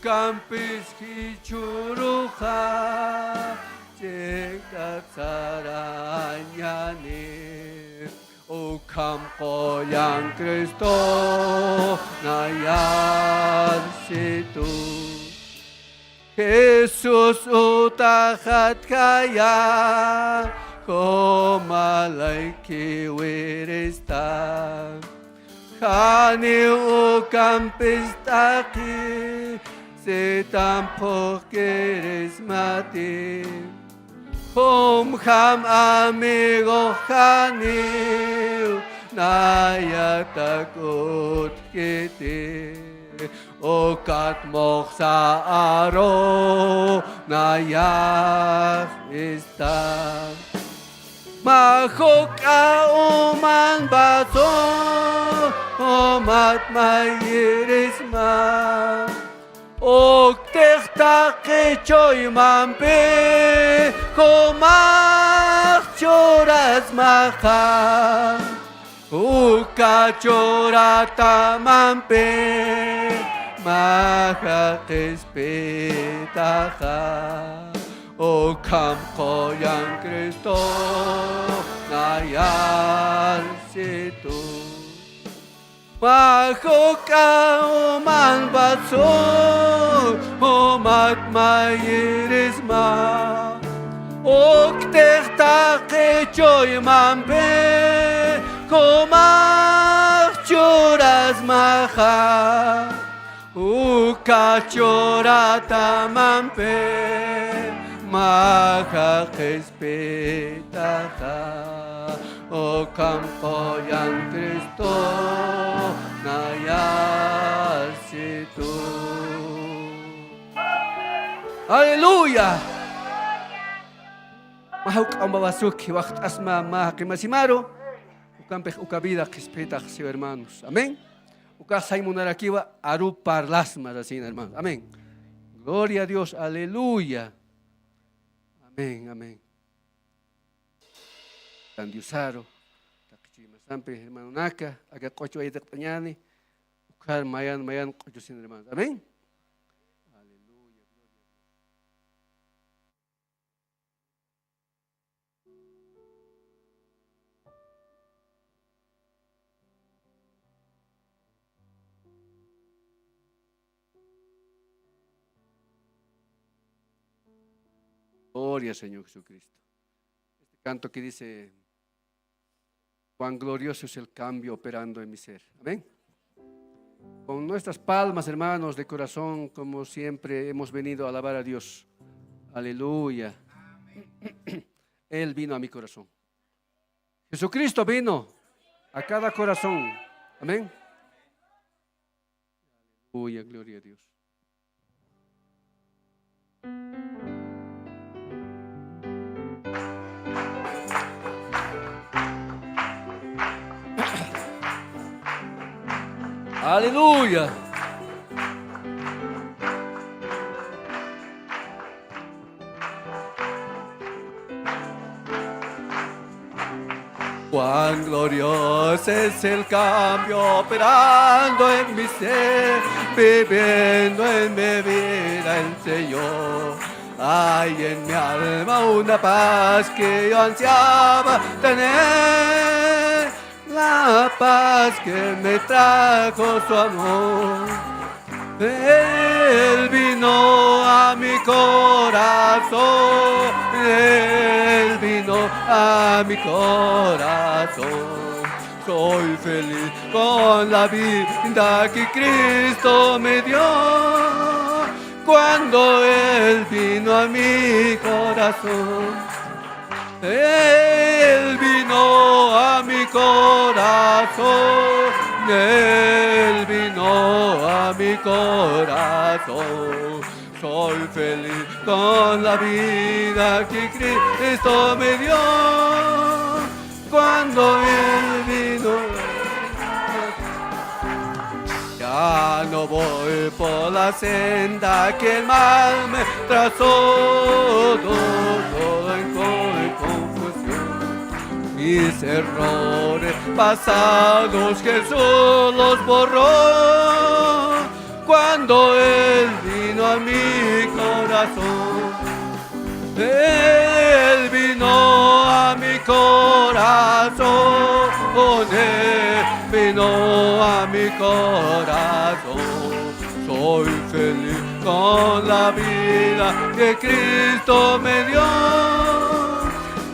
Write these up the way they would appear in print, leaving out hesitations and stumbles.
campis kichuruja Jekatsaranyani O campo yang Cristo nayar situ Jesus utahat kaya Komalay kiwirista Kani ukampistaki Si tampoco quieres mati Ham amigo Kani Naya takut kiti O katmok sa aro Naya istan Mahok auman baso Omat mayirisma Og tehtaki choy mampe Komak choras maha Uka chorata mampe Maha kespetaha O campo yang Cristo nayar situ Bajo kauman batso Omat mayirisma Ok tehtake choy mampe Komak choras maha Uka chorata mampe Maha respetaha O campo yang Cristo nayar situ. Aleluya. Mahuk ang babasuki waktu asma mahakimasimaro. Ukampeh ukabida respeta si hermanos. Amén. Ukasay munarakiwa aru parlas marasin hermanos. Amén. Gloria a Dios. Aleluya. Amén, amén. Tandiusaro, takichima sampe hermano naka, aga kocho ay takpanyani, ukar mayan kocho sin hermanos. Amén. Aleluya, gloria, Señor Jesucristo. Este canto que dice, cuán glorioso es el cambio operando en mi ser. Amén. Con nuestras palmas, hermanos, de corazón, como siempre hemos venido a alabar a Dios. Aleluya. Él vino a mi corazón. Jesucristo vino a cada corazón. Amén. Aleluya, gloria a Dios. Aleluya. Cuán glorioso es el cambio operando en mi ser, viviendo en mi vida el Señor. Hay en mi alma una paz que yo ansiaba tener, la paz que me trajo su amor. Él vino a mi corazón, Él vino a mi corazón. Soy feliz con la vida que Cristo me dio, cuando Él vino a mi corazón. Él vino a mi corazón, Él vino a mi corazón. Soy feliz con la vida que Cristo me dio, cuando Él vino. Ya no voy por la senda que el mal me trazó, todo en confusión. Mis errores pasados Jesús los borró, cuando Él vino a mi corazón. Él vino a mi corazón. Él vino a mi corazón. Soy feliz con la vida que Cristo me dio.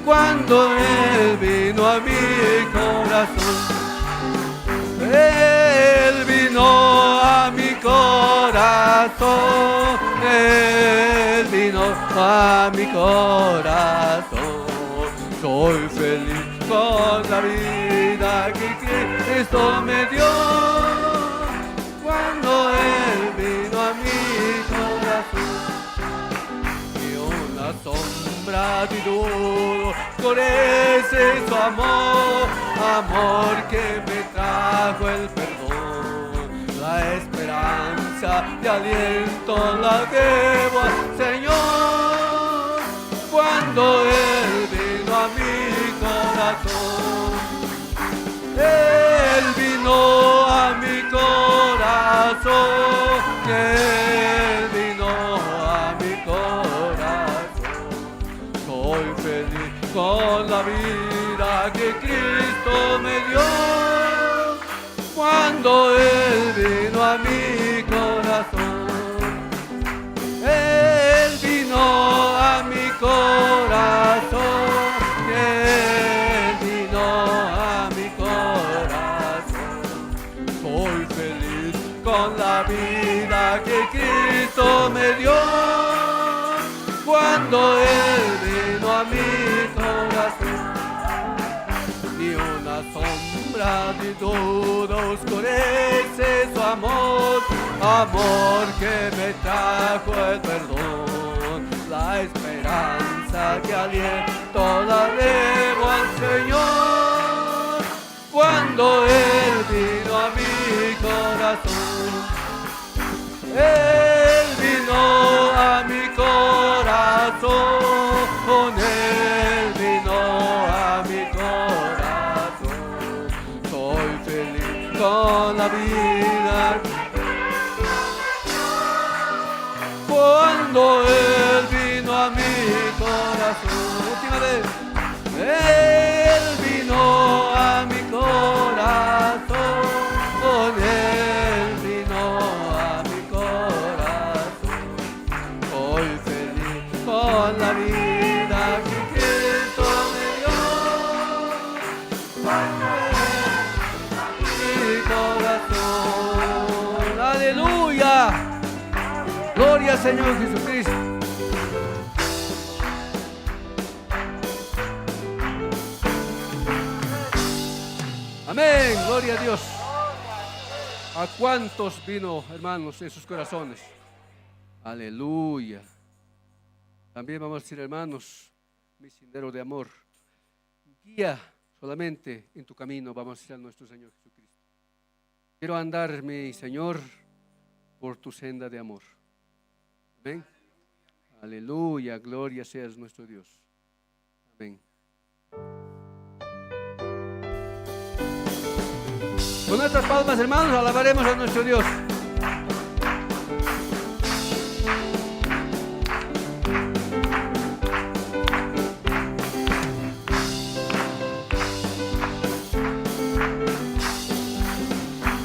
Cuando Él vino a mi corazón. Él vino a mi corazón. Él vino a mi corazón. Soy feliz con la vida que Cristo me dio. Cuando Él vino a mi corazón. Y una sombra de duda oscurece su amor. Amor que me trajo el perdón. La esperanza y aliento la debo al Señor. Cuando Él vino a mi corazón. Él vino a mi corazón. Él vino a mi corazón. Soy feliz con la vida que Cristo me dio. Cuando Él vino a mi corazón. Él vino a mi corazón. Él vino a mi corazón. Soy feliz con la vida que Cristo me dio. Cuando Él vino a mi corazón. Ni una sombra de duda oscurece su amor. Amor que me trajo el perdón. La esperanza que aliento la debo al Señor. Cuando Él vino a mi corazón. Él vino a mi corazón. Él vino a mi corazón. Soy feliz con la vida. Cuando Él vino a mi corazón. Última vez. Él vino a mi corazón. Él vino a mi corazón. Soy feliz con la vida que Cristo me dio. Cuando Él mi corazón. Aleluya. Gloria al Señor Jesucristo. Amén, gloria a Dios. ¿A cuántos vino, hermanos, en sus corazones? Aleluya. También vamos a decir, hermanos, mi sendero de amor. Guía solamente en tu camino, vamos a decir a nuestro Señor Jesucristo. Quiero andar, mi Señor, por tu senda de amor. Amén. Aleluya, gloria seas nuestro Dios. Amén. Con nuestras palmas, hermanos, alabaremos a nuestro Dios.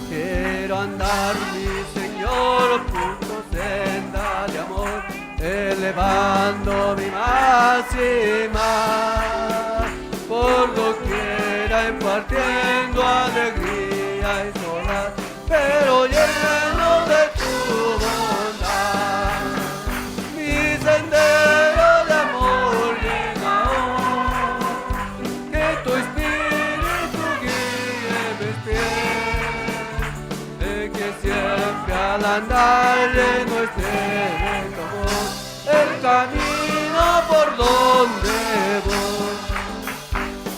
Quiero andar, mi Señor, por tu senda de amor, elevando mi más y más, por doquiera impartiendo alegría y soledad, pero lleno de tu bondad. Mi sendero de amor llena hoy, que tu espíritu guíe mis pies, de que siempre al andar lleno esté de tu amor, el camino por donde voy.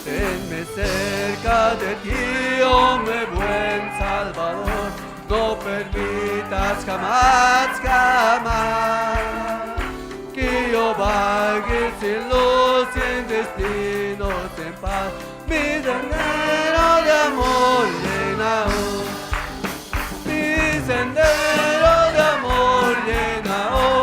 Tenme cerca de ti, oh mi buen Salvador, no permitas jamás, jamás que yo vague sin luz, sin destino, sin paz. Mi sendero de amor llena hoy, mi sendero de amor llena hoy.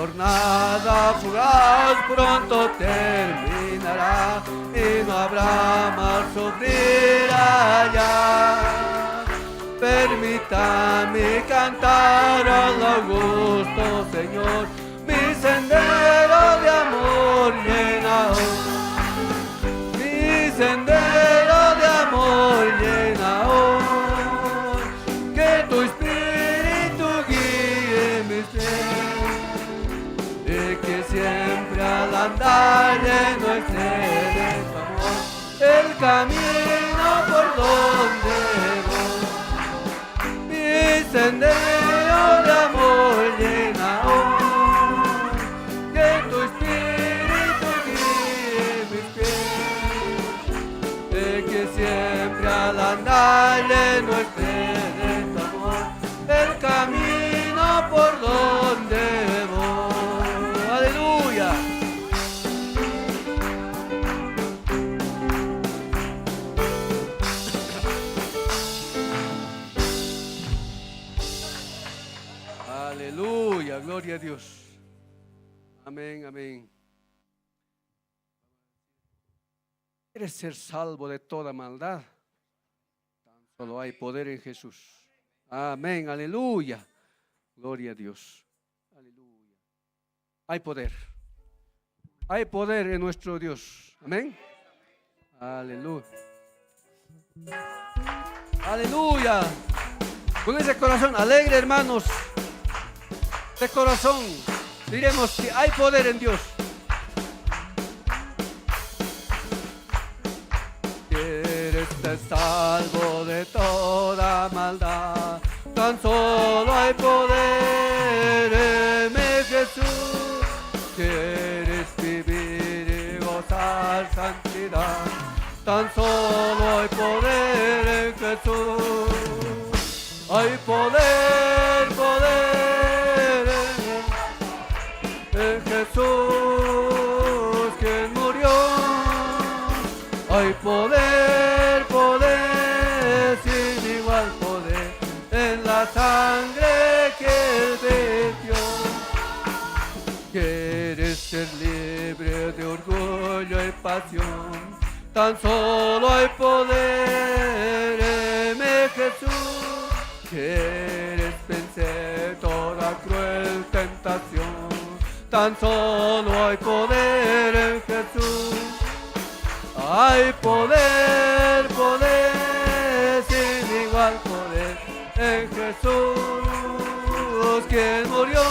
jornada fugaz pronto terminará y no habrá más sufrir allá. Permítame cantar al augusto Señor, mi sendero de amor llena hoy, mi sendero de amor llena hoy, que tu espíritu guíe mis pies, y que siempre al andar lleno esté de tu amor, el camino por donde voy, mi sendero de amor llena hoy, que tu espíritu guíe mis pies, de que siempre al andar lleno esté de tu amor, el camino por donde voy. Aleluya. Aleluya, gloria a Dios. Amén, amén. ¿Quieres ser salvo de toda maldad? Tan solo hay poder en Jesús. Amén, aleluya. Gloria a Dios. Aleluya. Hay poder. Hay poder en nuestro Dios. Amén. Aleluya. Aleluya. Con ese corazón alegre, hermanos, de corazón, diremos que hay poder en Dios. Quieres ser salvo de toda maldad, tan solo hay poder en mi Jesús. Quieres vivir y gozar santidad, tan solo hay poder en Jesús. Hay poder, poder en Jesús, quien murió. Hay poder, poder, sin igual poder, en la sangre que Él vertió. Quieres ser libre de orgullo y pasión, tan solo hay poder en mi Jesús. Quieres vencer toda cruel tentación, tan solo hay poder en Jesús. Hay poder, poder, sin igual poder en Jesús, quien murió.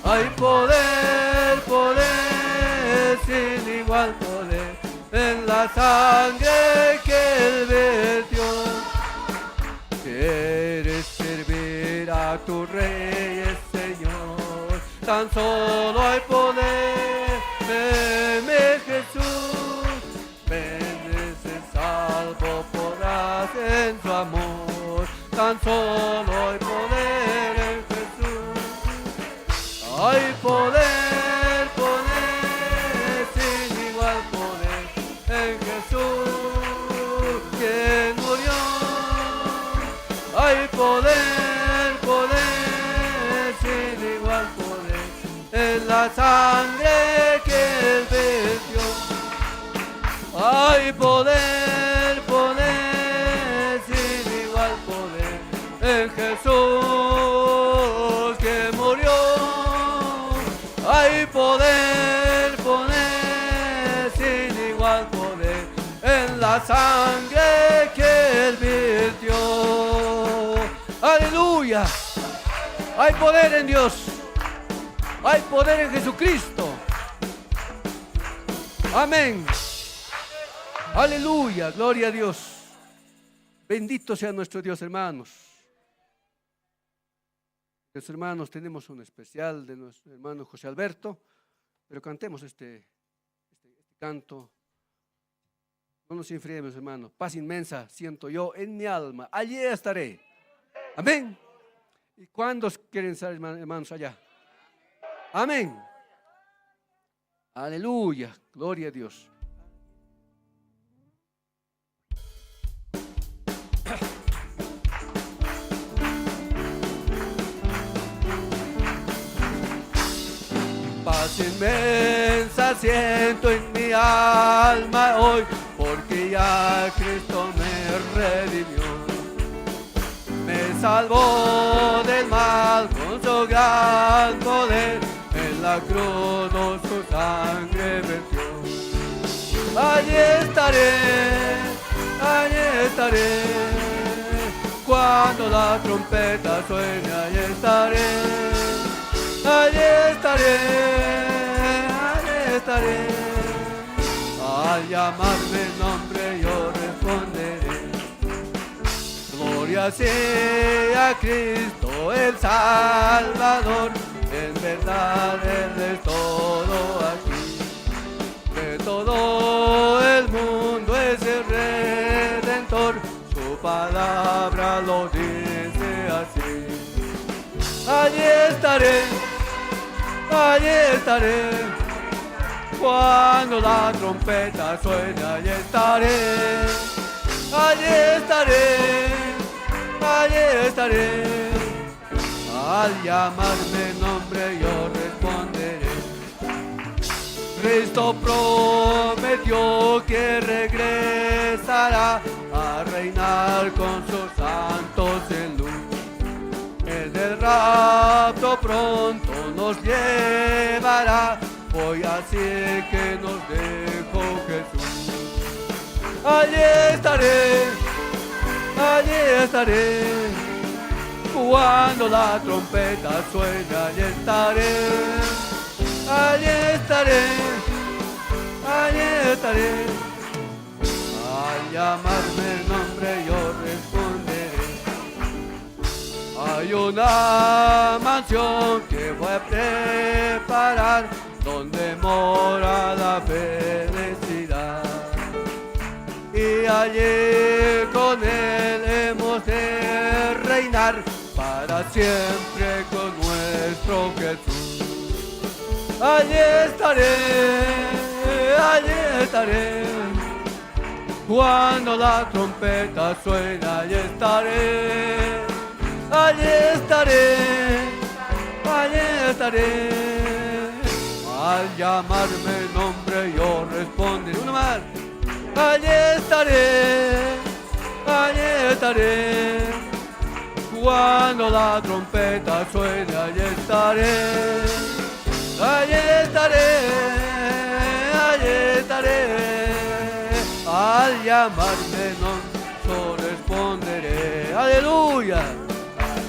Hay poder, poder, sin igual poder en la sangre que Él vertió. Quieres servir a tu Rey y Señor, tan solo hay poder en mi Jesús. Ven, ser salvo, podrás en su amor, tan solo hay poder en Jesús. Hay poder, poder, sin igual poder en Jesús, quien murió. Hay poder, poder, sin igual poder en la sangre que Él vertió. Hay poder, poder, sin igual poder en Jesús que murió. Hay poder, poder, sin igual poder en la sangre que Él vertió. Aleluya. Hay poder en Dios. Hay poder en Jesucristo. Amén. Aleluya. Gloria a Dios. Bendito sea nuestro Dios, hermanos. Los hermanos, tenemos un especial de nuestro hermano José Alberto, pero cantemos este canto. No nos enfriemos, hermanos. Paz inmensa siento yo en mi alma. Allí estaré. Amén. ¿Y cuántos quieren estar, hermanos, allá? Amén. Aleluya. Gloria a Dios. inmensa siento en mi alma hoy, porque ya Cristo me redimió. Me salvó del mal con su gran poder, en la cruz su sangre vertió. Allí estaré, cuando la trompeta suene, allí estaré. Al llamarme el nombre yo responderé. Gloria sea a Cristo el Salvador, en verdad Él es todo aquí. De todo el mundo es el Redentor, su palabra lo dice así. Allí estaré, cuando la trompeta suene, allí estaré, al llamarme nombre yo responderé. Cristo prometió que regresará a reinar con sus santos en luz. El del rapto pronto nos llevará, hoy así que nos dejó Jesús. Allí estaré, cuando la trompeta suene, allí estaré, al llamarme el nombre yo responderé. Hay una mansión que voy a preparar, donde mora la felicidad, y allí con Él hemos de reinar para siempre con nuestro Jesús. Allí estaré, cuando la trompeta suena, allí estaré, al llamarme el nombre yo responderé. Uno más. Allí estaré, cuando la trompeta suene, allí estaré, al llamarme nombre yo responderé. Aleluya.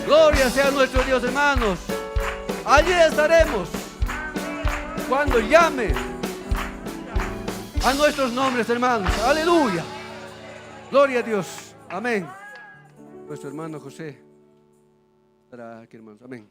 Gloria sea nuestro Dios, hermanos. Allí estaremos cuando llame a nuestros nombres, hermanos. Aleluya. Gloria a Dios. Amén. Nuestro hermano José estará aquí, hermanos. Amén.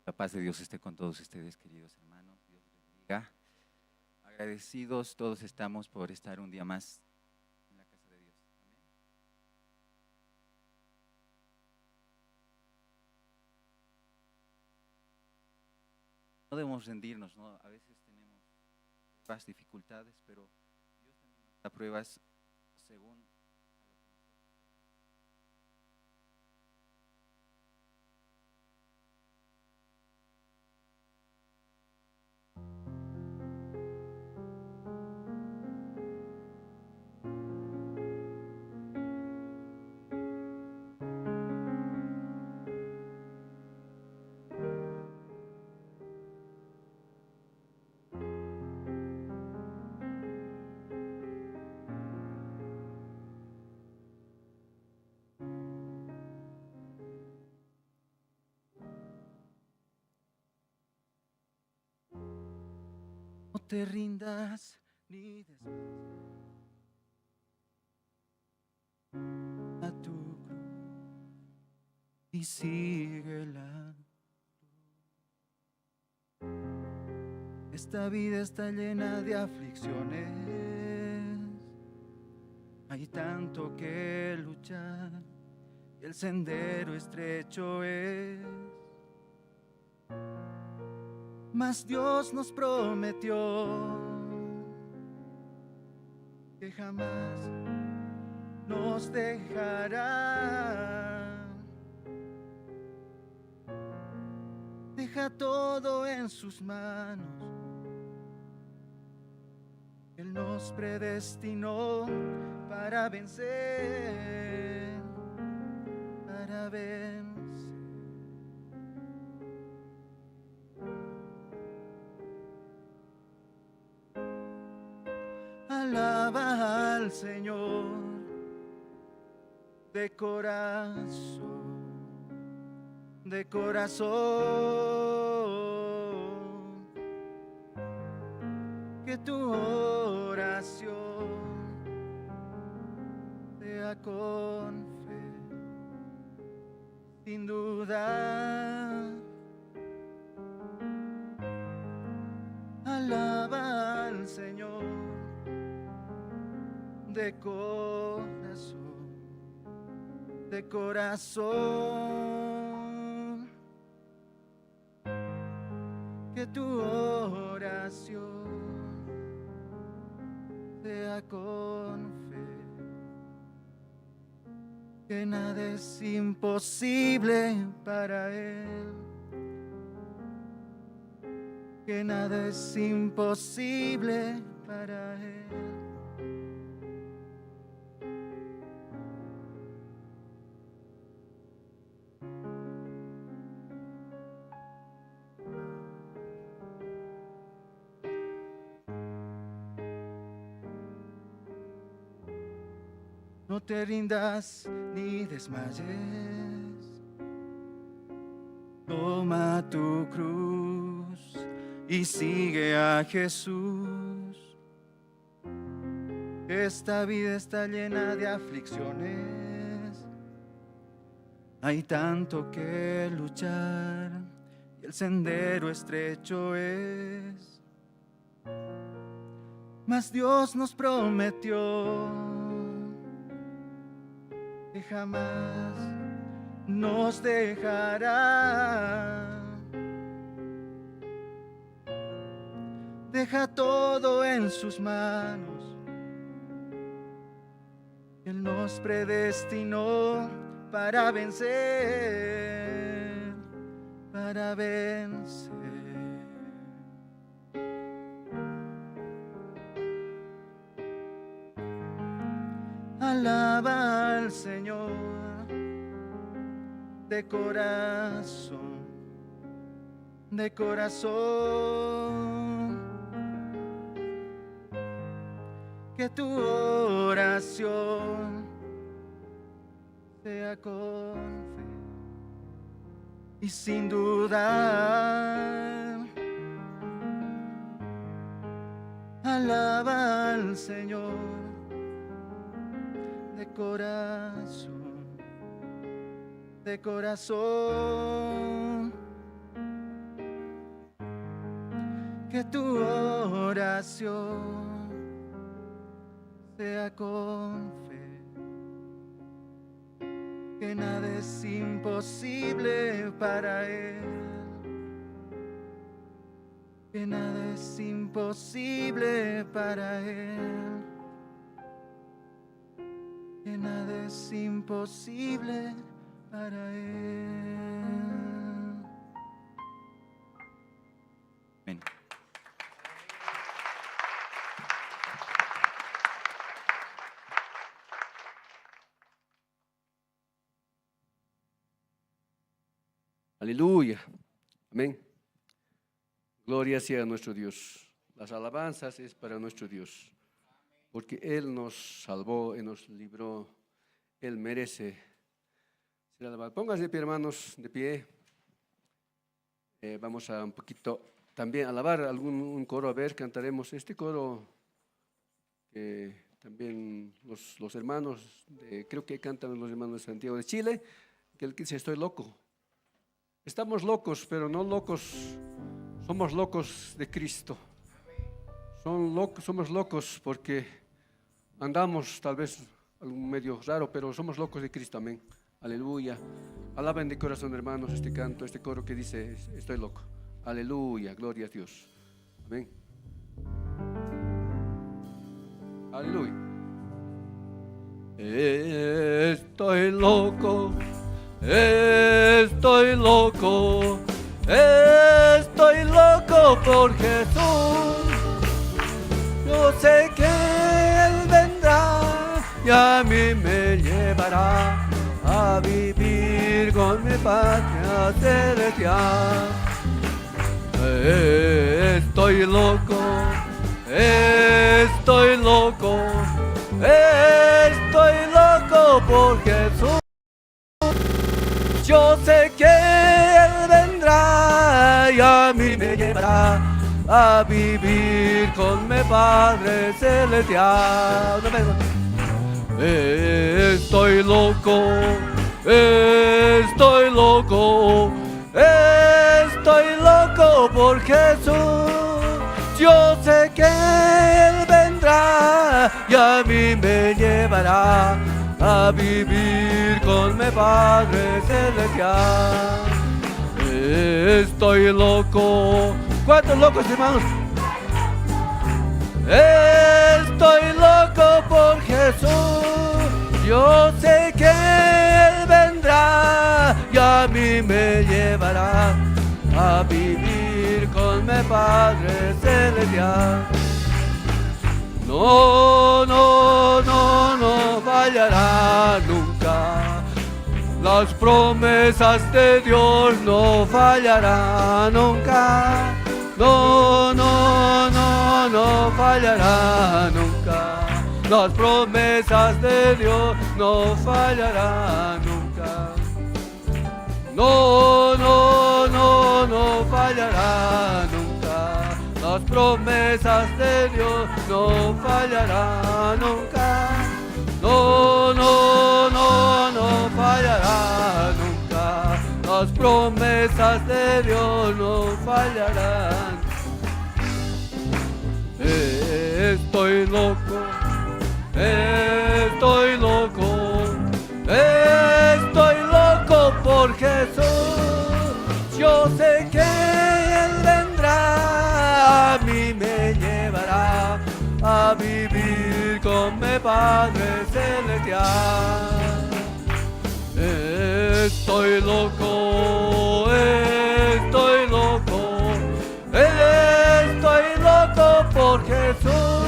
La paz de Dios esté con todos ustedes, queridos hermanos. Dios les bendiga. Agradecidos todos estamos por estar un día más en la casa de Dios. Amén. No debemos rendirnos, ¿no? A veces tenemos pruebas, dificultades, pero Dios también nos da pruebas según no te rindas ni desmayes a tu cruz y síguela. Esta vida está llena de aflicciones, hay tanto que luchar y el sendero estrecho es. Mas Dios nos prometió que jamás nos dejará. Deja todo en sus manos. Él nos predestinó para vencer, para vencer. Alaba al Señor de corazón, de corazón, que tu oración sea con fe, sin duda. Alaba al Señor de corazón, de corazón, que tu oración sea con fe, que nada es imposible para Él, que nada es imposible para Él. No te rindas ni desmayes, toma tu cruz y sigue a Jesús. Esta vida está llena de aflicciones, hay tanto que luchar y el sendero estrecho es. Mas Dios nos prometió que jamás nos dejará. Deja todo en sus manos. Él nos predestinó para vencer, para vencer. Alaba al Señor de corazón, de corazón, que tu oración sea con fe y sin duda. Alaba al Señor de corazón, de corazón, que tu oración sea con fe, que nada es imposible para Él, que nada es imposible para Él, que nada es imposible para Él. Amén. Aleluya. Amén. Gloria sea a nuestro Dios. Las alabanzas es para nuestro Dios, porque Él nos salvó y nos libró. Él merece ser alabado. Pónganse de pie, hermanos, de pie. Vamos a un poquito también alabar un coro. A ver, cantaremos este coro que también los hermanos, creo que cantan los hermanos de Santiago de Chile. que el que dice estoy loco. Estamos locos, pero no locos, somos locos de Cristo. Somos locos porque andamos tal vez algún medio raro, pero somos locos de Cristo, amén. Aleluya. Alaben de corazón, hermanos, este canto, este coro que dice estoy loco. Aleluya, gloria a Dios. Amén. Aleluya. Estoy loco, estoy loco, estoy loco por Jesús. Yo sé que Él vendrá y a mí me llevará a vivir con mi patria celestial. Estoy loco, estoy loco, estoy loco por Jesús. Yo sé que Él vendrá y a mí me llevará a vivir con mi Padre celestial. Estoy loco, estoy loco, estoy loco por Jesús. Yo sé que Él vendrá y a mí me llevará a vivir con mi Padre celestial. Estoy loco. ¿Cuántos locos, hermanos? Estoy loco por Jesús. Yo sé que Él vendrá y a mí me llevará a vivir con mi Padre celestial. No, no, no, no fallará nunca. Las promesas de Dios no fallarán nunca. No, no, no, no fallará nunca. Las promesas de Dios no fallarán nunca. No, no, no, no fallará nunca. Las promesas de Dios no fallarán nunca. No, no, no, no fallará nunca. Las promesas de Dios no fallarán. Estoy loco, estoy loco, estoy loco por Jesús. Yo sé que Él vendrá, a mí me llevará a vivir con mi Padre celestial. Estoy loco, estoy loco, estoy loco por Jesús.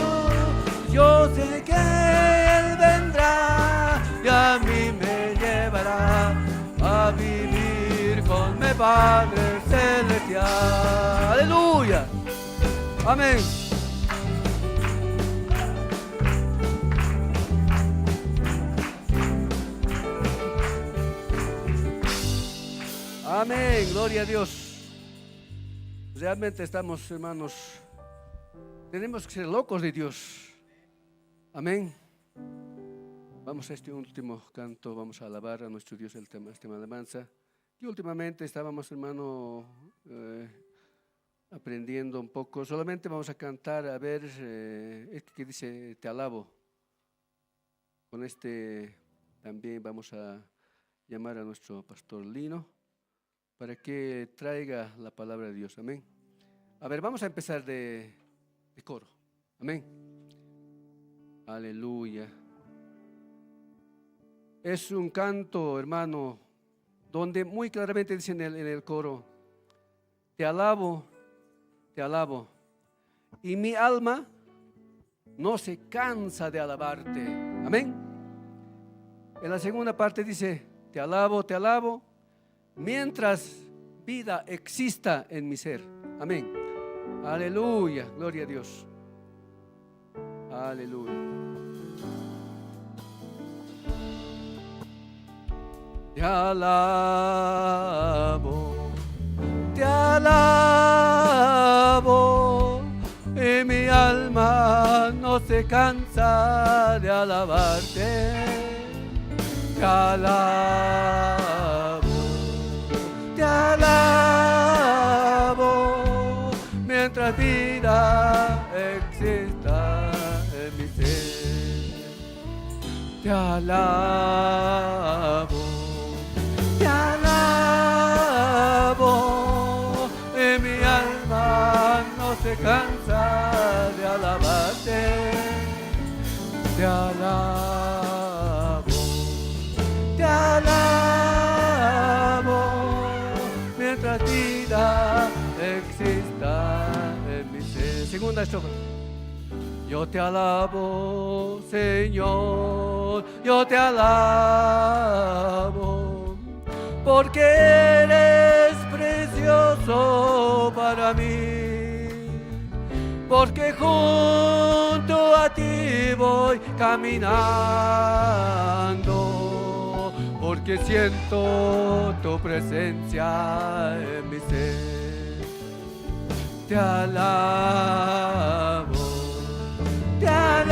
Yo sé que Él vendrá y a mí me llevará a vivir con mi Padre celestial. Aleluya. Amén. Amén, gloria a Dios. Realmente estamos, hermanos, tenemos que ser locos de Dios. Amén. Vamos a este último canto, vamos a alabar a nuestro Dios el tema, esta alabanza. Y últimamente estábamos, hermano, aprendiendo un poco. Solamente vamos a cantar, a ver, este que dice, te alabo. Con este también vamos a llamar a nuestro pastor Lino para que traiga la palabra de Dios. Amén. A ver, vamos a empezar de coro. Amén. Aleluya. Es un canto, hermano, donde muy claramente dice en el coro, te alabo, y mi alma no se cansa de alabarte. Amén. En la segunda parte dice, te alabo, mientras vida exista en mi ser. Amén. Aleluya, gloria a Dios. Aleluya. Te alabo, y mi alma no se cansa de alabarte. Te alabo. alabo, te alabo, y mi alma no se cansa de alabarte. Te alabo, mientras vida exista en mi ser. Segunda estrofa. Yo te alabo, Señor, yo te alabo, porque eres precioso para mí, porque junto a ti voy caminando, porque siento tu presencia en mi ser. Te alabo, te alabo,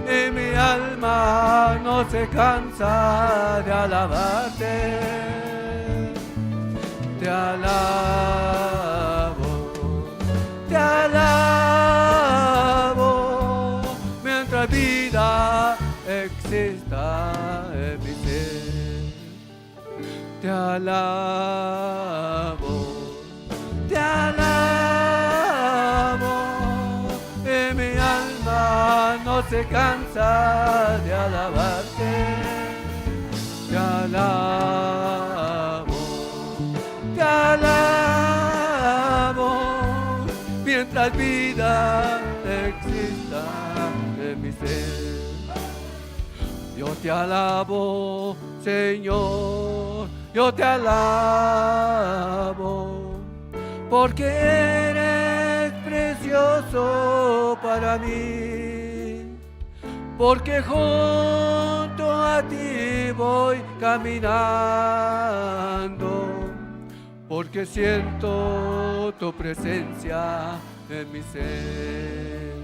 y mi alma no se cansa de alabarte. Te alabo, mientras vida exista en mi ser. Te alabo, te alabo, y mi alma no se cansa de alabarte. Te alabo, te alabo, mientras vida exista en mi ser. Yo te alabo, Señor, yo te alabo, porque eres precioso para mí, porque junto a ti voy caminando, porque siento tu presencia en mi ser.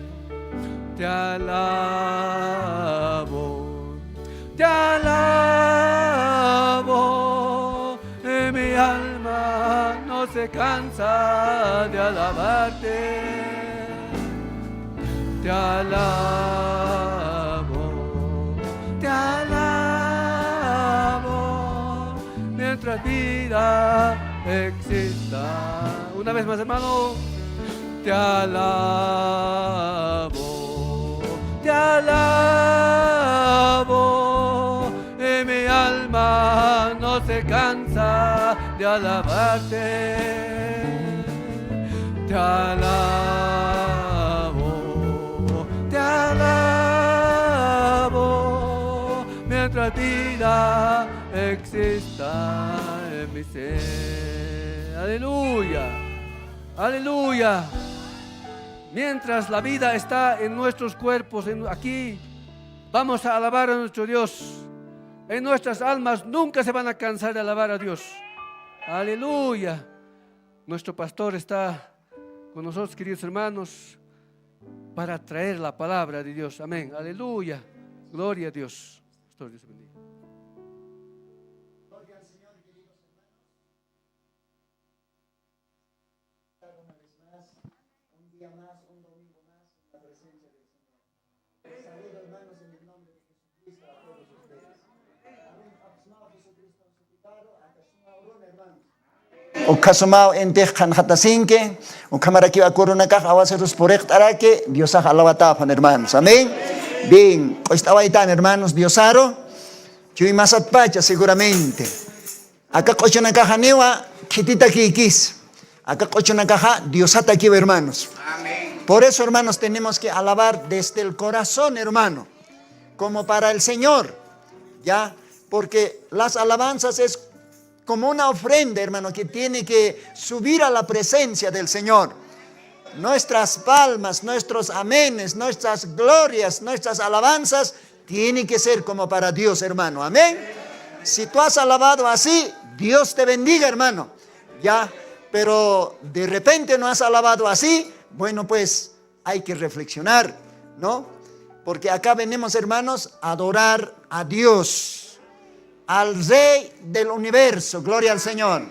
Te alabo, te alabo, y mi alma no se cansa de alabarte. Te alabo, mientras vida exista. Una vez más, hermano. Te alabo, te alabo, y mi alma no se cansa de alabarte. Te alabo, mientras vida exista en mi ser. Aleluya, aleluya. Mientras la vida está en nuestros cuerpos, aquí, vamos a alabar a nuestro Dios. En nuestras almas nunca se van a cansar de alabar a Dios. Aleluya. Nuestro pastor está con nosotros, queridos hermanos, para traer la palabra de Dios. Amén. Aleluya. Gloria a Dios. Pastor, Dios bendiga. Gloria al Señor, queridos hermanos. Una vez más, un día más, un domingo más, en la presencia del Señor. Les saludo, hermanos, en el nombre de Jesucristo a todos ustedes. Amén. Apsmao Jesucristo, suplicaron, akasmao, hermanos. Ukasumao ente khanhatasinke, ukamaraki akuruna kah awaserus porek tarake, Dios alawatafan, hermanos. Amén. Bien, estaba ahí tan, hermanos, Diosaro. Yo más atpacha seguramente. Acá cocho na caja newa, kitita kikis. Acá cocho na caja, Diosata aquí, hermanos. Amén. Por eso, hermanos, tenemos que alabar desde el corazón, hermano, como para el Señor, ya, porque las alabanzas es como una ofrenda, hermano, que tiene que subir a la presencia del Señor. Nuestras palmas, nuestros amenes, nuestras glorias, nuestras alabanzas tienen que ser como para Dios, hermano. Amén. Si tú has alabado así, Dios te bendiga, hermano. Ya, pero de repente no has alabado así, bueno, pues hay que reflexionar, ¿no? Porque acá venimos, hermanos, a adorar a Dios, al Rey del universo. Gloria al Señor.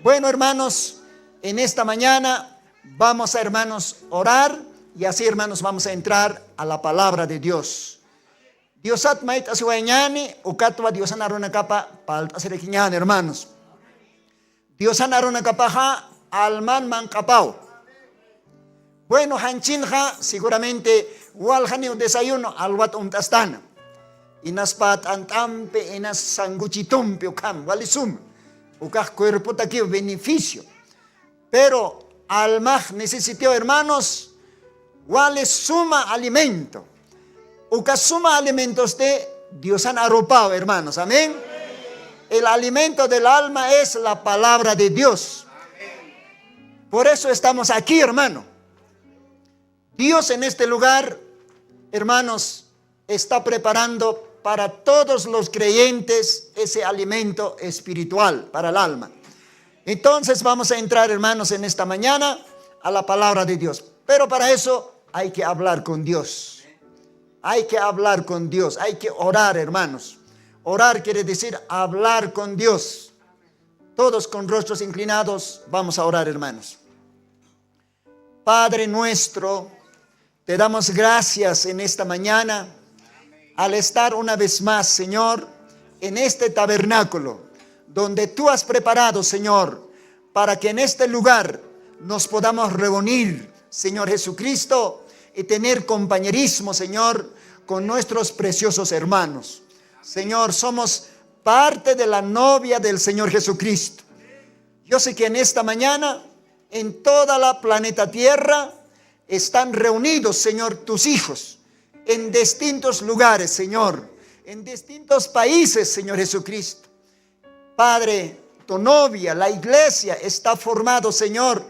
Bueno, hermanos, en esta mañana vamos a, hermanos, orar Y así, hermanos, vamos a entrar a la palabra de Dios. Diosat mait asiwañani, ukatwa Diosan aruna capa, palt asirequiñani, hermanos. Diosan aruna capa alman man capao. Bueno, hanchinja, seguramente, walhani un desayuno, alwat tastana. Inaspat antampe, inas sanguchitumpe, ukam, walisum. Ukaj cuerpo taquio, beneficio. Pero almaj necesitó, hermanos, ¿cuál es suma alimento? Uka suma alimentos de Dios han arropado, hermanos. Amén. El alimento del alma es la palabra de Dios. Por eso estamos aquí, hermano. Dios en este lugar, hermanos, está preparando para todos los creyentes ese alimento espiritual para el alma. Entonces vamos a entrar, hermanos, en esta mañana a la palabra de Dios. Pero para eso hay que hablar con Dios. Hay que hablar con Dios. Hay que orar, hermanos. Orar quiere decir hablar con Dios. Todos con rostros inclinados vamos a orar, hermanos. Padre nuestro, te damos gracias en esta mañana al estar una vez más, Señor, en este tabernáculo donde tú has preparado, Señor, para que en este lugar nos podamos reunir, Señor Jesucristo, y tener compañerismo, Señor, con nuestros preciosos hermanos. Señor, somos parte de la novia del Señor Jesucristo. Yo sé que en esta mañana, en toda la planeta Tierra, están reunidos, Señor, tus hijos, en distintos lugares, Señor, en distintos países, Señor Jesucristo. Padre, tu novia, la iglesia, está formado, Señor,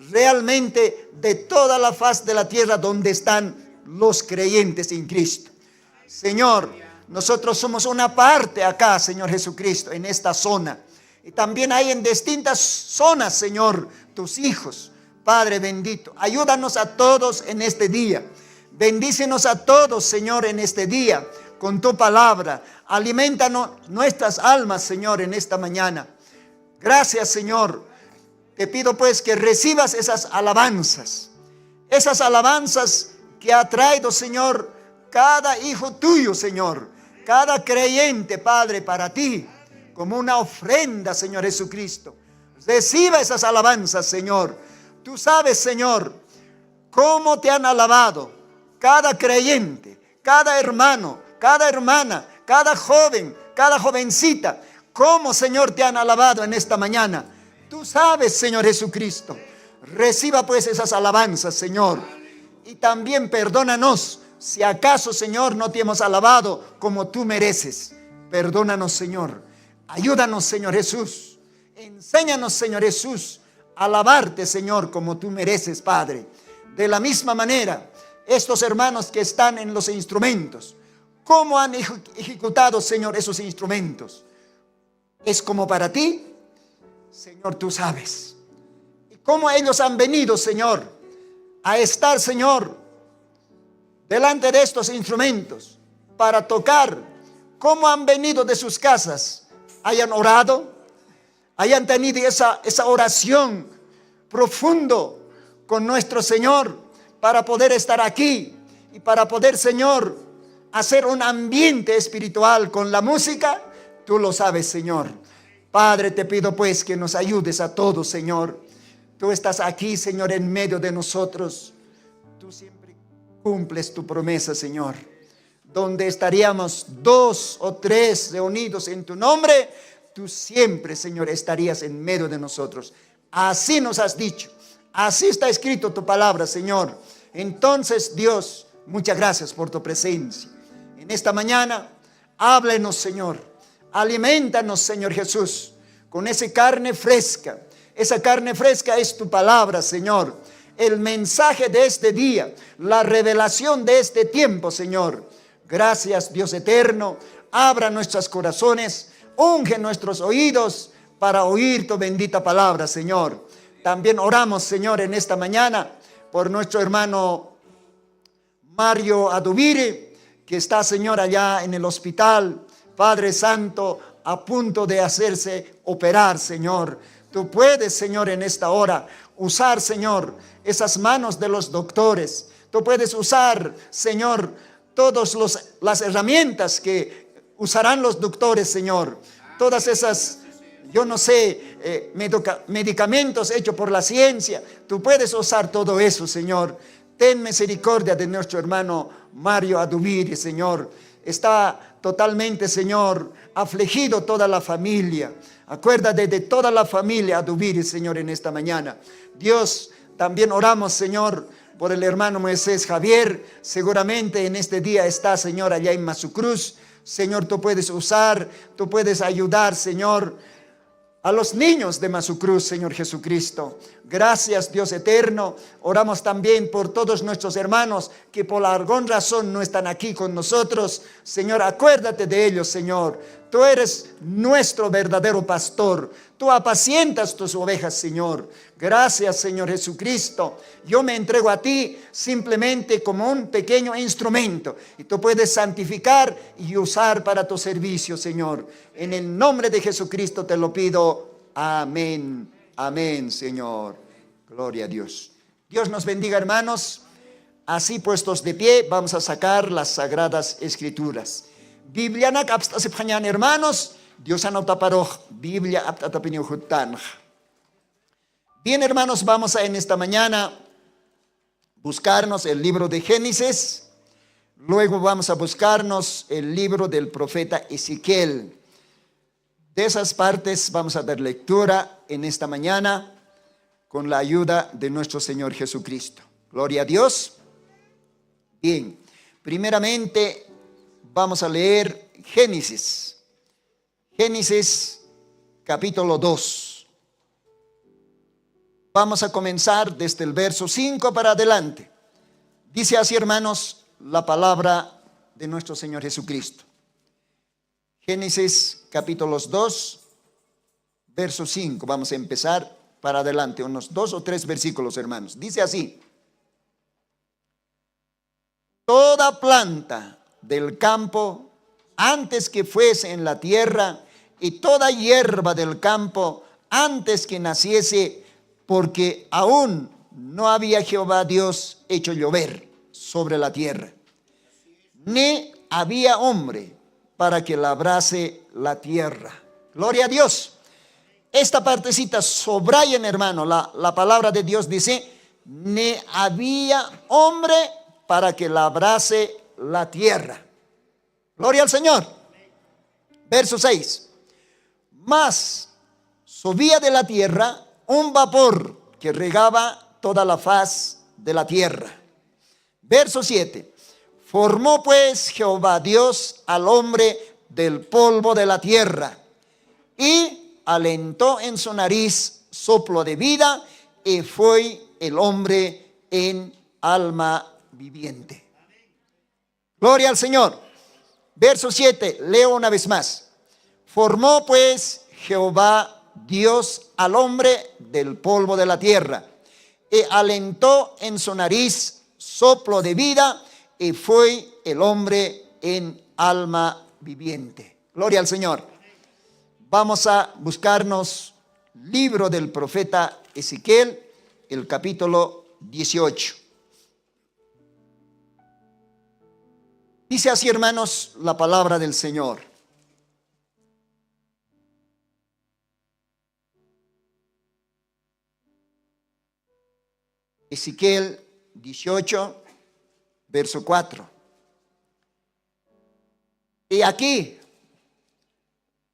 realmente de toda la faz de la tierra donde están los creyentes en Cristo. Señor, nosotros somos una parte acá, Señor Jesucristo, en esta zona. Y también hay en distintas zonas, Señor, tus hijos. Padre bendito, ayúdanos a todos en este día. Bendícenos a todos, Señor, en este día con tu palabra. Alimentanos nuestras almas, Señor, en esta mañana. Gracias, Señor. Te pido pues que recibas esas alabanzas que ha traído, Señor, cada hijo tuyo, Señor, cada creyente, Padre, para ti, como una ofrenda, Señor Jesucristo. Reciba esas alabanzas, Señor. Tú sabes, Señor, cómo te han alabado cada creyente, cada hermano, cada hermana, cada joven, cada jovencita. Cómo, Señor, te han alabado en esta mañana. Tú sabes, Señor Jesucristo. Reciba pues esas alabanzas, Señor. Y también perdónanos si acaso, Señor, no te hemos alabado como tú mereces. Perdónanos, Señor. Ayúdanos, Señor Jesús. Enséñanos, Señor Jesús, a alabarte, Señor, como tú mereces, Padre. De la misma manera, estos hermanos que están en los instrumentos, ¿cómo han ejecutado, Señor, esos instrumentos? ¿Es como para ti? Señor, tú sabes. Y cómo ellos han venido, Señor, a estar, Señor, delante de estos instrumentos para tocar. Cómo han venido de sus casas, hayan orado, hayan tenido esa oración profundo con nuestro Señor para poder estar aquí y para poder, Señor, hacer un ambiente espiritual con la música. Tú lo sabes, Señor. Padre, te pido pues que nos ayudes a todos, Señor. Tú estás aquí, Señor, en medio de nosotros. Tú siempre cumples tu promesa, Señor. Donde estaríamos 2 o 3 reunidos en tu nombre, tú siempre, Señor, estarías en medio de nosotros. Así nos has dicho. Así está escrito tu palabra, Señor. Entonces, Dios, muchas gracias por tu presencia. En esta mañana, háblenos, Señor. Alimentanos, Señor Jesús, con esa carne fresca. Esa carne fresca es tu palabra, Señor. El mensaje de este día, la revelación de este tiempo, Señor. Gracias, Dios eterno. Abra nuestros corazones, unge nuestros oídos para oír tu bendita palabra, Señor. También oramos, Señor, en esta mañana por nuestro hermano Mario Adubiri, que está, Señor, allá en el hospital. Padre Santo, a punto de hacerse operar, Señor. Tú puedes, Señor, en esta hora usar, Señor, esas manos de los doctores, Tú puedes usar, Señor, todas las herramientas que usarán los doctores, Señor. Todas esas, yo no sé, medicamentos hechos por la ciencia. Tú puedes usar todo eso, Señor. Ten misericordia de nuestro hermano Mario Adubiri, Señor. Está totalmente, Señor, afligido toda la familia. Acuérdate de toda la familia Adubiri, Señor, en esta mañana. Dios, también oramos, Señor, por el hermano Moisés Javier. Seguramente en este día está, Señor, allá en Masucruz. Señor, tú puedes usar, tú puedes ayudar, Señor, a los niños de Masucruz, Señor Jesucristo. Gracias, Dios eterno. Oramos también por todos nuestros hermanos que por alguna razón no están aquí con nosotros. Señor, acuérdate de ellos, Señor. Tú eres nuestro verdadero pastor. Tú apacientas tus ovejas, Señor. Gracias, Señor Jesucristo. Yo me entrego a ti simplemente como un pequeño instrumento. Y tú puedes santificar y usar para tu servicio, Señor. En el nombre de Jesucristo te lo pido. Amén. Amén, Señor. Gloria a Dios. Dios nos bendiga, hermanos. Así puestos de pie, vamos a sacar las Sagradas Escrituras. Biblia nak aptasiphanyan, hermanos. Dios anotaparoh. Biblia aptatapiniuhutan. Bien, hermanos, vamos a en esta mañana buscarnos el libro de Génesis. Luego vamos a buscarnos el libro del profeta Ezequiel. De esas partes vamos a dar lectura en esta mañana con la ayuda de nuestro Señor Jesucristo. Gloria a Dios. Bien, primeramente vamos a leer Génesis. Génesis capítulo 2. Vamos a comenzar desde el verso 5 para adelante. Dice así, hermanos, la palabra de nuestro Señor Jesucristo. Génesis capítulo 2, verso 5. Vamos a empezar para adelante, unos 2 o 3 versículos, hermanos. Dice así: toda planta del campo, antes que fuese en la tierra, y toda hierba del campo, antes que naciese, porque aún no había Jehová Dios hecho llover sobre la tierra, ni había hombre para que labrase la tierra. Gloria a Dios. Esta partecita subrayen, hermano, la palabra de Dios dice, ni había hombre para que labrase la tierra. Gloria al Señor. Verso 6. Mas subía de la tierra un vapor que regaba toda la faz de la tierra. Verso 7. Formó pues Jehová Dios al hombre del polvo de la tierra y alentó en su nariz soplo de vida, y fue el hombre en alma viviente. Gloria al Señor. Verso 7, leo una vez más. Formó pues Jehová Dios al hombre del polvo de la tierra, y alentó en su nariz soplo de vida, y fue el hombre en alma viviente. Gloria al Señor. Vamos a buscarnos libro del profeta Ezequiel, el capítulo 18. Dice así, hermanos, la palabra del Señor. Ezequiel 18, verso 4. Y aquí,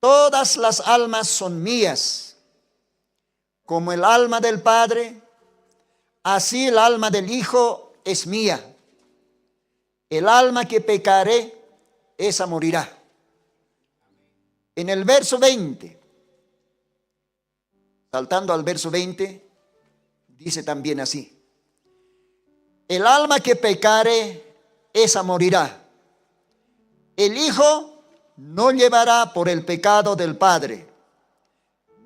todas las almas son mías, como el alma del Padre, así el alma del Hijo es mía. El alma que pecare, esa morirá. En el verso 20, saltando al verso 20, dice también así: el alma que pecare, esa morirá. El Hijo no llevará por el pecado del Padre,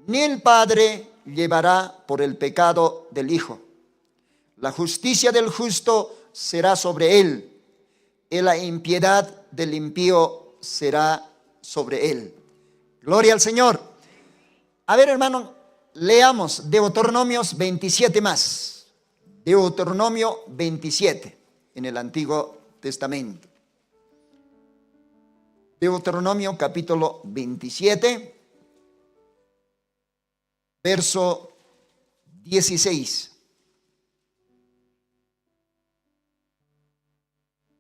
ni el Padre llevará por el pecado del Hijo. La justicia del justo será sobre él, y la impiedad del impío será sobre él. Gloria al Señor. A ver, hermano, leamos Deuteronomios 27 más. Deuteronomio 27. en el Antiguo Testamento. Deuteronomio capítulo 27, verso 16.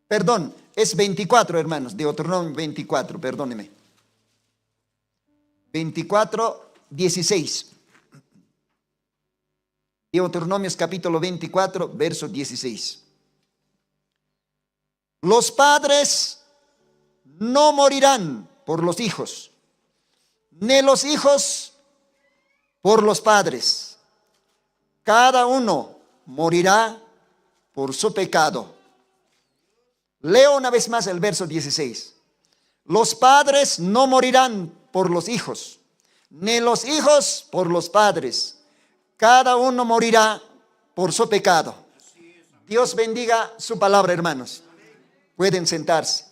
Perdón, es 24, hermanos. Deuteronomio 24, perdóneme. 24, 16. Deuteronomio capítulo 24, verso 16. Los padres no morirán por los hijos, ni los hijos por los padres. Cada uno morirá por su pecado. Leo una vez más el verso 16. Los padres no morirán por los hijos, ni los hijos por los padres. Cada uno morirá por su pecado. Dios bendiga su palabra, hermanos. Pueden sentarse.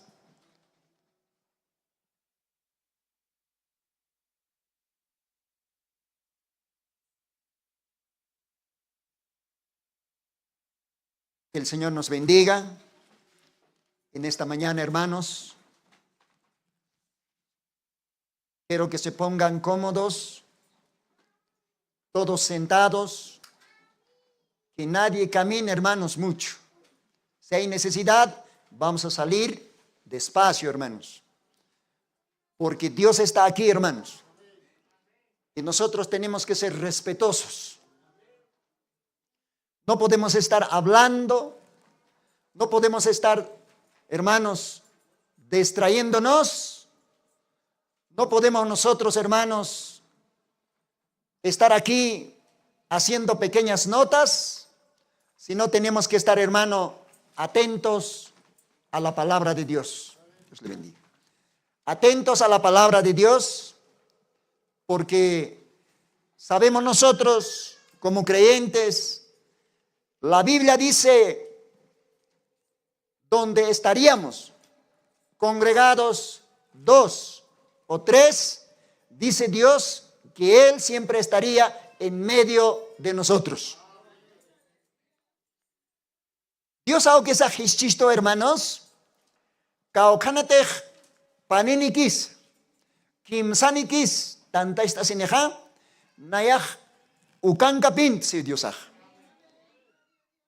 Que el Señor nos bendiga en esta mañana, hermanos. Quiero que se pongan cómodos, todos sentados, que nadie camine, hermanos, mucho. Si hay necesidad, vamos a salir despacio, hermanos, porque Dios está aquí, hermanos, y nosotros tenemos que ser respetuosos. No podemos estar hablando, no podemos estar, hermanos, distrayéndonos. No podemos nosotros, hermanos, estar aquí haciendo pequeñas notas, sino tenemos que estar, hermano, atentos a la palabra de Dios. Dios le bendiga. Atentos a la palabra de Dios, porque sabemos nosotros como creyentes, la Biblia dice, donde estaríamos congregados 2 o 3, dice Dios que Él siempre estaría en medio de nosotros. Dios aunque sa hichisto, hermanos, kaukanatej panenikis, kimsanikis, tanta esta sineja, nayaj ukankapint si Diosaj.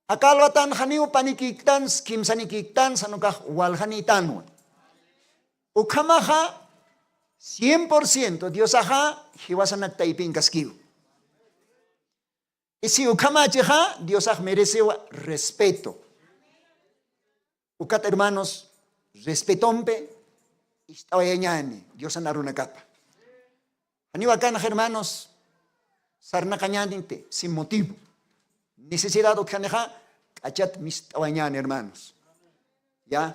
Akalwatan haniu panikiktan, kimsanikiktan, sanukaj walhanitan. Ukamaja 100% Dios aja, hiwasanak taipin kaskiu. Y si ukamacheja, Dios aj merece respeto. Ukat, hermanos, respetompe, istawayañani, Dios anaruna capa. Aniwakan, hermanos, sarnacañaninte, sin motivo. Necesidad ukaneja, achat mistawañani, hermanos. ¿Ya?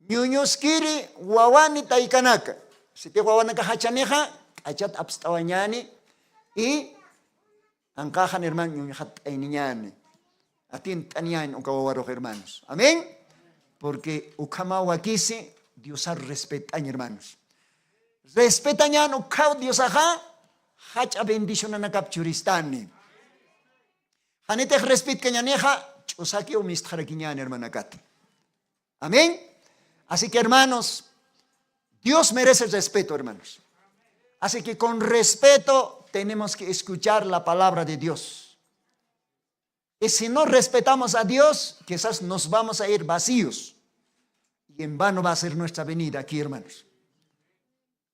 Ñuños kiri wawani taikanaka. Si te wawanaka hachaneja, achat abstawañani y angkajan, hermano, ñuñajat ainiñani. Atin tanian ukawawaro, hermanos. Amén. Porque ukamawakisi Dios respetan, hermanos. Respetañan ukaw Dios aja, hacha bendición anakapchuristani. Hanete respet kañaneja, chusaki o mistjarakiñan, hermanakat. Amén. Así que, hermanos, Dios merece el respeto, hermanos. Así que con respeto tenemos que escuchar la palabra de Dios. Y si no respetamos a Dios, quizás nos vamos a ir vacíos. Y en vano va a ser nuestra venida aquí, hermanos.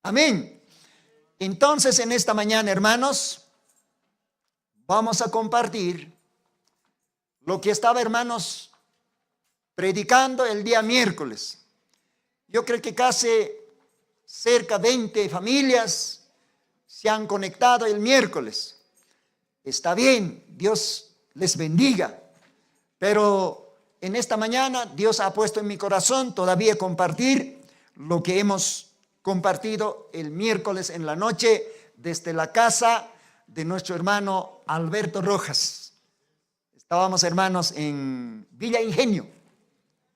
Amén. Entonces, en esta mañana, hermanos, vamos a compartir lo que estaba, hermanos, predicando el día miércoles. Yo creo que casi cerca de 20 familias se han conectado el miércoles. Está bien, Dios les bendiga. Pero en esta mañana Dios ha puesto en mi corazón todavía compartir lo que hemos compartido el miércoles en la noche desde la casa de nuestro hermano Alberto Rojas. Estábamos, hermanos, en Villa Ingenio.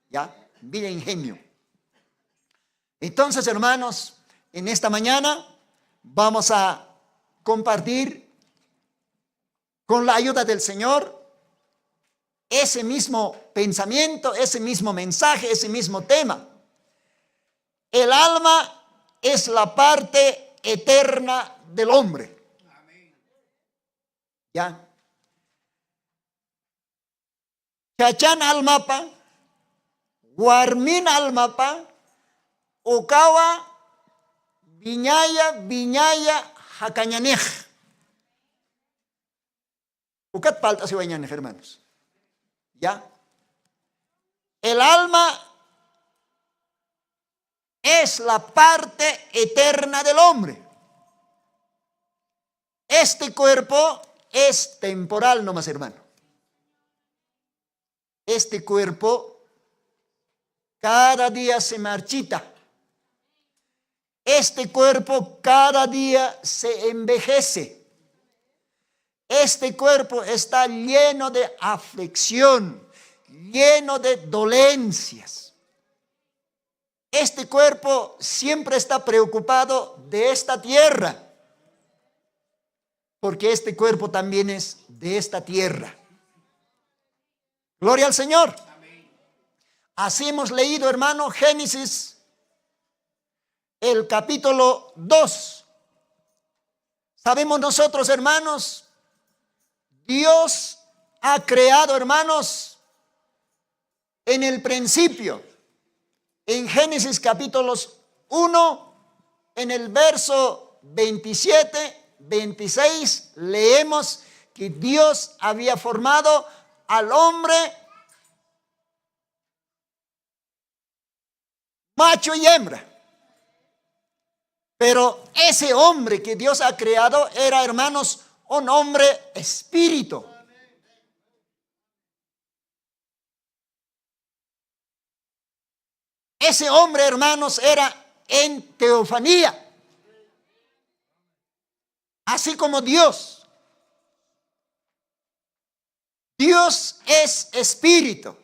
¿Ya? Villa Ingenio. Entonces, hermanos, en esta mañana vamos a compartir con la ayuda del Señor ese mismo pensamiento, ese mismo mensaje, ese mismo tema. El alma es la parte eterna del hombre. ¿Ya? Chachan almapa, Guarmin almapa, Okawa, Viñaya, Jacañanej. Ucat palta se bañan, hermanos. ¿Ya? El alma es la parte eterna del hombre. Este cuerpo es temporal nomás, hermano. Este cuerpo cada día se marchita. Este cuerpo cada día se envejece. Este cuerpo está lleno de aflicción, lleno de dolencias. Este cuerpo siempre está preocupado de esta tierra, porque este cuerpo también es de esta tierra. Gloria al Señor. Así hemos leído, hermano, Génesis, el capítulo 2. Sabemos nosotros, hermanos, Dios ha creado, hermanos, en el principio, en Génesis capítulos 1, en el verso 27, 26, leemos que Dios había formado al hombre macho y hembra. Pero ese hombre que Dios ha creado era, hermanos, un hombre espíritu. Ese hombre, hermanos, era en teofanía. Así como Dios. Dios es espíritu.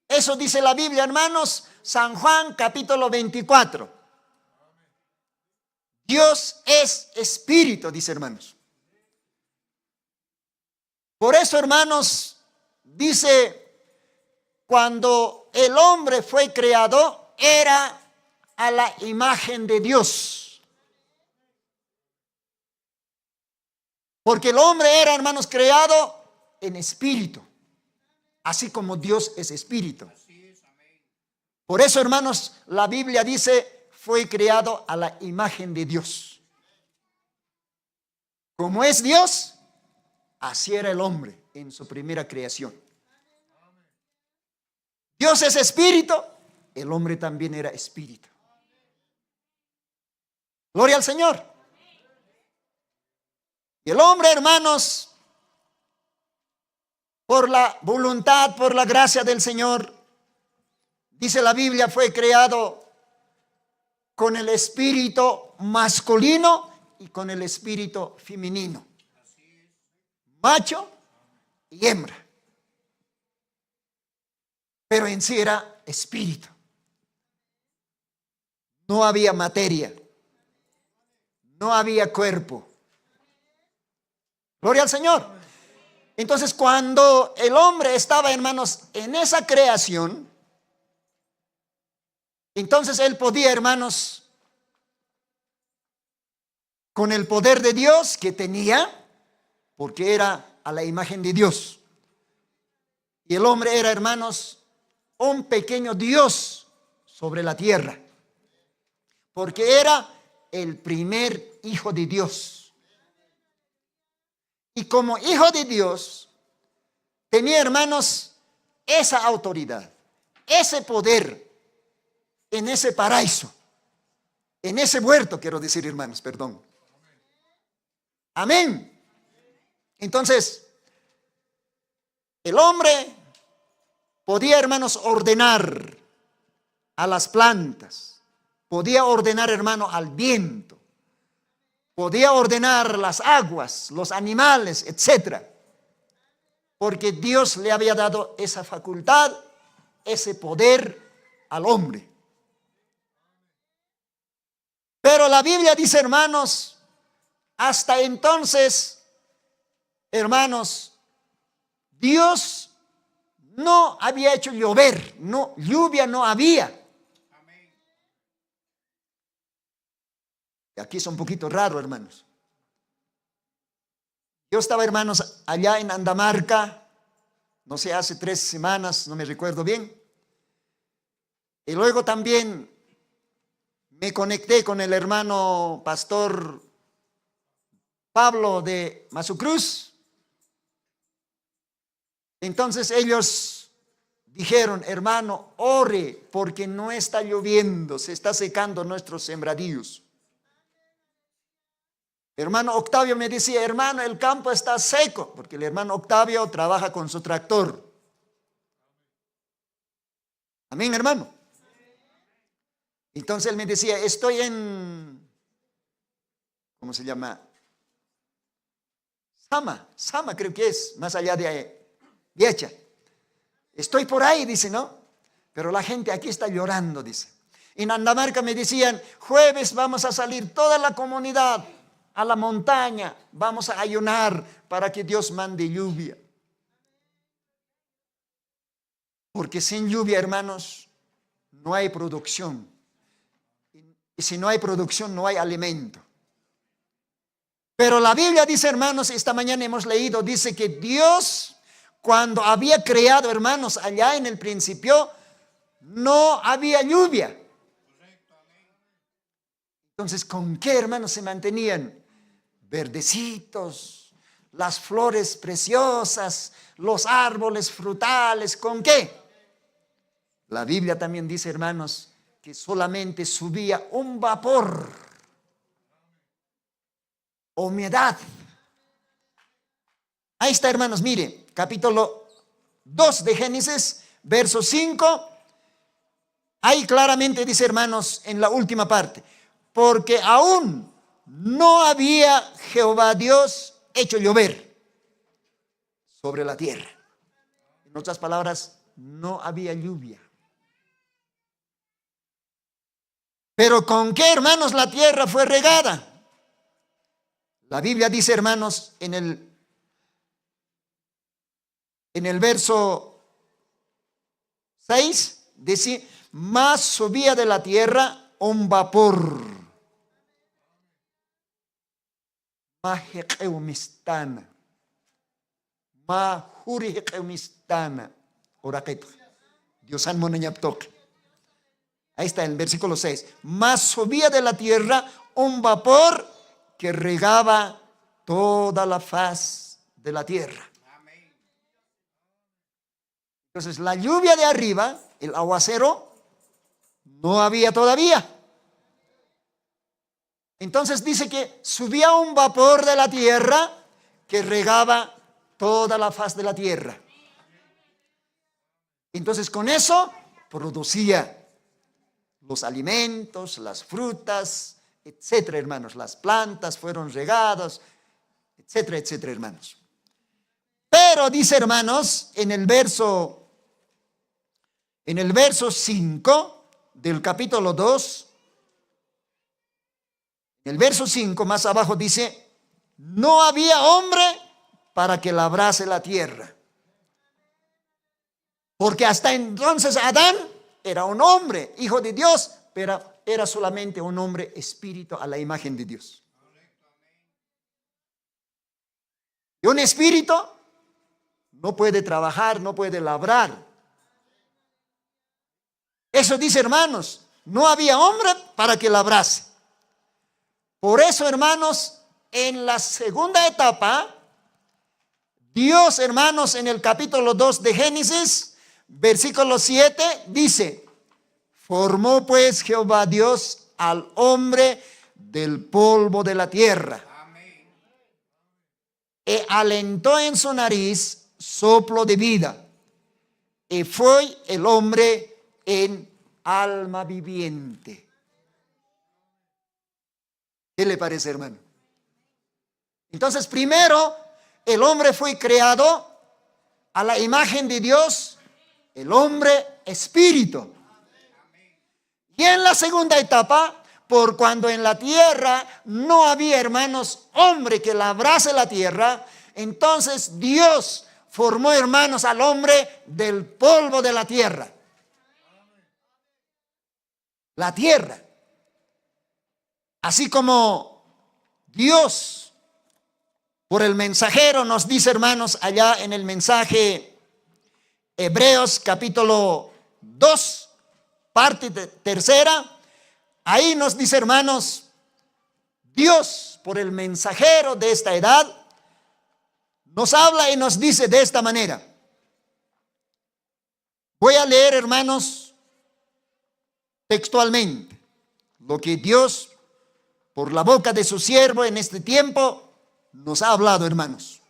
Eso dice la Biblia, hermanos, San Juan capítulo 24. Dios es espíritu, dice, hermanos. Por eso, hermanos, dice, cuando el hombre fue creado, era a la imagen de Dios. Porque el hombre era, hermanos, creado en espíritu, así como Dios es espíritu. Por eso, hermanos, la Biblia dice, fue creado a la imagen de Dios. Como es Dios, así era el hombre en su primera creación. Dios es espíritu, el hombre también era espíritu. Gloria al Señor. Y el hombre, hermanos, por la voluntad, por la gracia del Señor, dice la Biblia, fue creado con el espíritu masculino y con el espíritu femenino. Macho y hembra. Pero en sí era espíritu. No había materia. No había cuerpo. Gloria al Señor. Entonces, cuando el hombre estaba, hermanos, en esa creación, entonces él podía, hermanos, con el poder de Dios que tenía, porque era a la imagen de Dios. Y el hombre era, hermanos, un pequeño Dios sobre la tierra, porque era el primer hijo de Dios. Y como hijo de Dios, tenía, hermanos, esa autoridad, ese poder en ese paraíso, en ese huerto, quiero decir, hermanos, perdón. Amén. Entonces, el hombre podía, hermanos, ordenar a las plantas, podía ordenar, hermano, al viento, podía ordenar las aguas, los animales, etcétera, porque Dios le había dado esa facultad, ese poder al hombre. Pero la Biblia dice, hermanos, hasta entonces, hermanos, Dios no había hecho llover, no, lluvia no había. Y aquí es un poquito raro, hermanos. Yo estaba, hermanos, allá en Andamarca, no sé, hace 3 semanas, no me recuerdo bien. Y luego también me conecté con el hermano pastor Pablo de Masucruz. Entonces ellos dijeron: hermano, ore porque no está lloviendo, se está secando nuestros sembradíos. Hermano Octavio me decía: hermano, el campo está seco, porque el hermano Octavio trabaja con su tractor. Amén, hermano. Entonces él me decía: estoy en, ¿cómo se llama? Sama creo que es, más allá de Viecha. Estoy por ahí, dice, ¿no? Pero la gente aquí está llorando, dice. En Andamarca me decían: jueves vamos a salir toda la comunidad a la montaña, vamos a ayunar para que Dios mande lluvia. Porque sin lluvia, hermanos, no hay producción. Y si no hay producción, no hay alimento. Pero la Biblia dice, hermanos, esta mañana hemos leído, dice que Dios, cuando había creado, hermanos, allá en el principio, no había lluvia. Entonces, ¿con qué, hermanos, se mantenían? Verdecitos, las flores preciosas, los árboles frutales, ¿con qué? La Biblia también dice, hermanos, que solamente subía un vapor, humedad. Ahí está, hermanos, mire, capítulo 2 de Génesis, verso 5. Ahí claramente dice, hermanos, en la última parte: porque aún no había Jehová Dios hecho llover sobre la tierra. En otras palabras, no había lluvia. Pero ¿con qué, hermanos, la tierra fue regada? La Biblia dice, hermanos, en el verso 6, dice: más subía de la tierra un vapor. Ahí está en el versículo 6. Más subía de la tierra un vapor que regaba toda la faz de la tierra. Entonces la lluvia de arriba, el aguacero, no había todavía. Entonces dice que subía un vapor de la tierra que regaba toda la faz de la tierra. Entonces con eso producía los alimentos, las frutas, etcétera, hermanos. Las plantas fueron regadas, etcétera, etcétera, hermanos. Pero dice, hermanos, en el verso 5 del capítulo 2, en el verso 5 más abajo dice: no había hombre para que labrase la tierra. Porque hasta entonces Adán era un hombre, hijo de Dios, pero era solamente un hombre espíritu a la imagen de Dios. Y un espíritu no puede trabajar, no puede labrar. Eso dice, hermanos, no había hombre para que labrase. Por eso, hermanos, en la segunda etapa, Dios, hermanos, en el capítulo 2 de Génesis, versículo 7, dice: formó pues Jehová Dios al hombre del polvo de la tierra. Y alentó en su nariz soplo de vida. Y fue el hombre en alma viviente. ¿Qué le parece, hermano? Entonces, primero, el hombre fue creado a la imagen de Dios, el hombre espíritu. Y en la segunda etapa, por cuando en la tierra no había, hermanos, hombre que labrase la tierra, entonces Dios formó, hermanos, al hombre del polvo de la tierra. La tierra. Así como Dios, por el mensajero, nos dice, hermanos, allá en el mensaje Hebreos capítulo 2, parte tercera, ahí nos dice, hermanos, Dios, por el mensajero de esta edad, nos habla y nos dice de esta manera. Voy a leer, hermanos, textualmente lo que Dios, por la boca de su siervo en este tiempo, nos ha hablado, hermanos.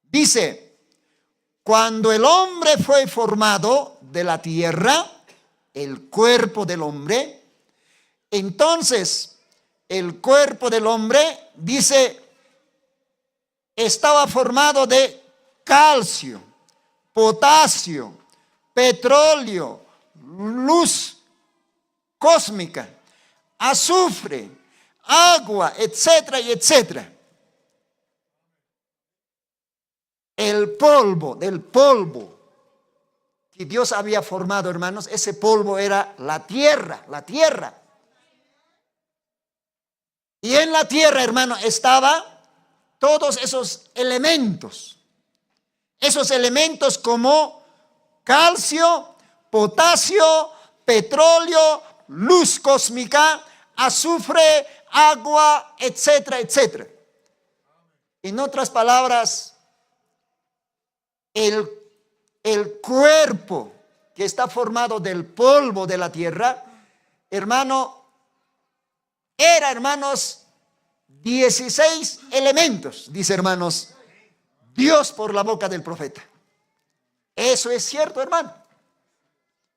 Dice: cuando el hombre fue formado de la tierra, el cuerpo del hombre, entonces el cuerpo del hombre, dice, estaba formado de calcio, potasio, petróleo, luz cósmica, azufre, agua, etcétera y etcétera. El polvo, del polvo que Dios había formado, hermanos, ese polvo era la tierra, la tierra. Y en la tierra, hermano, estaba todos esos elementos como calcio, potasio, petróleo, luz cósmica, azufre, agua, etcétera, etcétera. En otras palabras, el cuerpo que está formado del polvo de la tierra, hermano, era, hermanos, 16 elementos, dice, hermanos, Dios por la boca del profeta. Eso es cierto, hermano.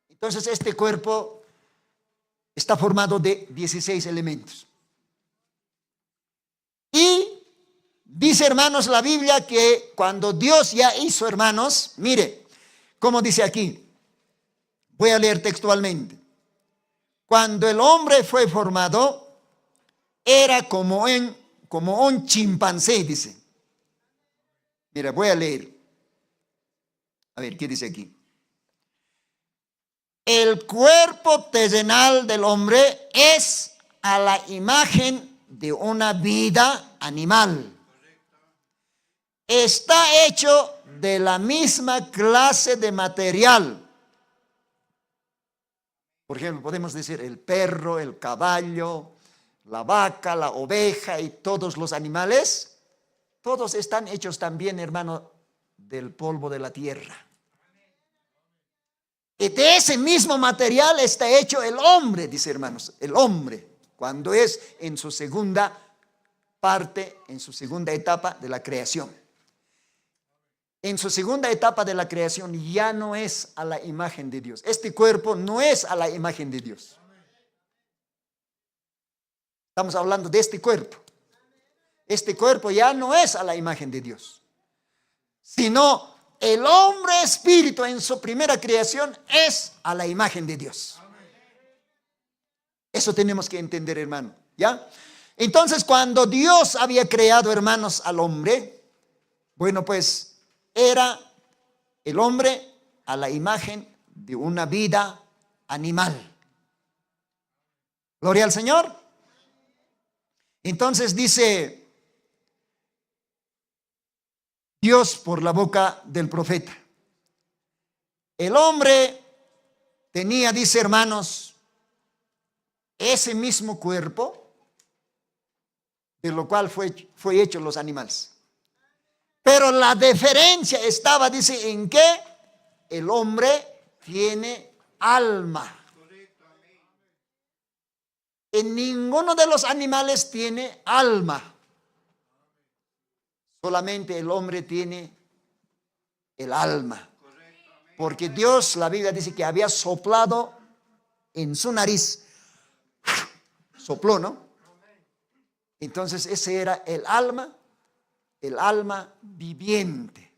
Entonces este cuerpo está formado de 16 elementos. Y dice, hermanos, la Biblia que cuando Dios ya hizo, hermanos, mire cómo dice aquí. Voy a leer textualmente. Cuando el hombre fue formado, era como un chimpancé, dice. Mira, voy a leer. A ver, ¿qué dice aquí? El cuerpo terrenal del hombre es a la imagen de una vida animal. Está hecho de la misma clase de material. Por ejemplo, podemos decir el perro, el caballo, la vaca, la oveja y todos los animales. Todos están hechos también, hermano, del polvo de la tierra. Y de ese mismo material está hecho el hombre, dice, hermanos, el hombre, cuando es en su segunda parte, en su segunda etapa de la creación. En su segunda etapa de la creación ya no es a la imagen de Dios. Este cuerpo no es a la imagen de Dios. Estamos hablando de este cuerpo. Este cuerpo ya no es a la imagen de Dios, sino el hombre espíritu en su primera creación es a la imagen de Dios. Eso tenemos que entender, hermano, ¿ya? Entonces, cuando Dios había creado, hermanos, al hombre, bueno, pues era el hombre a la imagen de una vida animal. Gloria al Señor. Entonces dice Dios por la boca del profeta. El hombre tenía, dice, hermanos, ese mismo cuerpo de lo cual fue hecho los animales. Pero la diferencia estaba, dice, en que el hombre tiene alma. En ninguno de los animales tiene alma. Solamente el hombre tiene el alma. Porque Dios, la Biblia dice que había soplado en su nariz. Sopló, ¿no? Entonces ese era el alma viviente.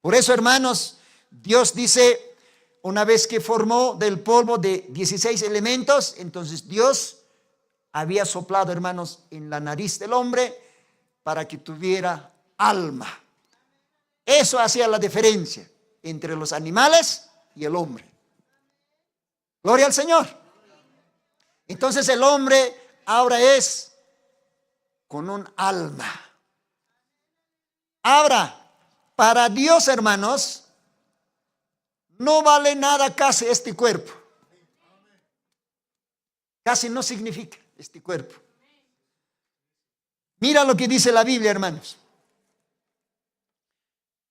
Por eso, hermanos, Dios dice, una vez que formó del polvo de 16 elementos, entonces Dios había soplado, hermanos, en la nariz del hombre para que tuviera alma. Eso hacía la diferencia entre los animales y el hombre. Gloria al Señor. Entonces el hombre ahora es con un alma. Ahora, para Dios, hermanos, no vale nada casi este cuerpo. Casi no significa este cuerpo. Mira lo que dice la Biblia, hermanos.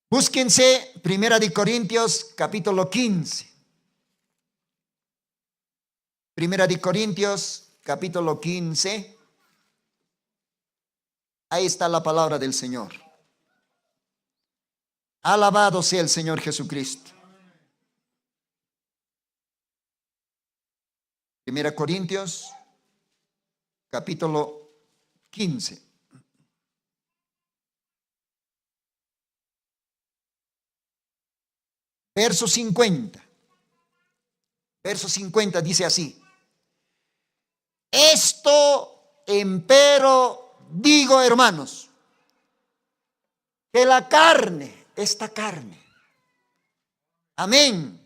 Búsquense 1 Corintios capítulo 15. 1 Corintios capítulo 15. Ahí está la palabra del Señor. Alabado sea el Señor Jesucristo. 1 Corintios capítulo 15. Verso 50. Verso 50 dice así: esto empero digo, hermanos, que la carne, esta carne, amén,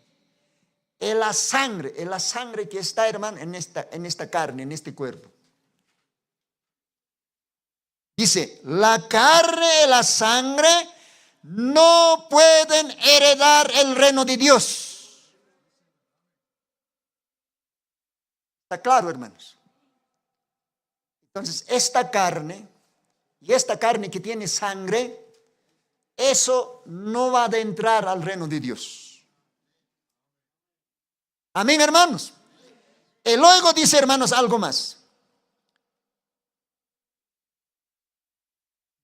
es la sangre que está, hermano, en esta carne, en este cuerpo. Dice, la carne y la sangre no pueden heredar el reino de Dios. ¿Está claro, hermanos? Entonces, esta carne y esta carne que tiene sangre, eso no va a adentrar al reino de Dios. Amén, hermanos. Y luego dice, hermanos, algo más.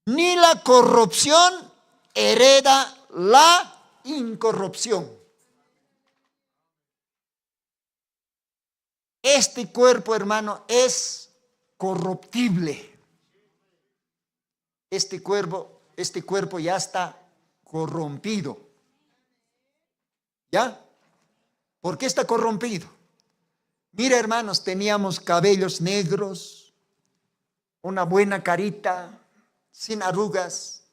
Ni la corrupción hereda la incorrupción. Este cuerpo, hermano, es corruptible. Este cuerpo ya está corrompido. ¿Ya? ¿Por qué está corrompido? Mira, hermanos, teníamos cabellos negros, una buena carita, sin arrugas.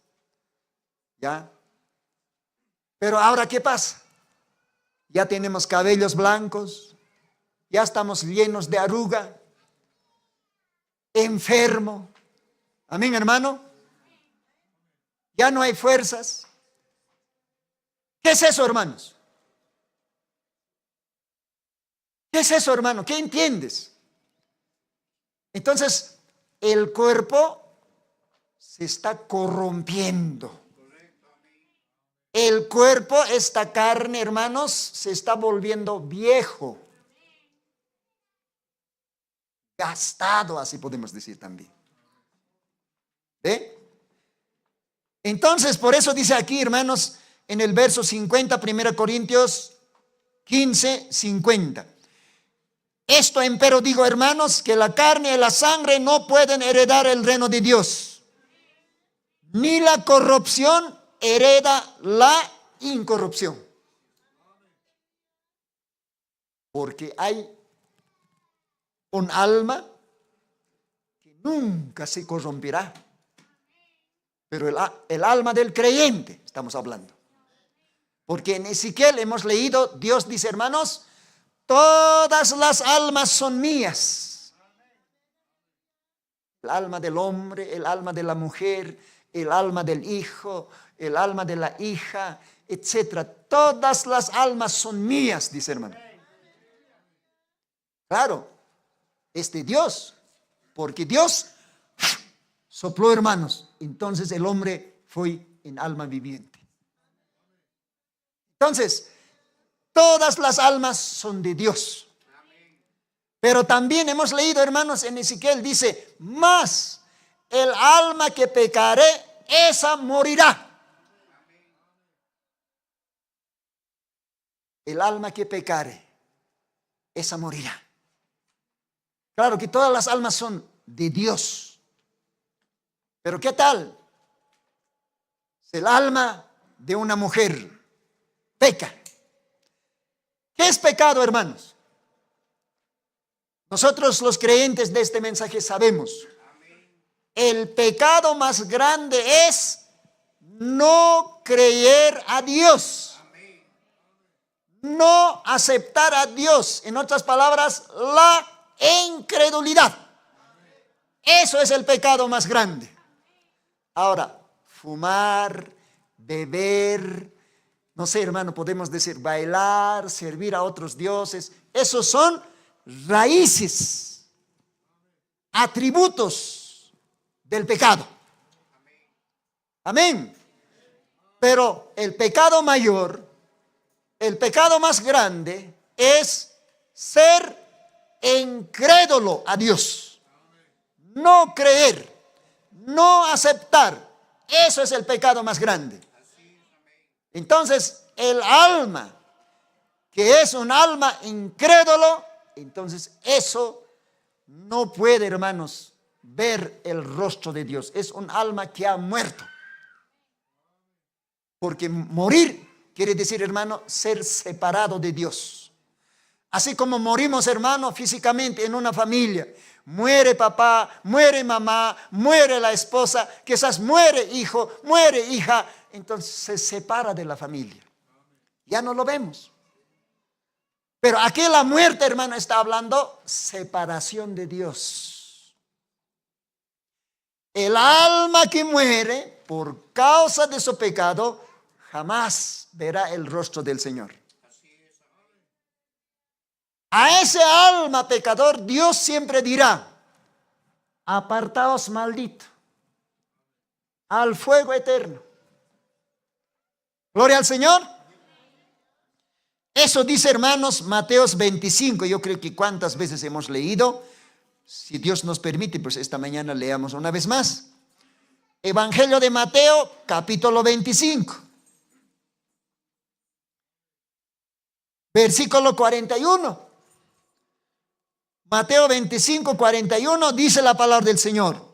¿Ya? Pero ahora, ¿qué pasa? Ya tenemos cabellos blancos, ya estamos llenos de arruga, enfermo. Amén, hermano. Ya no hay fuerzas. ¿Qué es eso, hermanos? ¿Qué es eso, hermano? ¿Qué entiendes? Entonces, el cuerpo se está corrompiendo. El cuerpo, esta carne, hermanos, se está volviendo viejo. Gastado, así podemos decir también. ¿Ve? Entonces, por eso dice aquí, hermanos, en el verso 50, 1 Corintios 15, 50. Esto empero digo, hermanos, que la carne y la sangre no pueden heredar el reino de Dios, ni la corrupción hereda la incorrupción. Porque hay un alma que nunca se corromperá. Pero el alma del creyente estamos hablando. Porque en Ezequiel hemos leído, Dios dice, hermanos, todas las almas son mías. El alma del hombre, el alma de la mujer, el alma del hijo, el alma de la hija, etcétera. Todas las almas son mías, dice hermano. Claro, es de Dios, porque Dios sopló, hermanos. Entonces el hombre fue en alma viviente. Entonces, todas las almas son de Dios. Pero también hemos leído, hermanos, en Ezequiel dice, mas el alma que pecare, esa morirá. El alma que pecare, esa morirá. Claro que todas las almas son de Dios. Pero ¿qué tal? El alma de una mujer peca. ¿Qué es pecado, hermanos? Nosotros los creyentes de este mensaje sabemos. El pecado más grande es no creer a Dios. No aceptar a Dios. En otras palabras, la incredulidad. Eso es el pecado más grande. Ahora, fumar, beber, no sé, hermano, podemos decir bailar, servir a otros dioses. Esos son raíces, atributos del pecado. Amén. Pero el pecado mayor, el pecado más grande es ser incrédulo a Dios. No creer, no aceptar. Eso es el pecado más grande. Entonces, el alma que es un alma incrédulo, entonces eso no puede, hermanos, ver el rostro de Dios. Es un alma que ha muerto. Porque morir quiere decir, hermano, ser separado de Dios. Así como morimos, hermano, físicamente en una familia. Muere papá, muere mamá, muere la esposa, quizás muere hijo, muere hija. Entonces se separa de la familia. Ya no lo vemos. Pero aquí la muerte, hermano, está hablando separación de Dios. El alma que muere por causa de su pecado jamás verá el rostro del Señor. A ese alma pecador Dios siempre dirá: apartaos, maldito, al fuego eterno. Gloria al Señor. Eso dice, hermanos, Mateo 25. Yo creo que cuántas veces hemos leído. Si Dios nos permite, pues esta mañana leamos una vez más. Evangelio de Mateo, capítulo 25. Versículo 41. Mateo 25, 41 dice la palabra del Señor.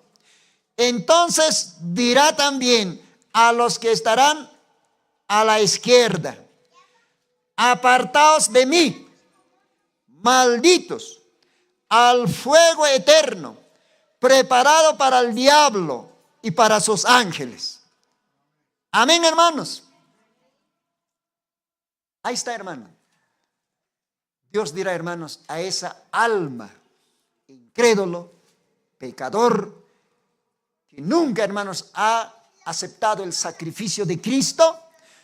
Entonces dirá también a los que estarán a la izquierda: apartaos de mí, malditos, al fuego eterno, preparado para el diablo y para sus ángeles. Amén, hermanos. Ahí está, hermano. Dios dirá, hermanos, a esa alma incrédulo, pecador, que nunca, hermanos, ha aceptado el sacrificio de Cristo,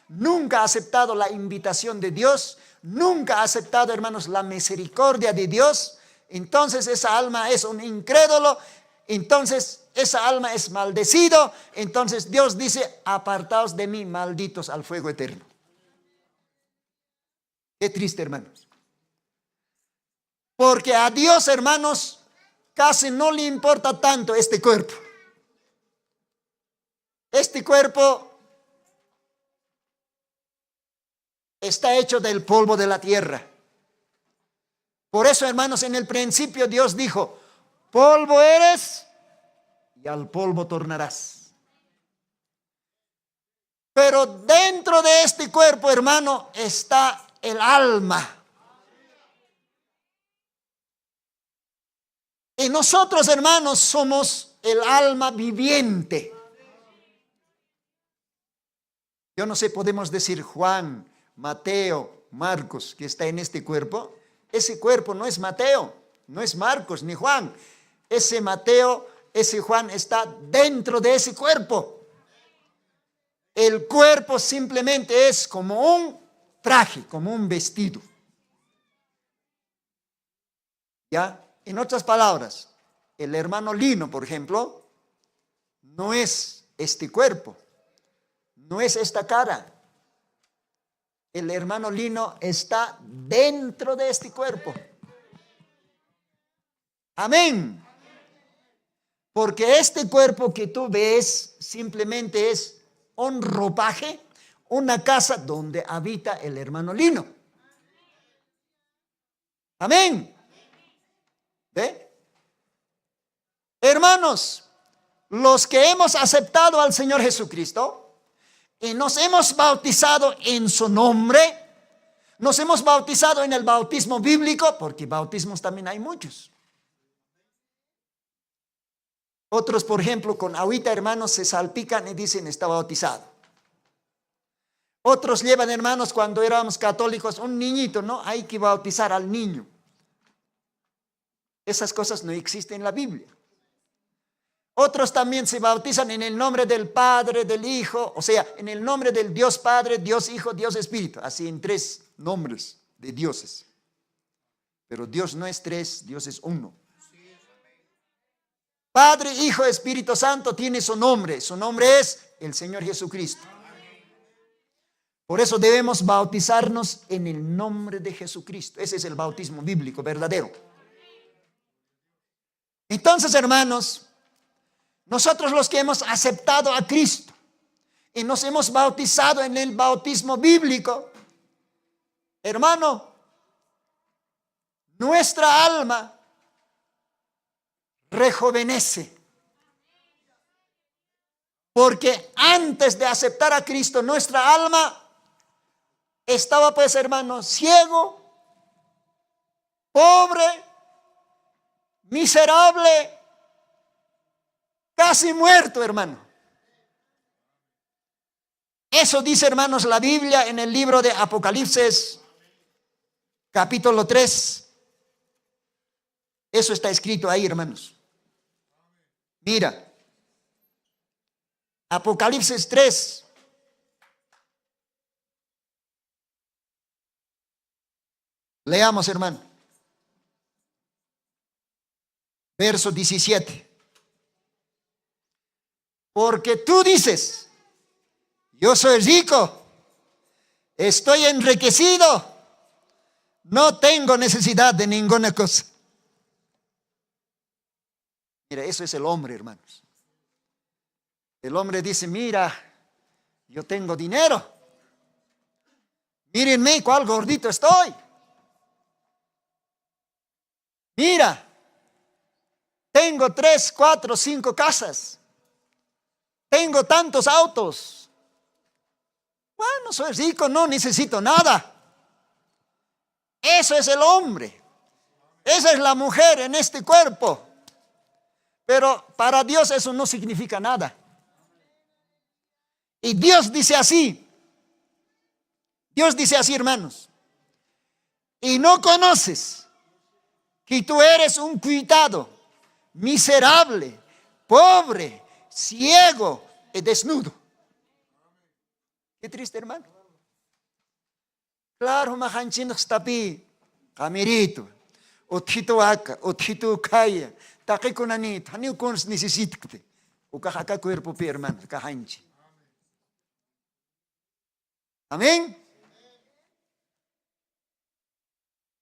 nunca ha aceptado la invitación de Dios, nunca ha aceptado, hermanos, la misericordia de Dios. Entonces esa alma es un incrédulo, entonces esa alma es maldecido. Entonces Dios dice: apartaos de mí, malditos, al fuego eterno. Qué triste, hermanos. Porque a Dios, hermanos, casi no le importa tanto este cuerpo. Este cuerpo está hecho del polvo de la tierra. Por eso, hermanos, en el principio Dios dijo: polvo eres y al polvo tornarás. Pero dentro de este cuerpo, hermano, está el alma. Y nosotros, hermanos, somos el alma viviente. Yo no sé, podemos decir Juan, Mateo, Marcos, que está en este cuerpo. Ese cuerpo no es Mateo, no es Marcos ni Juan. Ese Mateo, ese Juan está dentro de ese cuerpo. El cuerpo simplemente es como un traje, como un vestido. ¿Ya? En otras palabras, el hermano Lino, por ejemplo, no es este cuerpo, no es esta cara. El hermano Lino está dentro de este cuerpo. Amén. Porque este cuerpo que tú ves simplemente es un ropaje, una casa donde habita el hermano Lino. Amén. ¿Ve? Hermanos, los que hemos aceptado al Señor Jesucristo y nos hemos bautizado en su nombre, nos hemos bautizado en el bautismo bíblico, porque bautismos también hay muchos. Otros, por ejemplo, con agüita, hermanos, se salpican y dicen: está bautizado. Otros llevan, hermanos, cuando éramos católicos, un niñito, ¿no? Hay que bautizar al niño. Esas cosas no existen en la Biblia. Otros también se bautizan en el nombre del Padre, del Hijo, o sea, en el nombre del Dios Padre, Dios Hijo, Dios Espíritu. Así en 3 nombres de dioses. Pero Dios no es 3, Dios es 1. Padre, Hijo, Espíritu Santo tiene su nombre. Su nombre es el Señor Jesucristo. Por eso debemos bautizarnos en el nombre de Jesucristo. Ese es el bautismo bíblico verdadero. Entonces, hermanos, nosotros los que hemos aceptado a Cristo y nos hemos bautizado en el bautismo bíblico, hermano, nuestra alma rejuvenece. Porque antes de aceptar a Cristo, nuestra alma estaba, pues, hermano, ciego, pobre, miserable, casi muerto, hermano. Eso dice, hermanos, la Biblia en el libro de Apocalipsis, capítulo 3. Eso está escrito ahí, hermanos. Mira, Apocalipsis 3. Leamos, hermano. Verso 17. Porque tú dices, yo soy rico, estoy enriquecido, no tengo necesidad de ninguna cosa. Mira, eso es el hombre, hermanos. El hombre dice, mira, yo tengo dinero. Mírenme cuál gordito estoy. Mira, tengo 3, 4, 5 casas. Tengo tantos autos. Bueno, soy rico, no necesito nada. Eso es el hombre. Esa es la mujer en este cuerpo. Pero para Dios eso no significa nada. Y Dios dice así. Dios dice así, hermanos. Y no conoces que tú eres un cuitado, miserable, pobre, ciego y desnudo. Qué triste, hermano. Claro, mahanchinos tapi, camerito, otito acá, otito kaya, taque con anita, ni con necesitate, o cajaca cuerpo, hermano, cajanchi. Amén.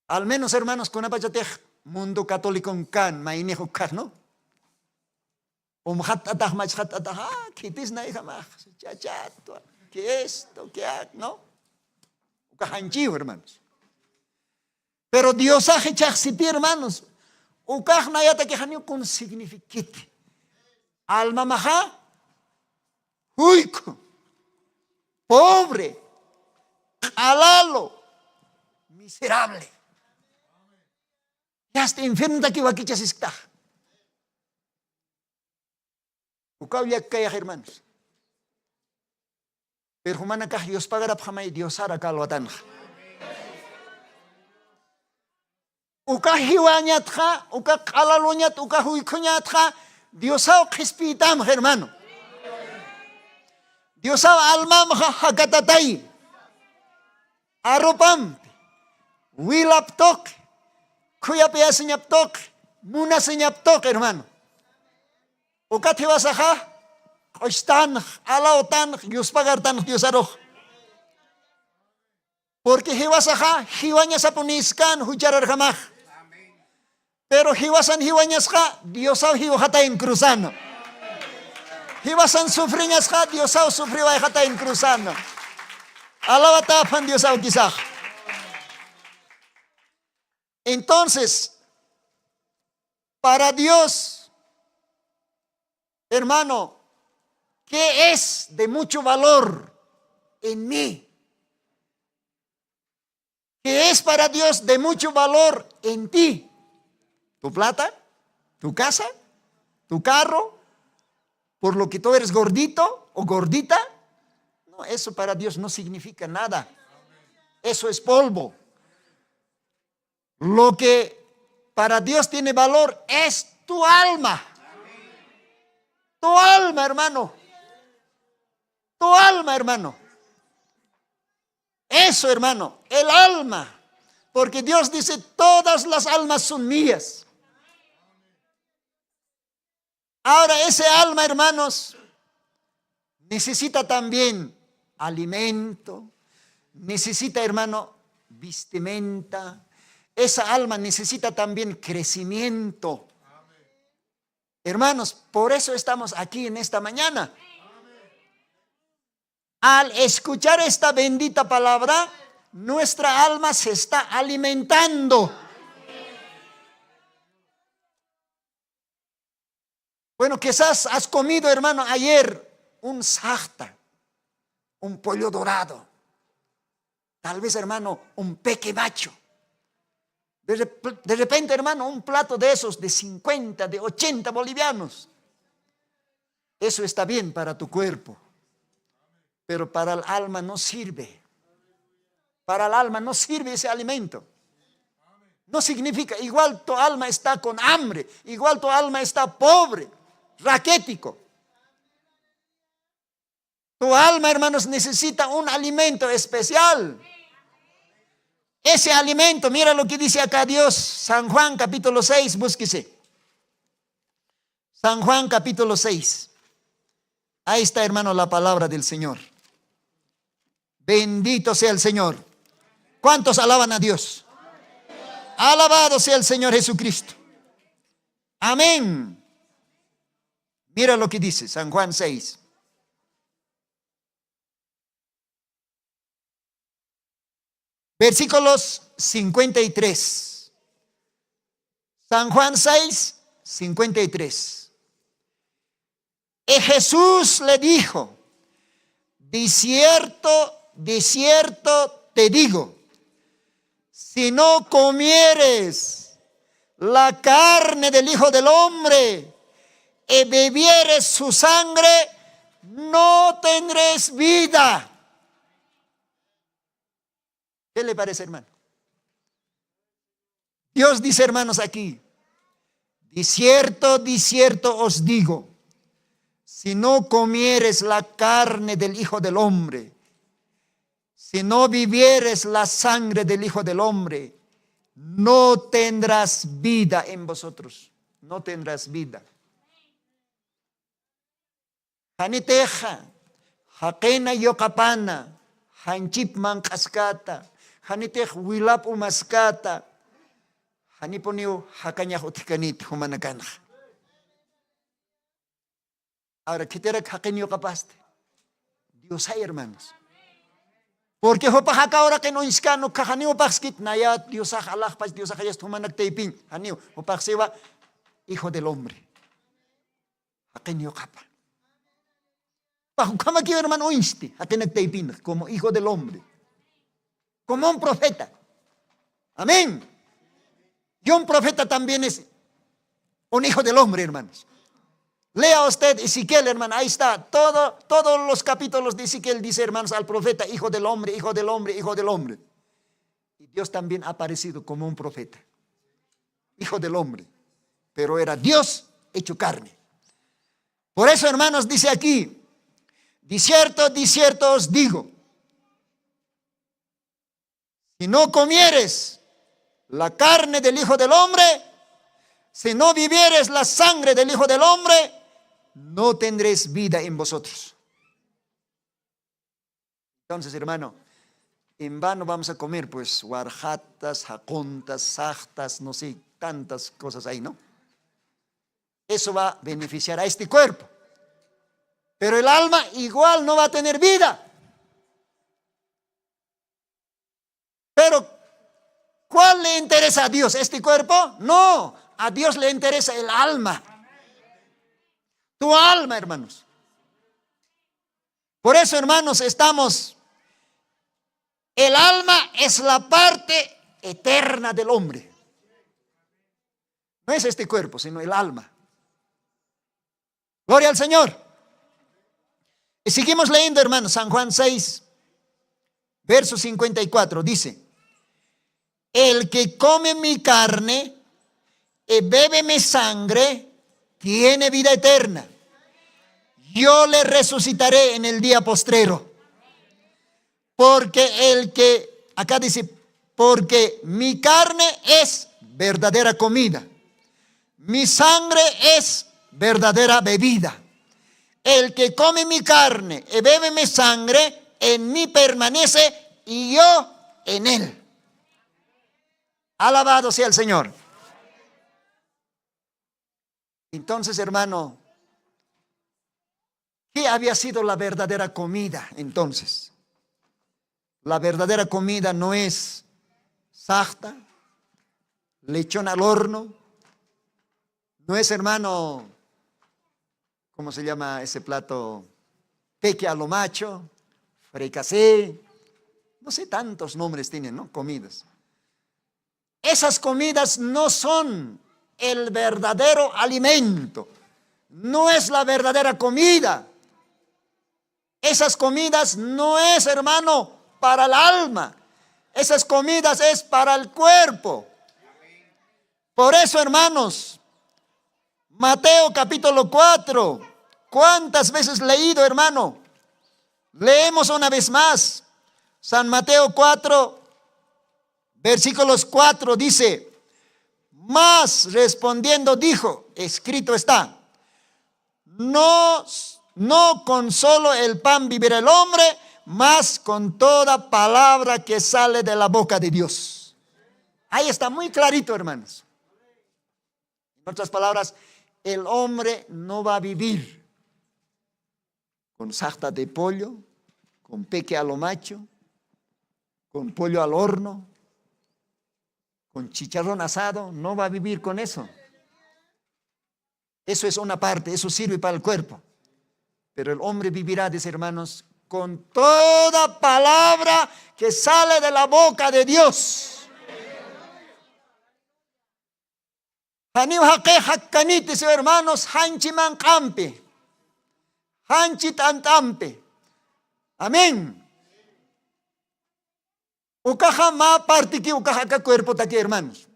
Al menos, hermanos, con apachate mundo católico en can, mainejo can, ¿no? Hat atah mach hat atah, kitis na hija mach, chachato, que esto, que no, cajanchivo, hermanos. Pero Dios ha hecho hermanos, ukah na yata que hanio con significite. Alma maja, huico, pobre, alalo, miserable. Ya está enfermo de que vaquichas está. Ukawya kaya, hermanos. Pero humana kah Dios pagará jamás Dios hará calvatan. Ukah hiwanyat ha, ukah kalalonyat, ukah huikunyat ha, Dios ha kispitam, hermano. Dios ha alma hakatatay. Aropam, wilaptok, kuyapia senyaptok, muna senyaptok, hermano. Ukat hiwasaha, oistan, alautan, Dios pagartan, Dios aroh. Porque hiwasaha, hiwanya sa puniskan, hujarar kamah. Pero hiwasan hiwanyas ka, Dios ha hiwahatayin cruzano. Hiwasan sufrinyas ka, Dios ha sufriway hatayin cruzano. Alawatapan Dios ha kisah. Entonces, para Dios, hermano, ¿qué es de mucho valor en mí? ¿Qué es para Dios de mucho valor en ti? ¿Tu plata? ¿Tu casa? ¿Tu carro? ¿Por lo que tú eres gordito o gordita? No, Eso para Dios no significa nada. Eso es polvo. Lo que para Dios tiene valor es tu alma. Tu alma, hermano. Tu alma, hermano. Eso, hermano, el alma. Porque Dios dice, todas las almas son mías. Ahora, ese alma, hermanos, necesita también alimento. Necesita, hermano, vestimenta. Esa alma necesita también crecimiento. Hermanos, por eso estamos aquí en esta mañana. Al escuchar esta bendita palabra, nuestra alma se está alimentando. Bueno, quizás has comido, hermano, ayer un sajta, un pollo dorado. Tal vez, hermano, un pequebacho. De repente, hermano, un plato de esos de 50, de 80 bolivianos. Eso está bien para tu cuerpo, pero para el alma no sirve. Para el alma no sirve ese alimento. No significa, igual tu alma está con hambre, igual tu alma está pobre, raquítico. Tu alma, hermanos, necesita un alimento especial. Ese alimento, mira lo que dice acá Dios, San Juan capítulo 6, búsquese. San Juan capítulo 6. Ahí está, hermano, la palabra del Señor. Bendito sea el Señor. ¿Cuántos alaban a Dios? Alabado sea el Señor Jesucristo. Amén. Mira lo que dice San Juan 6. Versículos 53. San Juan 6, 53. Y Jesús le dijo, de cierto te digo, si no comieres la carne del Hijo del Hombre y bebieres su sangre, no tendréis vida. ¿Qué le parece, hermano? Dios dice, hermanos, aquí, de cierto os digo, si no comieres la carne del Hijo del Hombre, si no vivieres la sangre del Hijo del Hombre, no tendrás vida en vosotros. No tendrás vida. Haniteja, hakena yokapana, hanchip mankaskata, hanitej wilap umaskata, haniponiu hakanya utikanit humanakanja. Ahora, ¿qué te hakenyo capaste? Dios hay, hermanos. Porque hopahaka ahora que no iskano kahaniu paskit naya Dios Allah pas Dios hayas tumanak teipin haniu hopahsewa Hijo del Hombre. Hakenyo capa. Kama que hermano insti hakenak teipin como Hijo del Hombre. Como un profeta. Amén. Y un profeta también es un Hijo del Hombre, hermanos. Lea usted Ezequiel, hermano, ahí está, todos los capítulos de Ezequiel dice, hermanos, al profeta, Hijo del Hombre, Hijo del Hombre, Hijo del Hombre. Y Dios también ha aparecido como un profeta, Hijo del Hombre, pero era Dios hecho carne. Por eso, hermanos, dice aquí, de cierto os digo, si no comieres la carne del Hijo del Hombre, si no vivieres la sangre del Hijo del Hombre, no tendréis vida en vosotros. Entonces, hermano, en vano vamos a comer, pues, guarjatas, jacontas, sajtas, no sé, tantas cosas ahí, ¿no? Eso va a beneficiar a este cuerpo. Pero el alma igual no va a tener vida. Pero, ¿cuál le interesa a Dios? ¿Este cuerpo? No, a Dios le interesa el alma. Tu alma, hermanos. Por eso, hermanos, el alma es la parte eterna del hombre. No es este cuerpo, sino el alma. Gloria al Señor. Y seguimos leyendo, hermanos, San Juan 6, verso 54, dice: el que come mi carne y bebe mi sangre, tiene vida eterna. Yo le resucitaré en el día postrero. Porque acá dice, porque mi carne es verdadera comida, mi sangre es verdadera bebida. El que come mi carne y bebe mi sangre, en mí permanece y yo en él. Alabado sea el Señor. Entonces, hermano, ¿qué había sido la verdadera comida entonces? La verdadera comida no es sajta, lechón al horno, no es, hermano, ¿cómo se llama ese plato? Peque a lo macho, fricasé, no sé, tantos nombres tienen, ¿no? Comidas. Esas comidas no son el verdadero alimento, no es la verdadera comida. Esas comidas no es, hermano, para el alma. Esas comidas es para el cuerpo. Por eso, hermanos, Mateo capítulo 4, ¿cuántas veces leído, hermano? Leemos una vez más. San Mateo 4, versículos 4 dice: mas respondiendo dijo, escrito está, no con solo el pan vivirá el hombre, mas con toda palabra que sale de la boca de Dios. Ahí está muy clarito, hermanos. En otras palabras, el hombre no va a vivir con sajta de pollo, con peque a lo macho, con pollo al horno, con chicharrón asado. No va a vivir con eso. Eso es una parte, eso sirve para el cuerpo. Pero el hombre vivirá, dice, hermanos, con toda palabra que sale de la boca de Dios. Haniu haqe hakkanit, dice, hermanos, hanchi mankampe, hanchi tantampe. Amén. Ukaja ma parte que ukaja ka cuerpo ta aquí, hermanos.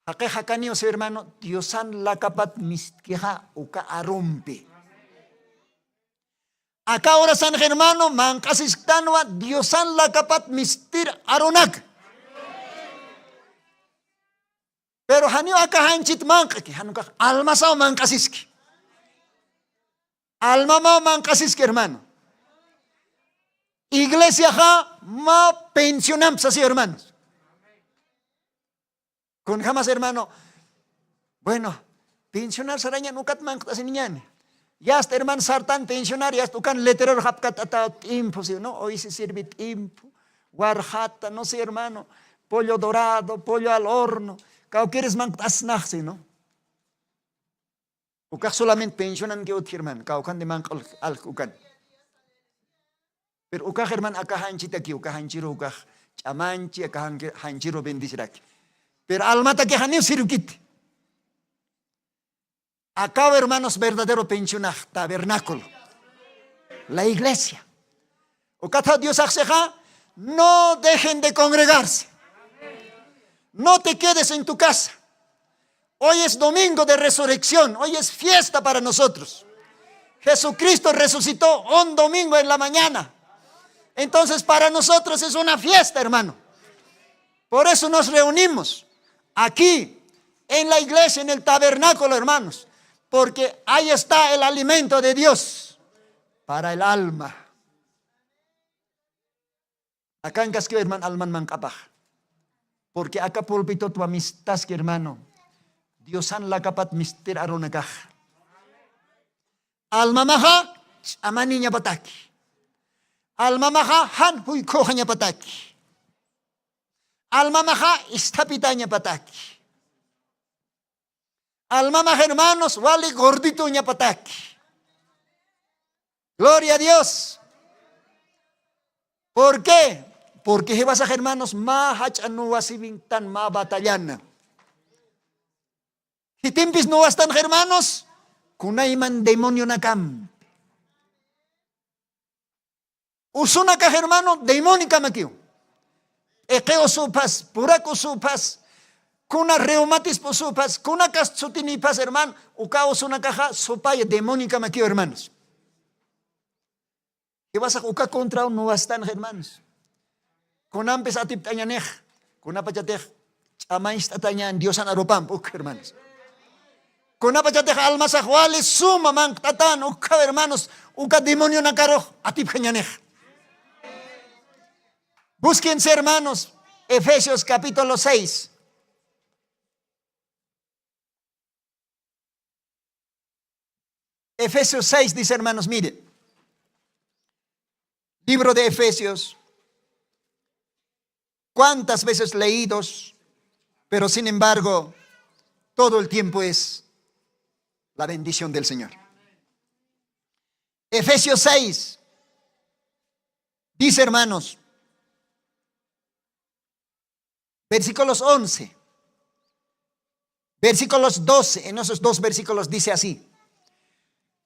Haqe hakkanio, dice, hermano, Diosan la kapat mistkeja uka arumpe. Acá ahora San Germano, mancasistanwa, Diosan la kapat mistir aronak. Pero hanyo acá hanchit mancaki, hanukak almasao mancasiski. Almamao mancasiski, hermano. Iglesia ja ma pensionamos así, hermanos. Con jamás, hermano. Bueno, pensionar saraña nukat mancasini niñane. Ya está, hermano, sartan pensionar, ya está, kan letrero hapkat atat impo, ¿no? Hoy se sirve impo, guarjata, no sé, hermano, pollo dorado, pollo al horno. Kau quieres mantas naxi, ¿no? Ukak solamente pensionan que otro, hermano, kau kan de man al ukan. Pero ukak, hermano, acá hanchita aquí, ukak hanchiro, ukak chamanchi, acá hanchiro bendiciraki. Pero almata que hanio sirukit. Acá, hermanos, verdadero pensionar, tabernáculo, la iglesia. Ocata Dios akseja, no dejen de congregarse. No te quedes en tu casa. Hoy es domingo de resurrección, hoy es fiesta para nosotros. Jesucristo resucitó un domingo en la mañana. Entonces para nosotros es una fiesta, hermano. Por eso nos reunimos aquí en la iglesia, en el tabernáculo, hermanos. Porque ahí está el alimento de Dios para el alma. Acá en casque, hermano, alman mancapaj. Porque acá pulpito tu amistad, hermano. Diosan la kapat mister aronagaj. Alma maha, amaninya pataki. Alma maha, han huy kohanya pataki. Alma maha, istapitanya pataki. Alma maha, hermanos, wali gordito nya pataki. Gloria a Dios. ¿Por qué? Porque hebas hermanos, ma hachanu wasibintan ma batallana. Hitimpis no están, hermanos, kunaiman demonio nakam. Usuna caja, hermano, demónica maquio. Equeo supas, puraco supas, kuna reumatis supas, kuna castutinipas, hermano, ucaos una caja, sopaya demónica maquio, hermanos. ¿Qué vas a jugar contra un no bastan, hermanos? Con ampes atip tañanej, con apachatej, amais tatañan, diosan aropam, hermanos. Con apachatej almas ajuales, suma man tatan, hermanos, uka demonio nakaro, atip cañanej. Búsquense, hermanos, Efesios capítulo 6. Efesios 6 dice, hermanos, mire. Libro de Efesios. ¿Cuántas veces leídos? Pero sin embargo, todo el tiempo es la bendición del Señor. Efesios 6. Dice, hermanos, versículos 11, versículos 12, en esos dos versículos dice así: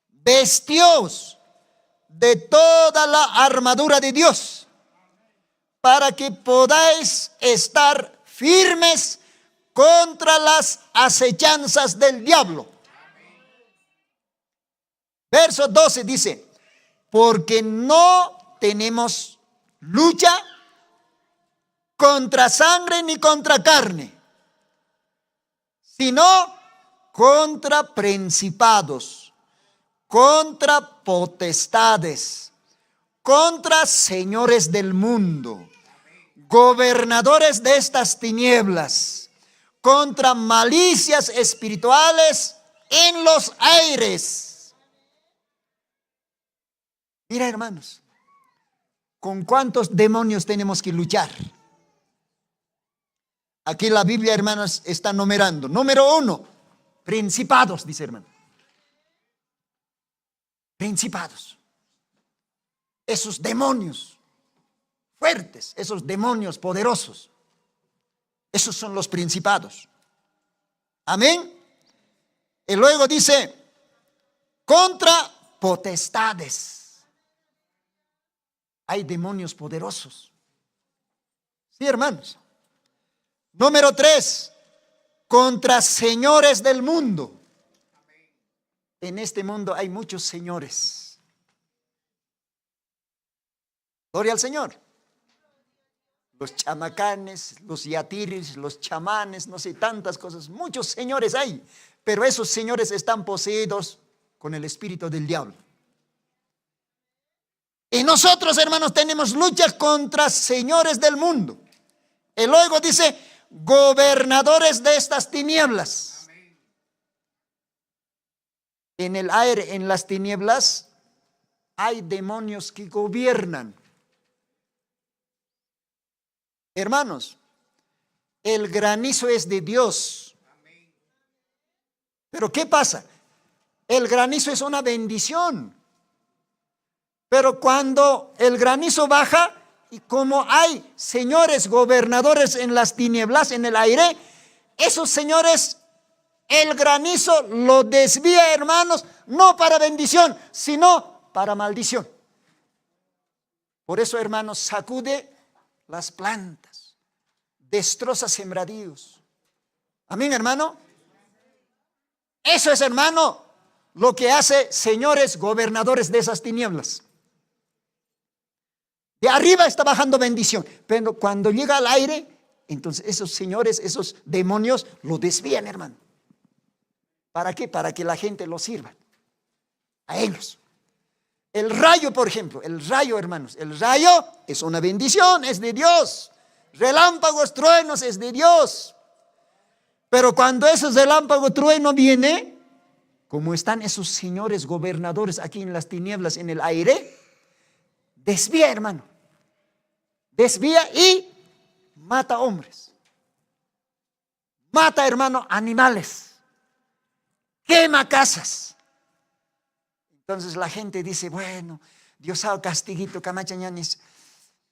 vestíos de toda la armadura de Dios, para que podáis estar firmes contra las acechanzas del diablo. Verso 12 dice: porque no tenemos lucha contra sangre ni contra carne, sino contra principados, contra potestades, contra señores del mundo, gobernadores de estas tinieblas, contra malicias espirituales en los aires. Mira, hermanos, ¿con cuántos demonios tenemos que luchar? Aquí la Biblia, hermanos, está numerando. Número 1, principados, dice, hermano. Principados. Esos demonios fuertes, esos demonios poderosos. Esos son los principados. Amén. Y luego dice, contra potestades. Hay demonios poderosos. Sí, hermanos. Número 3, contra señores del mundo. En este mundo hay muchos señores. Gloria al Señor. Los chamacanes, los yatiris, los chamanes, no sé, tantas cosas. Muchos señores hay, pero esos señores están poseídos con el espíritu del diablo. Y nosotros, hermanos, tenemos lucha contra señores del mundo. Y luego dice, gobernadores de estas tinieblas. En el aire, en las tinieblas, hay demonios que gobiernan. Hermanos, el granizo es de Dios. Pero ¿qué pasa? El granizo es una bendición. Pero cuando el granizo baja, y como hay señores gobernadores en las tinieblas, en el aire, esos señores, el granizo lo desvía, hermanos, no para bendición, sino para maldición. Por eso, hermanos, sacude las plantas, destroza sembradíos. Amén, hermano. Eso es, hermano, lo que hace señores gobernadores de esas tinieblas. De arriba está bajando bendición, pero cuando llega al aire, entonces esos señores, esos demonios lo desvían, hermano. ¿Para qué? Para que la gente lo sirva a ellos. El rayo, por ejemplo, el rayo, hermanos, el rayo es una bendición, es de Dios. Relámpagos, truenos, es de Dios. Pero cuando esos relámpagos, trueno viene, como están esos señores gobernadores aquí en las tinieblas, en el aire, desvía, hermano. Desvía y mata hombres. Mata, hermano, animales. Quema casas. Entonces la gente dice, bueno, Dios ha castiguito, camachañanis,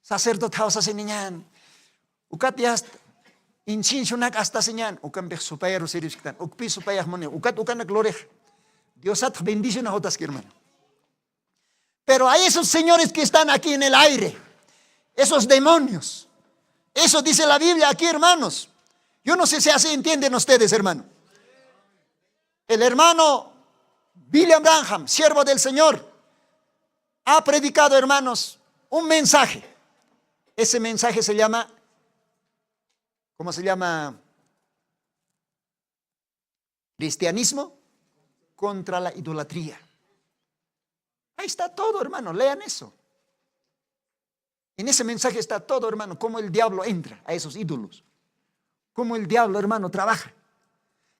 sacerdote hausa señan, ukat yast, inchinchunak hasta señan, ukan pek supaya rusiriskitan, ukpi supaya mone, ukat ukan gloria. Dios ha bendición a otras, hermano. Pero hay esos señores que están aquí en el aire, esos demonios. Eso dice la Biblia aquí, hermanos. Yo no sé si así entienden ustedes, hermano. El hermano William Branham, siervo del Señor, ha predicado, hermanos, un mensaje. Ese mensaje se llama, ¿cómo se llama? Cristianismo contra la idolatría. Ahí está todo, hermano, lean eso. En ese mensaje está todo, hermano, cómo el diablo entra a esos ídolos. Cómo el diablo, hermano, trabaja.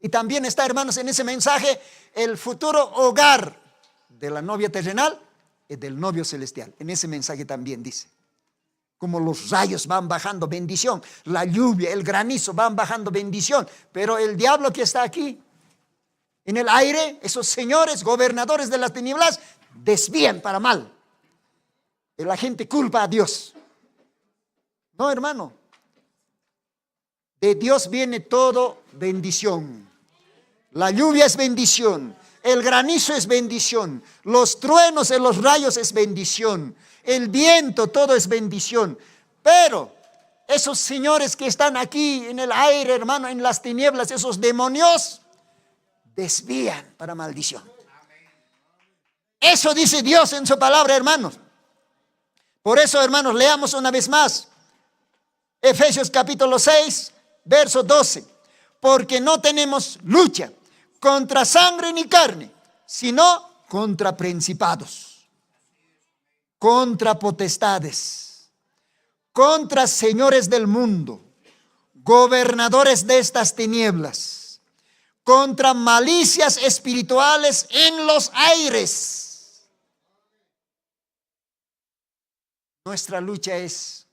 Y también está, hermanos, en ese mensaje el futuro hogar de la novia terrenal y del novio celestial. En ese mensaje también dice como los rayos van bajando bendición, la lluvia, el granizo van bajando bendición, pero el diablo que está aquí en el aire, esos señores gobernadores de las tinieblas desvían para mal. Y la gente culpa a Dios. No, hermano. De Dios viene todo bendición. La lluvia es bendición. El granizo es bendición. Los truenos y los rayos es bendición. El viento, todo es bendición. Pero esos señores que están aquí en el aire, hermano, en las tinieblas, esos demonios, desvían para maldición. Eso dice Dios en su palabra, hermanos. Por eso, hermanos, leamos una vez más Efesios capítulo 6, verso 12. Porque no tenemos lucha contra sangre ni carne, sino contra principados, contra potestades, contra señores del mundo, gobernadores de estas tinieblas, contra malicias espirituales en los aires. Nuestra lucha es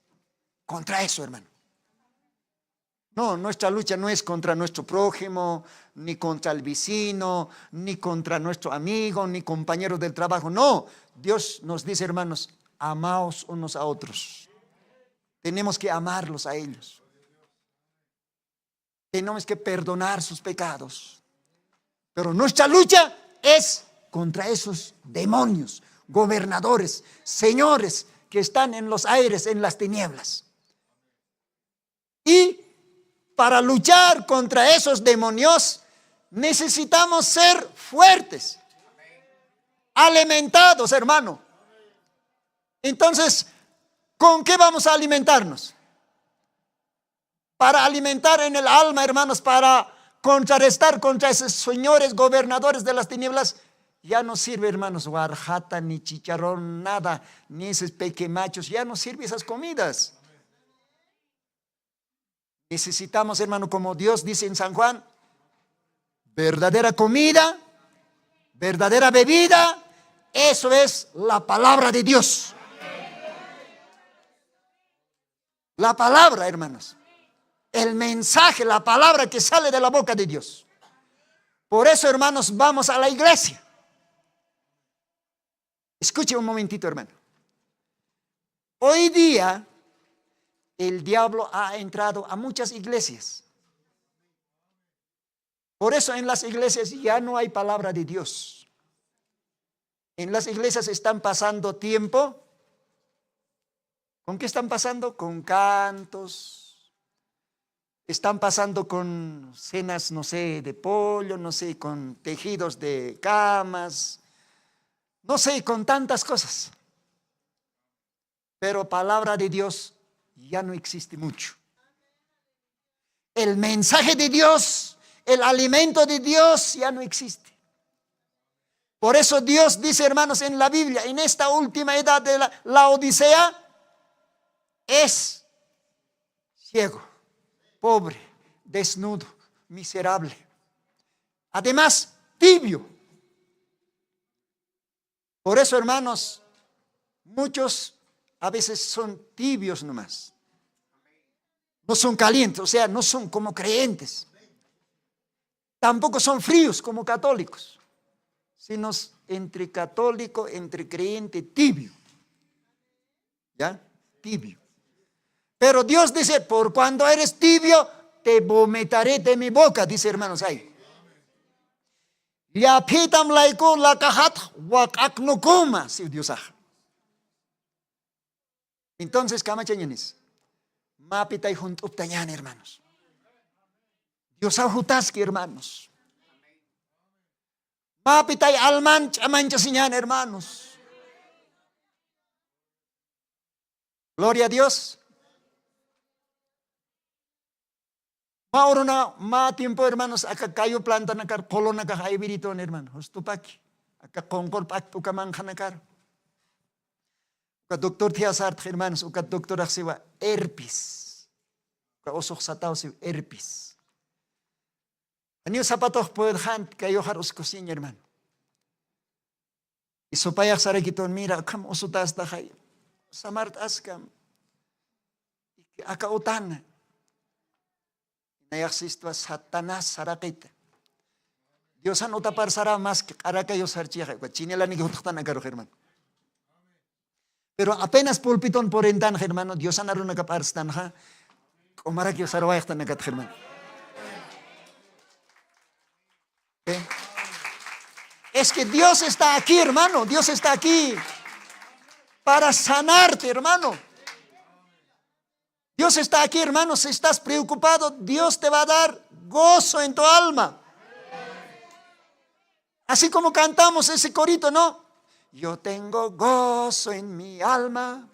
contra eso, hermano. No, nuestra lucha no es contra nuestro prójimo, ni contra el vecino, ni contra nuestro amigo, ni compañero del trabajo. No, Dios nos dice, hermanos, amaos unos a otros. Tenemos que amarlos a ellos. Tenemos que perdonar sus pecados. Pero nuestra lucha es contra esos demonios, gobernadores, señores que están en los aires, en las tinieblas. Y para luchar contra esos demonios necesitamos ser fuertes, alimentados, hermano. Entonces, ¿con qué vamos a alimentarnos? Para alimentar en el alma, hermanos, para contrarrestar contra esos señores gobernadores de las tinieblas, ya no sirve, hermanos, guarjata, ni chicharrón, nada, ni esos pequemachos, ya no sirve esas comidas. Necesitamos, hermano, como Dios dice en San Juan, verdadera comida, verdadera bebida, eso es la palabra de Dios. La palabra, hermanos, el mensaje, la palabra que sale de la boca de Dios. Por eso, hermanos, vamos a la iglesia. Escuche un momentito, hermano. Hoy día el diablo ha entrado a muchas iglesias. Por eso en las iglesias ya no hay palabra de Dios. En las iglesias están pasando tiempo. ¿Con qué están pasando? Con cantos. Están pasando con cenas, no sé, de pollo, no sé, con tejidos de camas, no sé, con tantas cosas. Pero palabra de Dios ya no existe mucho. El mensaje de Dios, el alimento de Dios ya no existe. Por eso Dios dice, hermanos, en la Biblia, en esta última edad de la Odisea, es ciego, pobre, desnudo, miserable. Además, tibio. Por eso, hermanos, muchos a veces son tibios nomás. No son calientes, o sea, no son como creyentes. Tampoco son fríos como católicos, sino entre católico, entre creyente, tibio. ¿Ya? Tibio. Pero Dios dice, por cuando eres tibio, te vomitaré de mi boca, dice, hermanos ahí. Ya pitam laiko la kahat wak aknukuma, si Dios. Entonces, kamachañanis, mapitay juntuptañan, hermanos. Dios ajutaski, hermanos. Mapitay alman chamanchasiñan, hermanos. Gloria a Dios. Mauro na ma tiempo, hermanos, acá kayo planta nakar polo nakakay birito, hermano. Hostupaki. Acá kongkol pak tu kamang kanakar. Uka doktor tiasart, hermanos, uka doktor aksiwa herpes. Uka osok sataw si herpes. Anyo sapatos puedhan kayo harus kusin, hermano. Isupayak sarakiton mira kam usutas takay. Samart askam. Aka utana. Nayaksisto Satanas sarakita. Dios han utapar sara más que araka yo sarchiya. Chinela ni que utaktan agaro, hermano. Pero apenas pulpiton por entan, hermano, Dios han aruna kaparstan ha. Omara que yo sarwayaktan agat, hermano. Es que Dios está aquí, hermano. Dios está aquí para sanarte, hermano. Dios está aquí, hermano. Si estás preocupado, Dios te va a dar gozo en tu alma. Así como cantamos ese corito, ¿no? Yo tengo gozo en mi alma,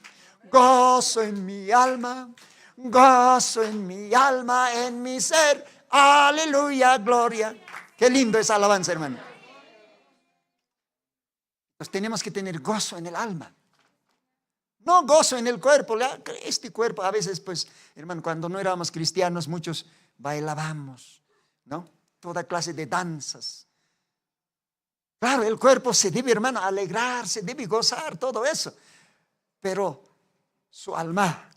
gozo en mi alma, gozo en mi alma, en mi ser. Aleluya, gloria. Qué lindo esa alabanza, hermano. Pues tenemos que tener gozo en el alma. No gozo en el cuerpo. Este cuerpo a veces, pues, hermano, cuando no éramos cristianos, muchos bailábamos, ¿no? Toda clase de danzas. Claro, el cuerpo se debe, hermano, alegrar, se debe gozar, todo eso. Pero su alma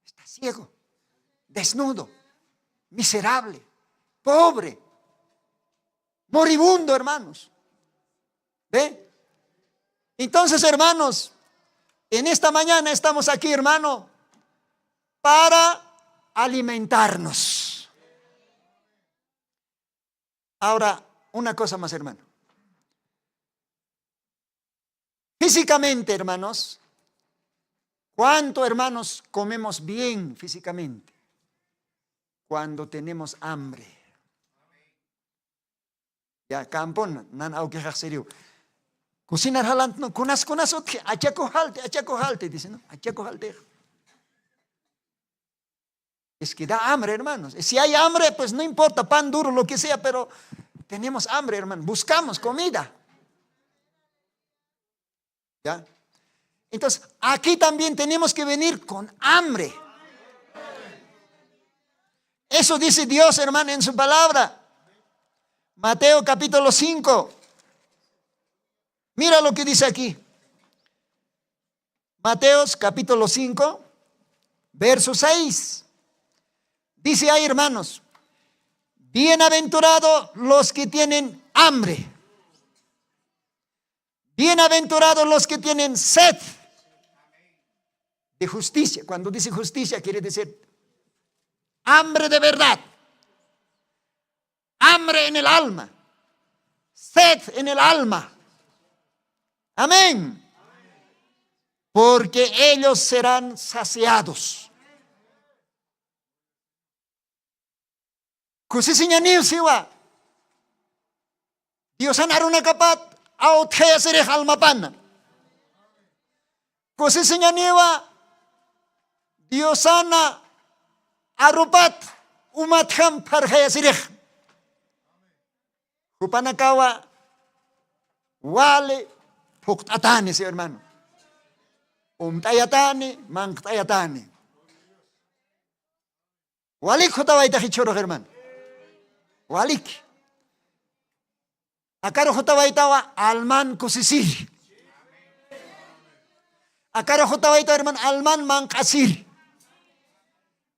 está ciego, desnudo, miserable, pobre, moribundo, hermanos. ¿Ve? Entonces, hermanos, en esta mañana estamos aquí, hermano, para alimentarnos. Ahora, una cosa más, hermano. Físicamente, hermanos, ¿cuánto, hermanos, comemos bien físicamente? Cuando tenemos hambre. Ya, campon, nan au que serio. Cocinar halant no, kunas achaco halte, dice, ¿no? Achaco halte. Es que da hambre, hermanos. Si hay hambre, pues no importa, pan duro, lo que sea, pero tenemos hambre, hermano. Buscamos comida. ¿Ya? Entonces, aquí también tenemos que venir con hambre. Eso dice Dios, hermano, en su palabra. Mateo capítulo 5. Mira lo que dice aquí. Mateo capítulo 5, verso 6. Dice ahí, hermanos, bienaventurados los que tienen hambre. Bienaventurados los que tienen sed de justicia. Cuando dice justicia quiere decir hambre de verdad. Hambre en el alma. Sed en el alma. Amén. Porque ellos serán saciados. Kusisinya niyo siwa. Dios anaruna kapat out kaya sirih almapan. Kusisinya niwa Dios ana arupat umat ham par kaya sirih. Kupanakawa wale puktatani si hermano. Tayatani, tayatani. Walik hutaway tahichoro hermano. Walik. Akaro hutaway tawa alman kusisir. Akaro hutaway tawa hermano alman mangkasir.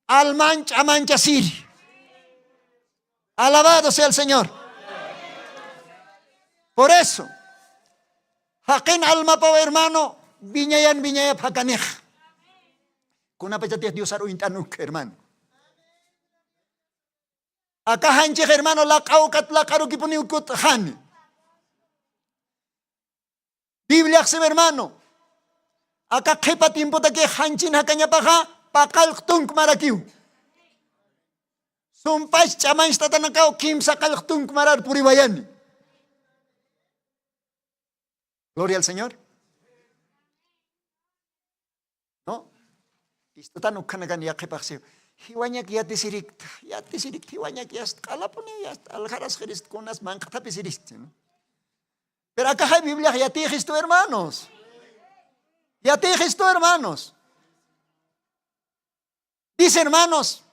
Alman chamanchasir. Alabado sea el Señor. Por eso, hakin alma pa hermano, binyayan pakanih. Kuna pachatias Dios aro intanuk hermano. Akahanche hermano lakaw kat lakaro kipuniukut han. Biblia se hermano. Aka kepa tiempo ta ke hanchin hakanya paha pakal tung marakiu. Sumpais chaman statan kau kim sakal tung marar puribayani. Gloria al Señor. No. Istatan ukanagan ya kepaksio. Hiwanya yati sirik hiwanya yast kalapuni yast aljaras Cristo con las mancata pisirik. Pero acá hay Biblia yati Cristo hermanos. Yati Cristo hermanos. Dice hermanos,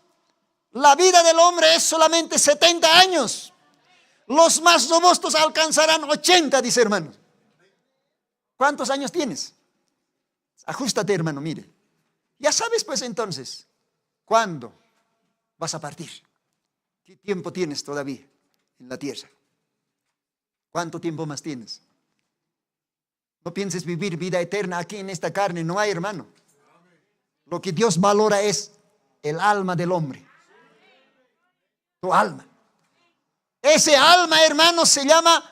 la vida del hombre es solamente 70 años. Los más robustos alcanzarán 80, dice hermano. ¿Cuántos años tienes? Ajustate, hermano, mire. Ya sabes pues entonces, ¿cuándo vas a partir? ¿Qué tiempo tienes todavía en la tierra? ¿Cuánto tiempo más tienes? No pienses vivir vida eterna aquí en esta carne, no hay, hermano. Lo que Dios valora es el alma del hombre. Tu alma. Ese alma, hermano, se llama,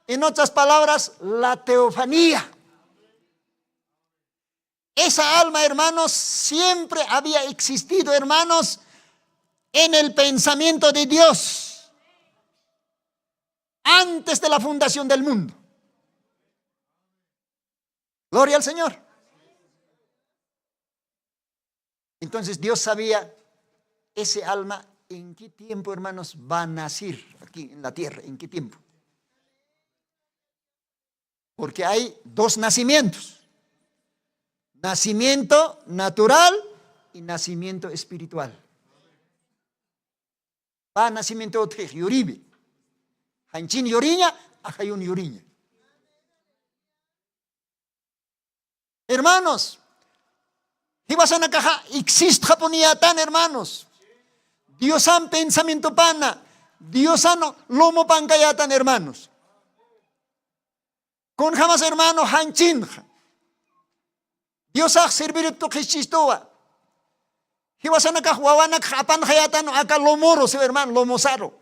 en otras palabras, la teofanía. Esa alma, hermanos, siempre había existido, hermanos, en el pensamiento de Dios antes de la fundación del mundo. Gloria al Señor. Entonces Dios sabía ese alma en qué tiempo, hermanos, va a nacer aquí en la tierra, en qué tiempo. Porque hay dos nacimientos. Nacimiento natural y nacimiento espiritual. Va nacimiento de yuribi. Hanchin yuriña, ajayun yuriña. Hermanos, hibasan caja existe japoniatan, hermanos. Dios han pensamiento pana, Dios han lomo pancayatan, hermanos. Con jamás, hermano, hanchin. Dios ha servido tu Cristoa. Hibasan caja wawana kapan hayatan acá lomoro, se hermano, lomosaro.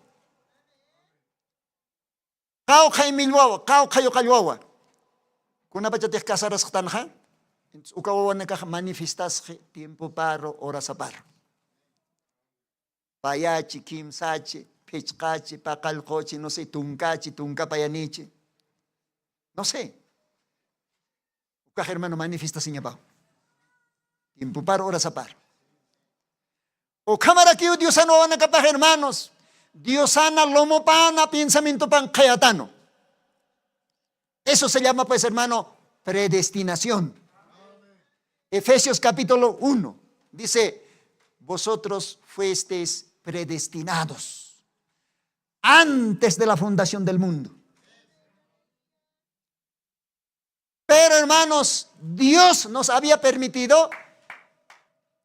Kau kay milwawa, kau kayo kalwawa. Kuna pa jatih kasaras tanha. Ukawawan na manifestas tiempo paro, oras paro. Payachi, kimsachi, pechkachi, pakalkochi, no sé, tunkachi, tunkapayanichi. No sé. Ukah hermano manifestas niya ba? Tiempo paro, oras paro. O kamara kiyo Dios ano na kapah hermanos. Dios ana lomo pana, pensamiento pan kayatano. Eso se llama pues hermano predestinación. Efesios capítulo 1 dice, vosotros fuisteis predestinados antes de la fundación del mundo. Pero hermanos, Dios nos había permitido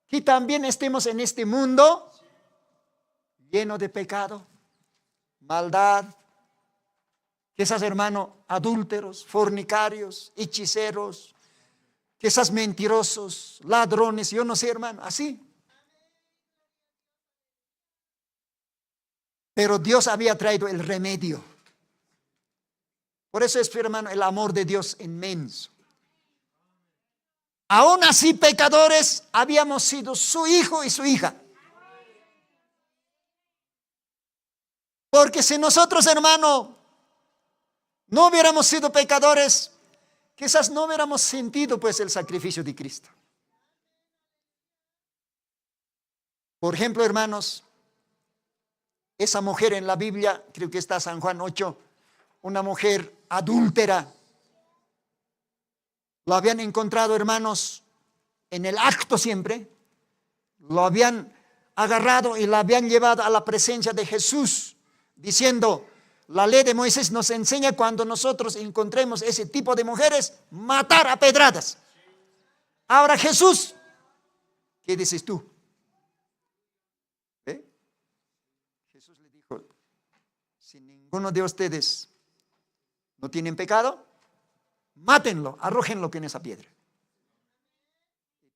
que también estemos en este mundo lleno de pecado, maldad, quizás hermanos adúlteros, fornicarios, hechiceros, quizás mentirosos, ladrones, yo no sé, hermano, así. Pero Dios había traído el remedio. Por eso es, hermano, el amor de Dios inmenso. Aún así, pecadores, habíamos sido su hijo y su hija. Porque si nosotros, hermano, no hubiéramos sido pecadores, quizás no hubiéramos sentido pues el sacrificio de Cristo. Por ejemplo, hermanos, esa mujer en la Biblia, creo que está San Juan 8, una mujer adúltera. Lo habían encontrado, hermanos, en el acto siempre. Lo habían agarrado y la habían llevado a la presencia de Jesús, diciendo, la ley de Moisés nos enseña cuando nosotros encontremos ese tipo de mujeres, matar a pedradas. Ahora Jesús, ¿qué dices tú? Jesús le dijo, si ninguno de ustedes no tienen pecado, mátenlo, arrójenlo en esa piedra.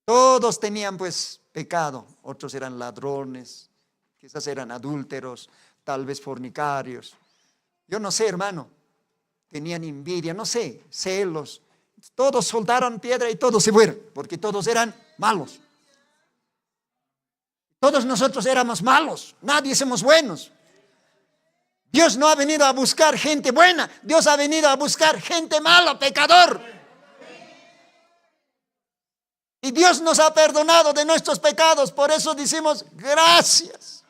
Todos tenían pues pecado, otros eran ladrones, quizás eran adúlteros, tal vez fornicarios. Yo no sé, hermano, tenían envidia, no sé, celos, Todos soltaron piedra y todos se fueron, porque todos eran malos. Todos nosotros éramos malos, nadie somos buenos. Dios no ha venido a buscar gente buena, Dios ha venido a buscar gente mala, pecador. Y Dios nos ha perdonado de nuestros pecados, por eso decimos gracias.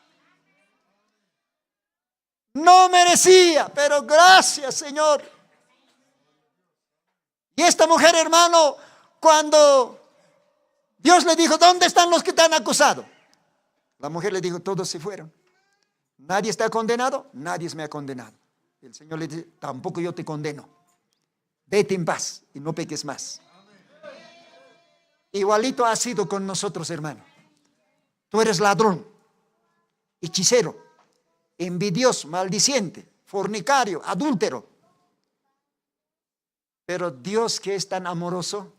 No merecía, pero gracias, Señor. Y esta mujer, hermano, cuando Dios le dijo, ¿dónde están los que te han acusado? La mujer le dijo, todos se fueron. Nadie está condenado, nadie me ha condenado. El Señor le dice, tampoco yo te condeno. Vete en paz y no peques más. Igualito ha sido con nosotros, hermano. Tú eres ladrón, hechicero, envidioso, maldiciente, fornicario, adúltero. Pero Dios, que es tan amoroso,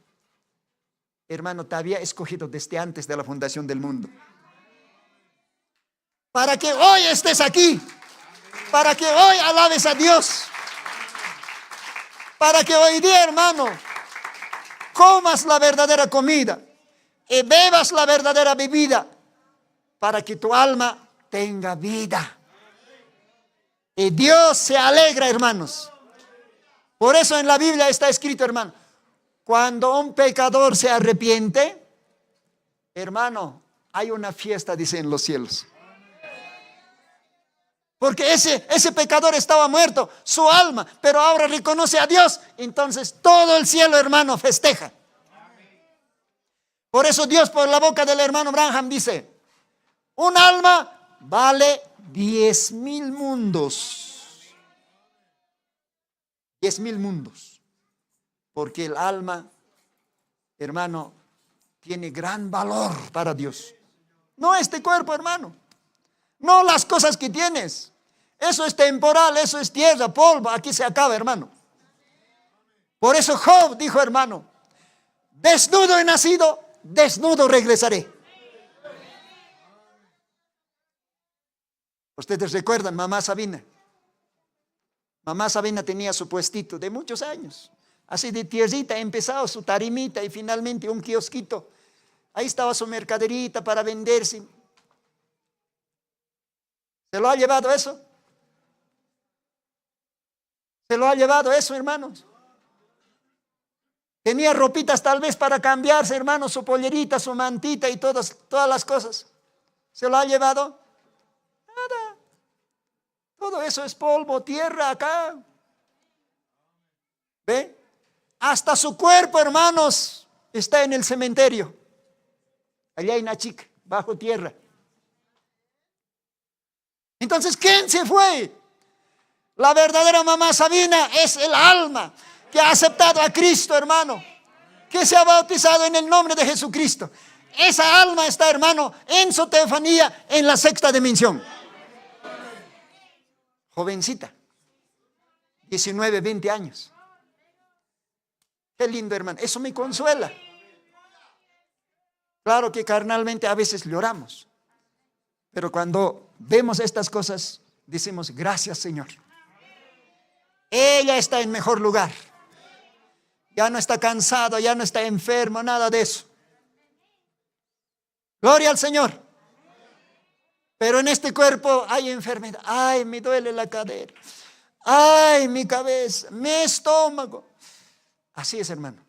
hermano, te había escogido desde antes de la fundación del mundo. Para que hoy estés aquí, para que hoy alabes a Dios, para que hoy día, hermano, comas la verdadera comida y bebas la verdadera bebida, para que tu alma tenga vida. Y Dios se alegra, hermanos. Por eso en la Biblia está escrito, hermano, cuando un pecador se arrepiente, hermano, hay una fiesta, dice, en los cielos. Porque ese pecador estaba muerto, su alma, pero ahora reconoce a Dios. Entonces todo el cielo, hermano, festeja. Por eso Dios, por la boca del hermano Branham, dice, un alma vale 10,000 mundos. 10,000 mundos. Porque el alma, hermano, tiene gran valor para Dios. No este cuerpo, hermano. No las cosas que tienes. Eso es temporal, eso es tierra, polvo. Aquí se acaba, hermano. Por eso Job dijo, hermano, desnudo he nacido, desnudo regresaré. Ustedes recuerdan, mamá Sabina. Mamá Sabina tenía su puestito de muchos años. Así de tierrita, empezado su tarimita y finalmente un kiosquito. Ahí estaba su mercaderita para venderse. ¿Se lo ha llevado eso? ¿Se lo ha llevado eso, hermanos? Tenía ropitas tal vez para cambiarse, hermanos, su pollerita, su mantita y todas las cosas. ¿Se lo ha llevado? Nada. Todo eso es polvo, tierra acá. ¿Ve? Hasta su cuerpo, hermanos, está en el cementerio. Allá en Achic, bajo tierra. Entonces, ¿quién se fue? La verdadera mamá Sabina es el alma que ha aceptado a Cristo, hermano, que se ha bautizado en el nombre de Jesucristo. Esa alma está, hermano, en su teofanía en la sexta dimensión. Jovencita, 19, 20 años. Qué lindo, hermano. Eso me consuela. Claro que carnalmente a veces lloramos, pero cuando vemos estas cosas, decimos, gracias, Señor. Ella está en mejor lugar. Ya no está cansado, ya no está enfermo, nada de eso. Gloria al Señor. Pero en este cuerpo hay enfermedad. Ay, me duele la cadera. Ay, mi cabeza, mi estómago. Así es, hermano.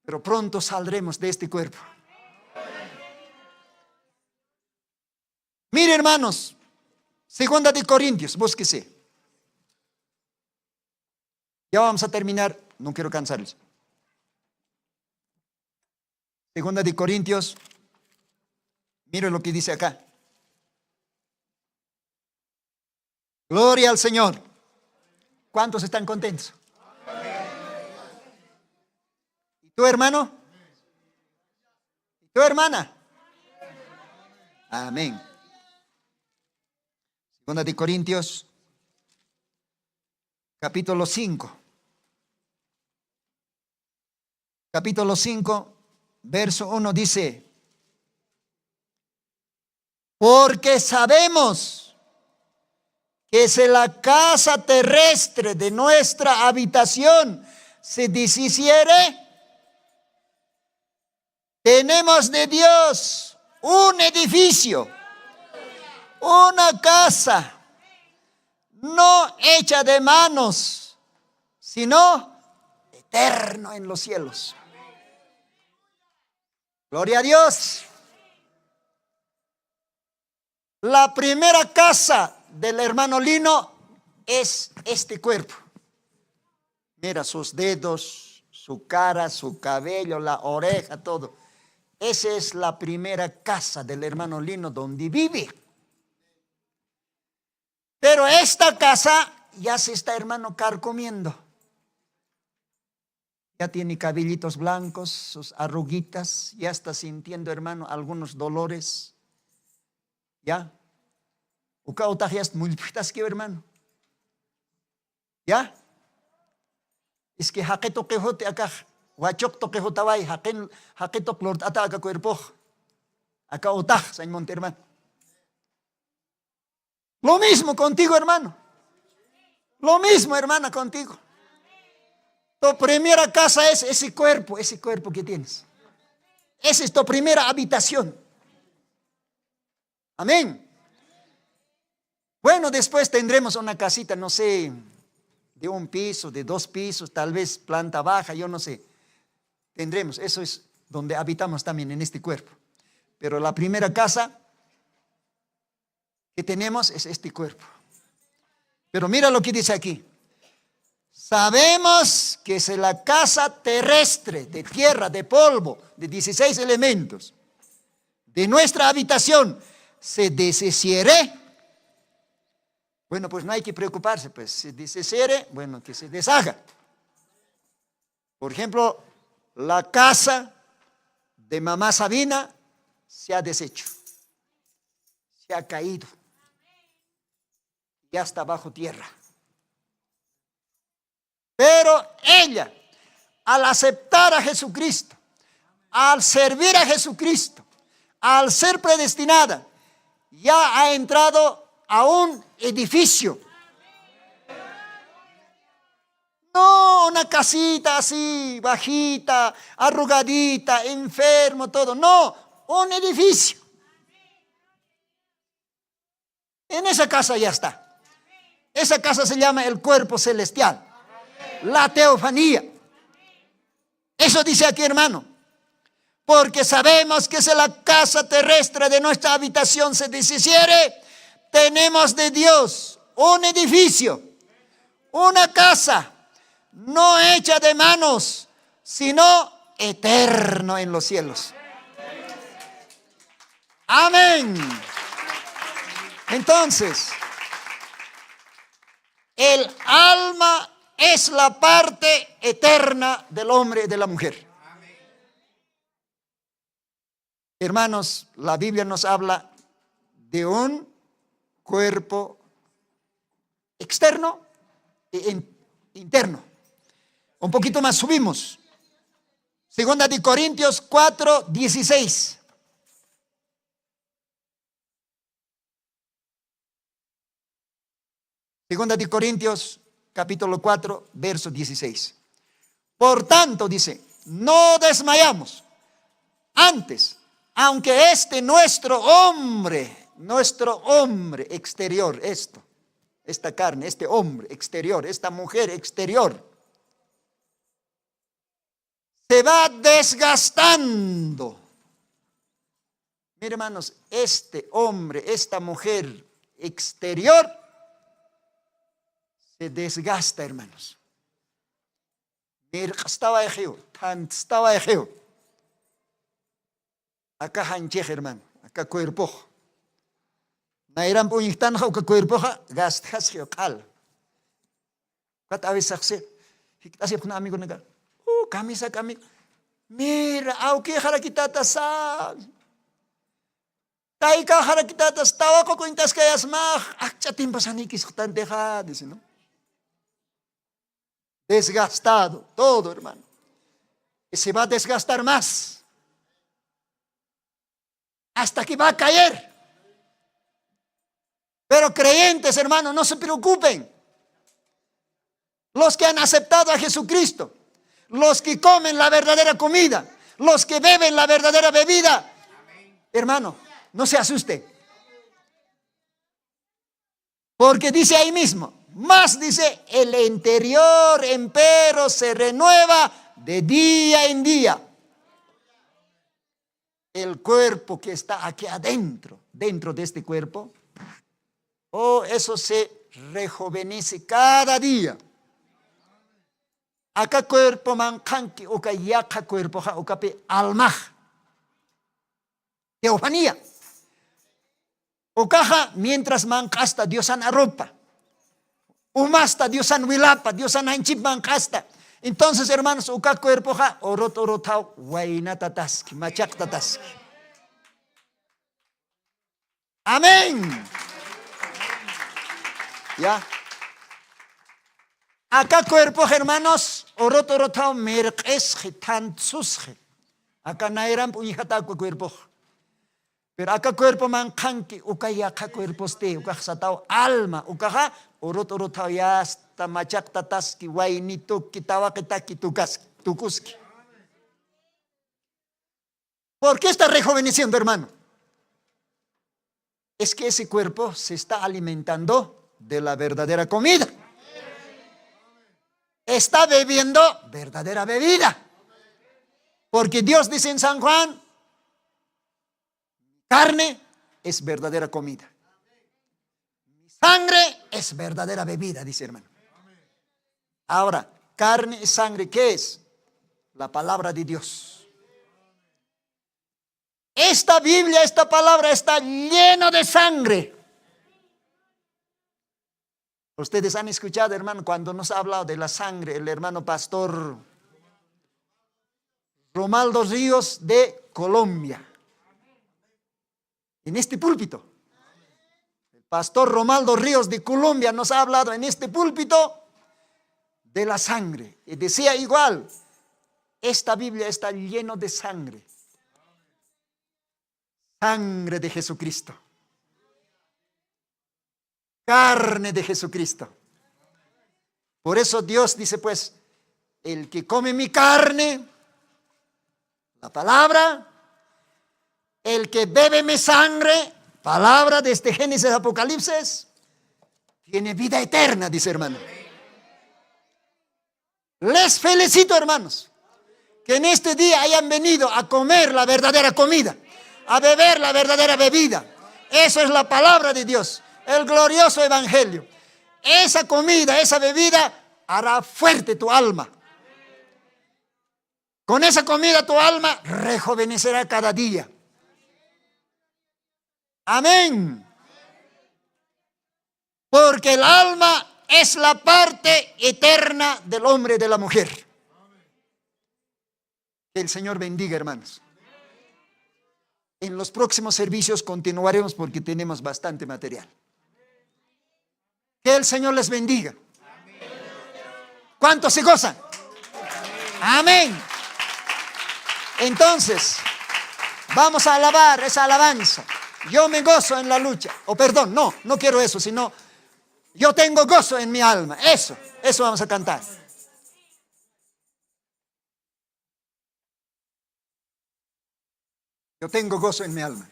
Pero pronto saldremos de este cuerpo. Mire, hermanos, 2 de Corintios, búsquese. Ya vamos a terminar, no quiero cansarles. 2 de Corintios, mire lo que dice acá. Gloria al Señor. ¿Cuántos están contentos? ¿Y tú, hermano? ¿Y tú, hermana? Amén. 2 de Corintios, capítulo 5. Capítulo 5, verso 1 dice, porque sabemos que si la casa terrestre de nuestra habitación se deshiciere, tenemos de Dios un edificio, una casa, no hecha de manos, sino eterno en los cielos. Gloria a Dios. La primera casa del hermano Lino es este cuerpo. Mira sus dedos, su cara, su cabello, la oreja, todo. Esa es la primera casa del hermano Lino donde vive. Pero esta casa ya se está, hermano, carcomiendo. Ya tiene cabellitos blancos, sus arruguitas, ya está sintiendo, hermano, algunos dolores. ¿Ya? Uka utajias muy pitas que, hermano. ¿Ya? Es que haketo kehote acá, wachok to kehotawai, haketo klort ata acá cuerpo. Acá utaj, San Monte, hermano. Lo mismo contigo, hermano. Lo mismo, hermana, contigo. Tu primera casa es ese cuerpo que tienes. Esa es tu primera habitación. Amén. Bueno, después tendremos una casita, no sé, de 1 piso, de 2 pisos, tal vez planta baja, yo no sé. Tendremos, eso es donde habitamos también en este cuerpo. Pero la primera casa que tenemos es este cuerpo. Pero mira lo que dice aquí. Sabemos que es la casa terrestre, de tierra, de polvo, de 16 elementos, de nuestra habitación, se deshiciere. Bueno, pues no hay que preocuparse, pues si deshiciere, bueno, que se deshaga. Por ejemplo, la casa de mamá Sabina se ha deshecho, se ha caído, ya está bajo tierra. Pero ella, al aceptar a Jesucristo, al servir a Jesucristo, al ser predestinada, ya ha entrado a un edificio. No una casita así, bajita, arrugadita, enfermo, todo. No, un edificio. En esa casa ya está. Esa casa se llama el cuerpo celestial. La teofanía. Eso dice aquí, hermano. Porque sabemos que si la casa terrestre de nuestra habitación se deshiciere, tenemos de Dios un edificio, una casa, no hecha de manos, sino eterno en los cielos. Amén. Entonces, el alma es la parte eterna del hombre y de la mujer. Hermanos, la Biblia nos habla de un cuerpo externo e interno. Un poquito más subimos. 2 de Corintios 4:16. Segunda de Corintios capítulo 4, verso 16. Por tanto, dice, no desmayamos. Antes, aunque nuestro hombre exterior, esta carne, este hombre exterior, esta mujer exterior, se va desgastando. Mire, hermanos, este hombre, esta mujer exterior, se desgasta, hermanos. Mira, estaba ejeo. Acá hanchej, hermano, acá cuerpo. Nairan puñitan acá cuerpo, gastas geocal. Cuántas veces hace, hace un amigo negar. Camisa. Mira, aunque jarakitata sal. Taika jarakitata estaba con cuentas que hayas más. Chatin pasanikis tan deja, dice, ¿no? Desgastado, todo, hermano. Y se va a desgastar más. Hasta que va a caer. Pero creyentes, hermano, no se preocupen. Los que han aceptado a Jesucristo, los que comen la verdadera comida, los que beben la verdadera bebida. Hermano, no se asuste. Porque dice ahí mismo, más dice, el interior empero se renueva de día en día. El cuerpo que está aquí adentro, dentro de este cuerpo, eso se rejuvenece cada día. Acá cuerpo mancanqui, oka yaka cuerpo, oka pe alma. Teofanía. Okaja mientras mancasta Diosan arropa. Umasta Diosan wilapa, Diosan hanchip mancasta. Entonces, hermanos, uka cuerpo ja orotao wainatataski, machactataski. Amén. Ya. Acá cuerpo, hermanos, orotao merqesje tantsusje. Acá nairam puñijata cuerpo. Pero acá cuerpo mancanqui, uka yaka cuerpo este, uka satao alma, uka ja orotao ya hasta machactataski, wainito kitawakitaki tukuski. ¿Por qué está rejuveneciendo, hermano? Es que ese cuerpo se está alimentando de la verdadera comida. Está bebiendo verdadera bebida. Porque Dios dice en San Juan, carne es verdadera comida. Mi sangre es verdadera bebida, dice hermano. Ahora, carne y sangre, ¿qué es? La palabra de Dios. Esta Biblia, esta palabra está llena de sangre. Ustedes han escuchado, hermano, cuando nos ha hablado de la sangre, el hermano pastor Romaldo Ríos de Colombia. En este púlpito. El pastor Romaldo Ríos de Colombia nos ha hablado en este púlpito de la sangre. Y decía igual, esta Biblia está llena de sangre. Sangre de Jesucristo. Carne de Jesucristo. Por eso Dios dice pues, el que come mi carne, la palabra, el que bebe mi sangre, palabra desde Génesis Apocalipsis, tiene vida eterna, dice hermano. Les felicito, hermanos, que en este día hayan venido a comer la verdadera comida, a beber la verdadera bebida. Eso es la palabra de Dios, el glorioso evangelio. Esa comida, esa bebida hará fuerte tu alma. Con esa comida tu alma rejuvenecerá cada día. Amén. Porque el alma es la parte eterna del hombre y de la mujer. Que el Señor bendiga, hermanos. En los próximos servicios continuaremos porque tenemos bastante material. Que el Señor les bendiga. ¿Cuántos se gozan? Amén. Entonces, vamos a alabar esa alabanza. Yo me gozo en la lucha. O perdón, no quiero eso, sino yo tengo gozo en mi alma. Eso vamos a cantar. Yo tengo gozo en mi alma.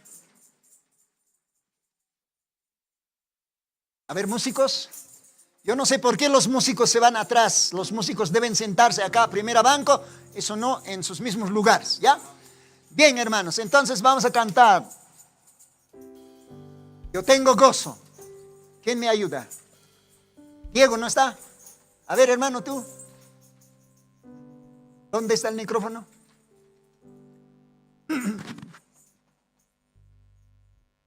A ver, músicos. Yo no sé por qué los músicos se van atrás. Los músicos deben sentarse acá, primera banco. Eso no, en sus mismos lugares, ¿ya? Bien, hermanos, entonces vamos a cantar. Yo tengo gozo. ¿Quién me ayuda? Diego, ¿no está? A ver, hermano, tú. ¿Dónde está el micrófono?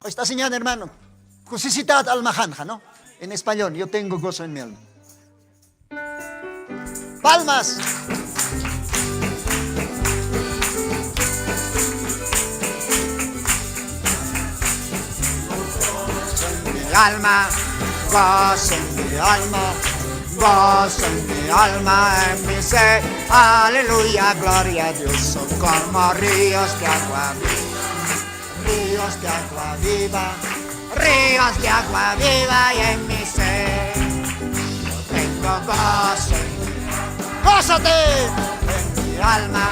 Está señal, hermano. Jusicitat almajanja, ¿no? En español, yo tengo gozo en mi alma. Palmas. Alma, gozo en mi alma, gozo en mi alma, en mi ser, aleluya, gloria a Dios, son como ríos de agua viva, ríos de agua viva y en mi ser, yo tengo gozo en mi alma, ¡Gózate! mi alma,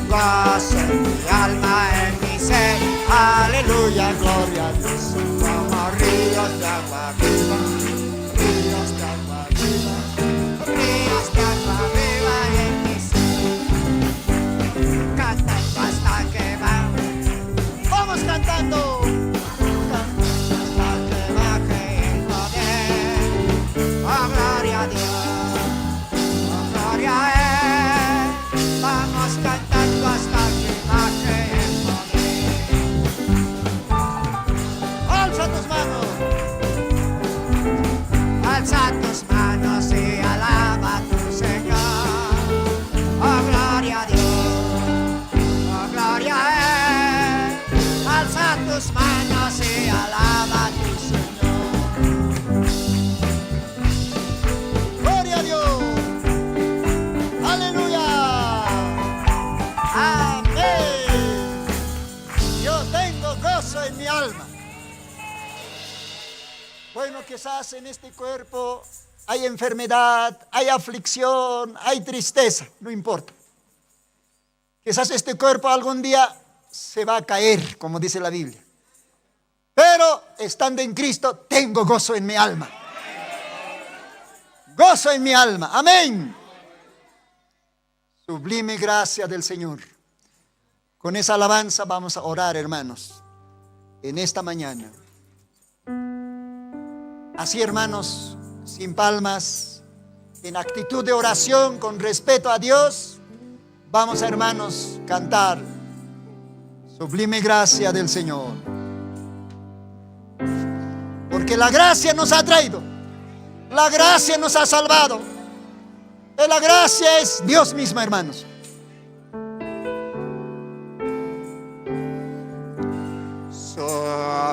gozo en mi alma, en mi ser. Aleluya, gloria a Dios. Como ríos de agua viva, ríos de agua viva, ríos de agua viva en mi ser. Cantando hasta que va. Vamos cantando. Hasta que baje el poder. Oh, gloria a Dios. Oh, gloria a Él. Vamos cantando hasta que baje el poder. Alza tus manos. Alza tus manos y alaba a tu Señor. Oh, gloria a Dios. Oh, gloria a Él. Alza tus manos y alaba a tu Señor. Gloria a Dios. Aleluya. Amén. Yo tengo gozo en mi alma. Bueno, quizás en este cuerpo hay enfermedad, hay aflicción, hay tristeza, no importa. Quizás este cuerpo algún día se va a caer, como dice la Biblia. Pero estando en Cristo, tengo gozo en mi alma. Gozo en mi alma. Amén. Sublime gracia del Señor. Con esa alabanza vamos a orar, hermanos, en esta mañana. Así, hermanos, sin palmas, en actitud de oración, con respeto a Dios, vamos, hermanos, cantar sublime gracia del Señor. Porque la gracia nos ha traído, la gracia nos ha salvado, y la gracia es Dios mismo, hermanos.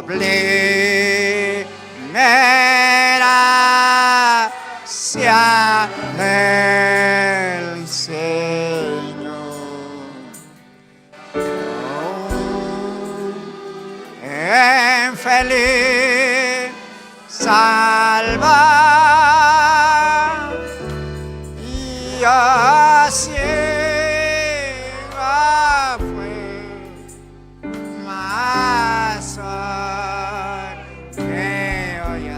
Sublime gracia del Señor, en feliz salvar y así fue más que hoy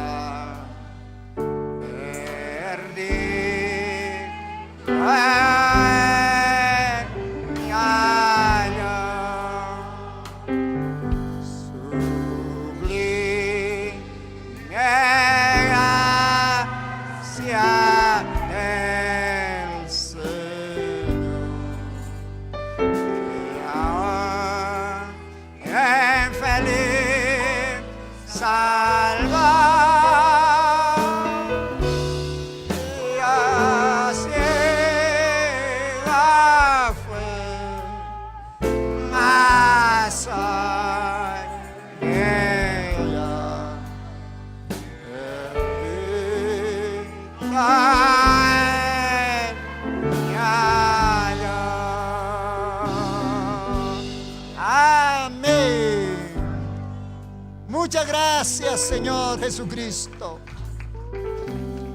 Muchas gracias, Señor Jesucristo.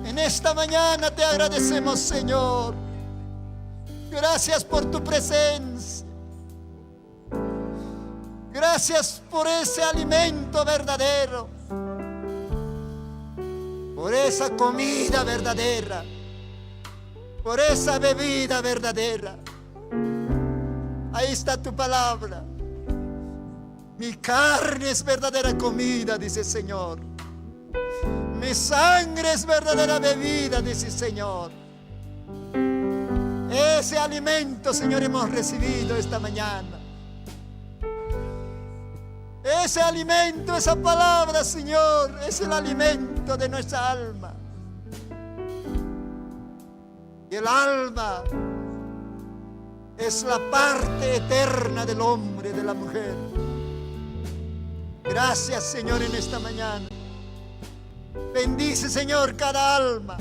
En esta mañana te agradecemos, Señor. Gracias por tu presencia. Gracias por ese alimento verdadero, por esa comida verdadera, por esa bebida verdadera. Ahí está tu palabra. Mi carne es verdadera comida, dice el Señor. Mi sangre es verdadera bebida, dice el Señor. Ese alimento, Señor, hemos recibido esta mañana. Ese alimento, esa palabra, Señor, es el alimento de nuestra alma. Y el alma es la parte eterna del hombre, de la mujer. Gracias, Señor, en esta mañana. Bendice, Señor, cada alma.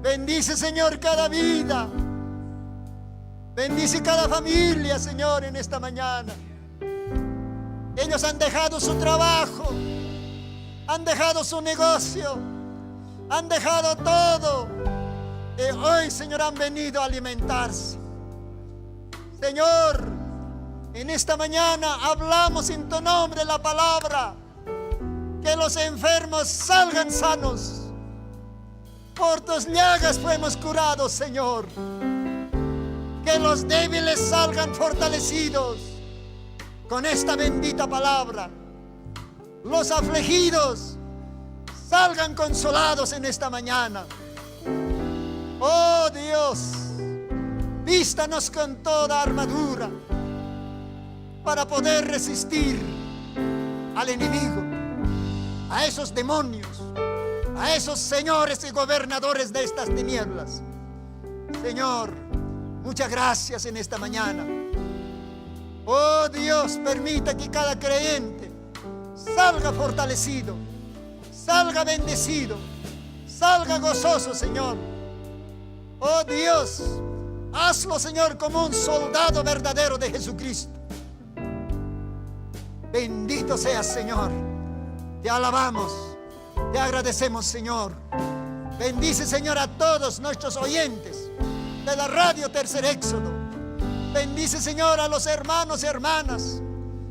Bendice, Señor, cada vida. Bendice cada familia, Señor, en esta mañana. Ellos han dejado su trabajo, han dejado su negocio, han dejado todo. Y hoy, Señor, han venido a alimentarse. Señor, en esta mañana hablamos en tu nombre la palabra. Que los enfermos salgan sanos. Por tus llagas fuimos curados, Señor. Que los débiles salgan fortalecidos con esta bendita palabra. Los afligidos salgan consolados en esta mañana. Oh Dios, vístanos con toda armadura para poder resistir al enemigo, a esos demonios, a esos señores y gobernadores de estas tinieblas. Señor, muchas gracias en esta mañana. Oh Dios, permita que cada creyente salga fortalecido, salga bendecido, salga gozoso, Señor. Oh Dios, hazlo, Señor, como un soldado verdadero de Jesucristo. Bendito seas, Señor. Te alabamos, te agradecemos, Señor. Bendice, Señor, a todos nuestros oyentes de la radio Tercer Éxodo. Bendice, Señor, a los hermanos y hermanas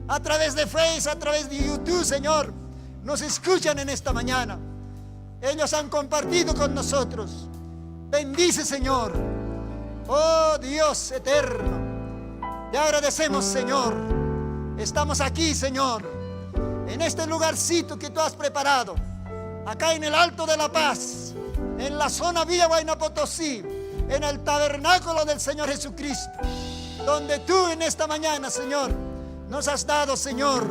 a través de Facebook, a través de YouTube, Señor. Nos escuchan en esta mañana. Ellos han compartido con nosotros. Bendice, Señor. Oh Dios eterno, te agradecemos, Señor. Estamos aquí, Señor, en este lugarcito que tú has preparado, acá en el Alto de la Paz, en la zona Villa Huayna Potosí, en el tabernáculo del Señor Jesucristo, donde tú en esta mañana, Señor, nos has dado, Señor,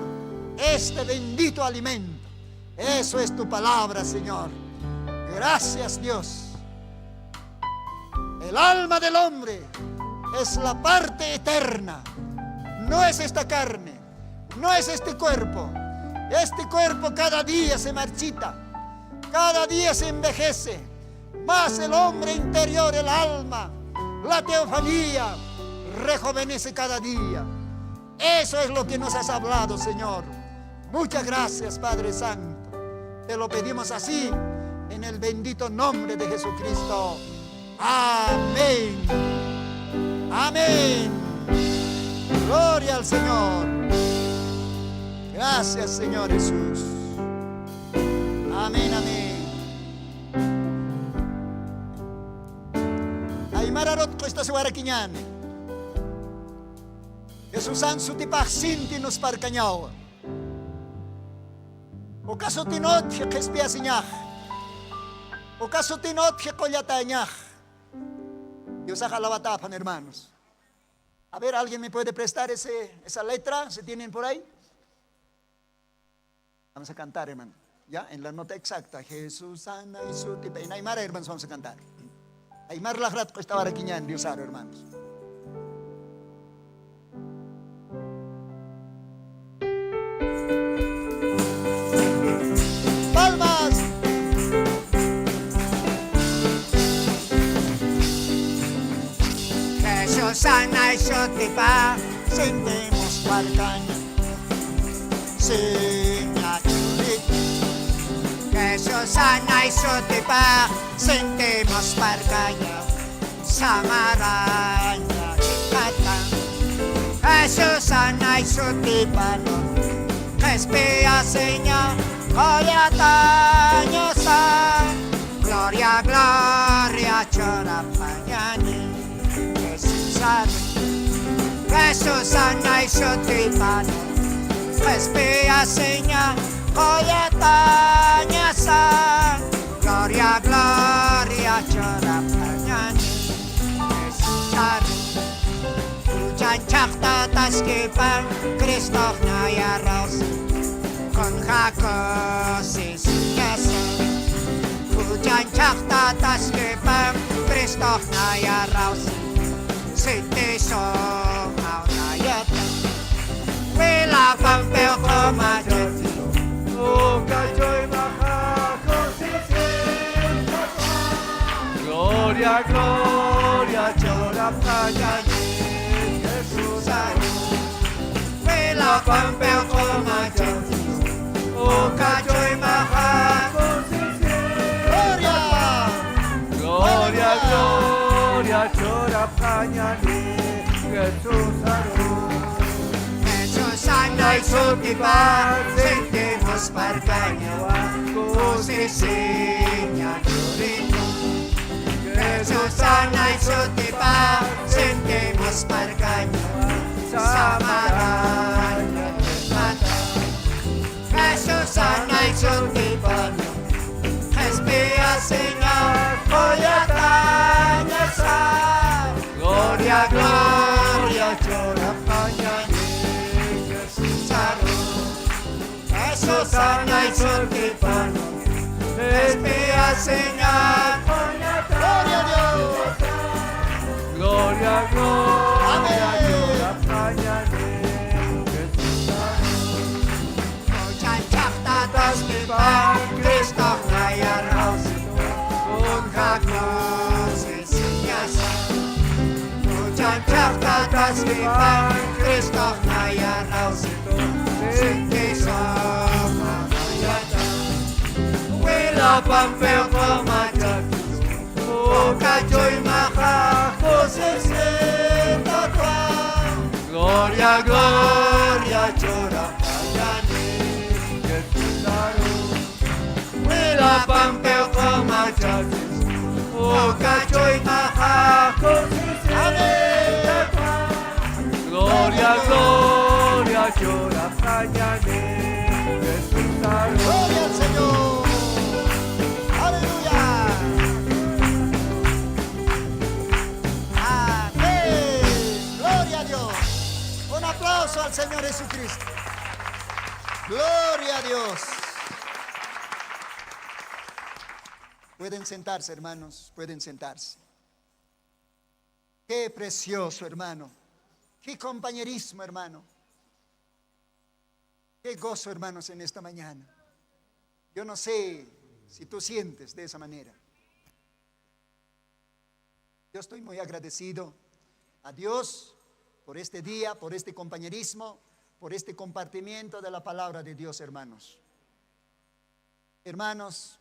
este bendito alimento. Eso es tu palabra, Señor. Gracias, Dios. El alma del hombre es la parte eterna. No es esta carne, no es este cuerpo. Este cuerpo cada día se marchita, cada día se envejece. Más el hombre interior, el alma, la teofanía, rejuvenece cada día. Eso es lo que nos has hablado, Señor. Muchas gracias, Padre Santo. Te lo pedimos así, en el bendito nombre de Jesucristo. Amén. Amén. Gloria al Señor. Gracias, Señor Jesús. Amén, amén. Aymararot ko esta suara kinyane. Jesusan sutipah sinti nos parkanyaw. O kaso tinot siya kespiasinyah. O kaso tinot siya kolyatanyah. Dios akalawatapan, hermanos. A ver, ¿alguien me puede prestar esa letra? ¿Se tienen por ahí? Vamos a cantar, hermano. Ya, en la nota exacta. Jesús sana y su tipa. En Aymara, hermanos, vamos a cantar. Aymar lahrat ko estaba raquiñán, Dios, hermanos. ¡Palmas! Jesús sana y su tipa, sentimos parcaña. Jesús sana y su tipa, sentimos parcaña. Samaraña chikata. Jesús sana y su tipa, no. Respira, Señor, oyataño sa. Gloria, gloria, chora pañani. Jesús sana y su tipa, no. Respira, Señor, oyataño sa. Gloria, gloria, chora pañani. Jesús Hujan chakta taskipan, Kristof na yaros. Con Jacob si singasa. Hujan chakta taskipan, Kristof na yaros. Siti song au na yata. Wila pampel komadot. Oh, kajoy makakosisin. Gloria, gloria, chorap kanyani. Jesús Wila pampel komadot. oh, kajoy makakosisin. ¡Gloria! Gloria, gloria, chorap kanyani. Jesús sanó. Jesús sana itsutipa, sentimos parkanyawa, kusisinya durito. Jesús sana itsutipa, sentimos parkanyawa, samaranya mata. Jesús sana itsutipa, espía Señor, voy a tañasar. Gloria, gloria, llora, Jesús sanó. Jesús sana itsutipa, espía Señor, voy a tañasar. Gloria, gloria, Amén. llora, Jesús sanó. Muchachak tatas pipa, Cristo kaya raw kung kakusisinyasa. Muchachak tatas pipa, Cristo kaya raw Cristo kamayata. Wala pampel ko magat, o kajoy makakusisita kwa. Gloria, gloria, llora, Wala pampel ko majatis, o kajoy makakusisita kwa. Gloria, gloria, llora, Jesús sanó. Gloria al Señor. Aleluya. Amén. Gloria a Dios. Un aplauso al Señor Jesucristo. Gloria a Dios. Pueden sentarse, hermanos, pueden sentarse. Qué precioso, hermano. Qué compañerismo, hermano. Qué gozo, hermanos, en esta mañana. Yo no sé si tú sientes de esa manera. Yo estoy muy agradecido a Dios por este día, por este compañerismo, por este compartimiento de la palabra de Dios, hermanos. Hermanos,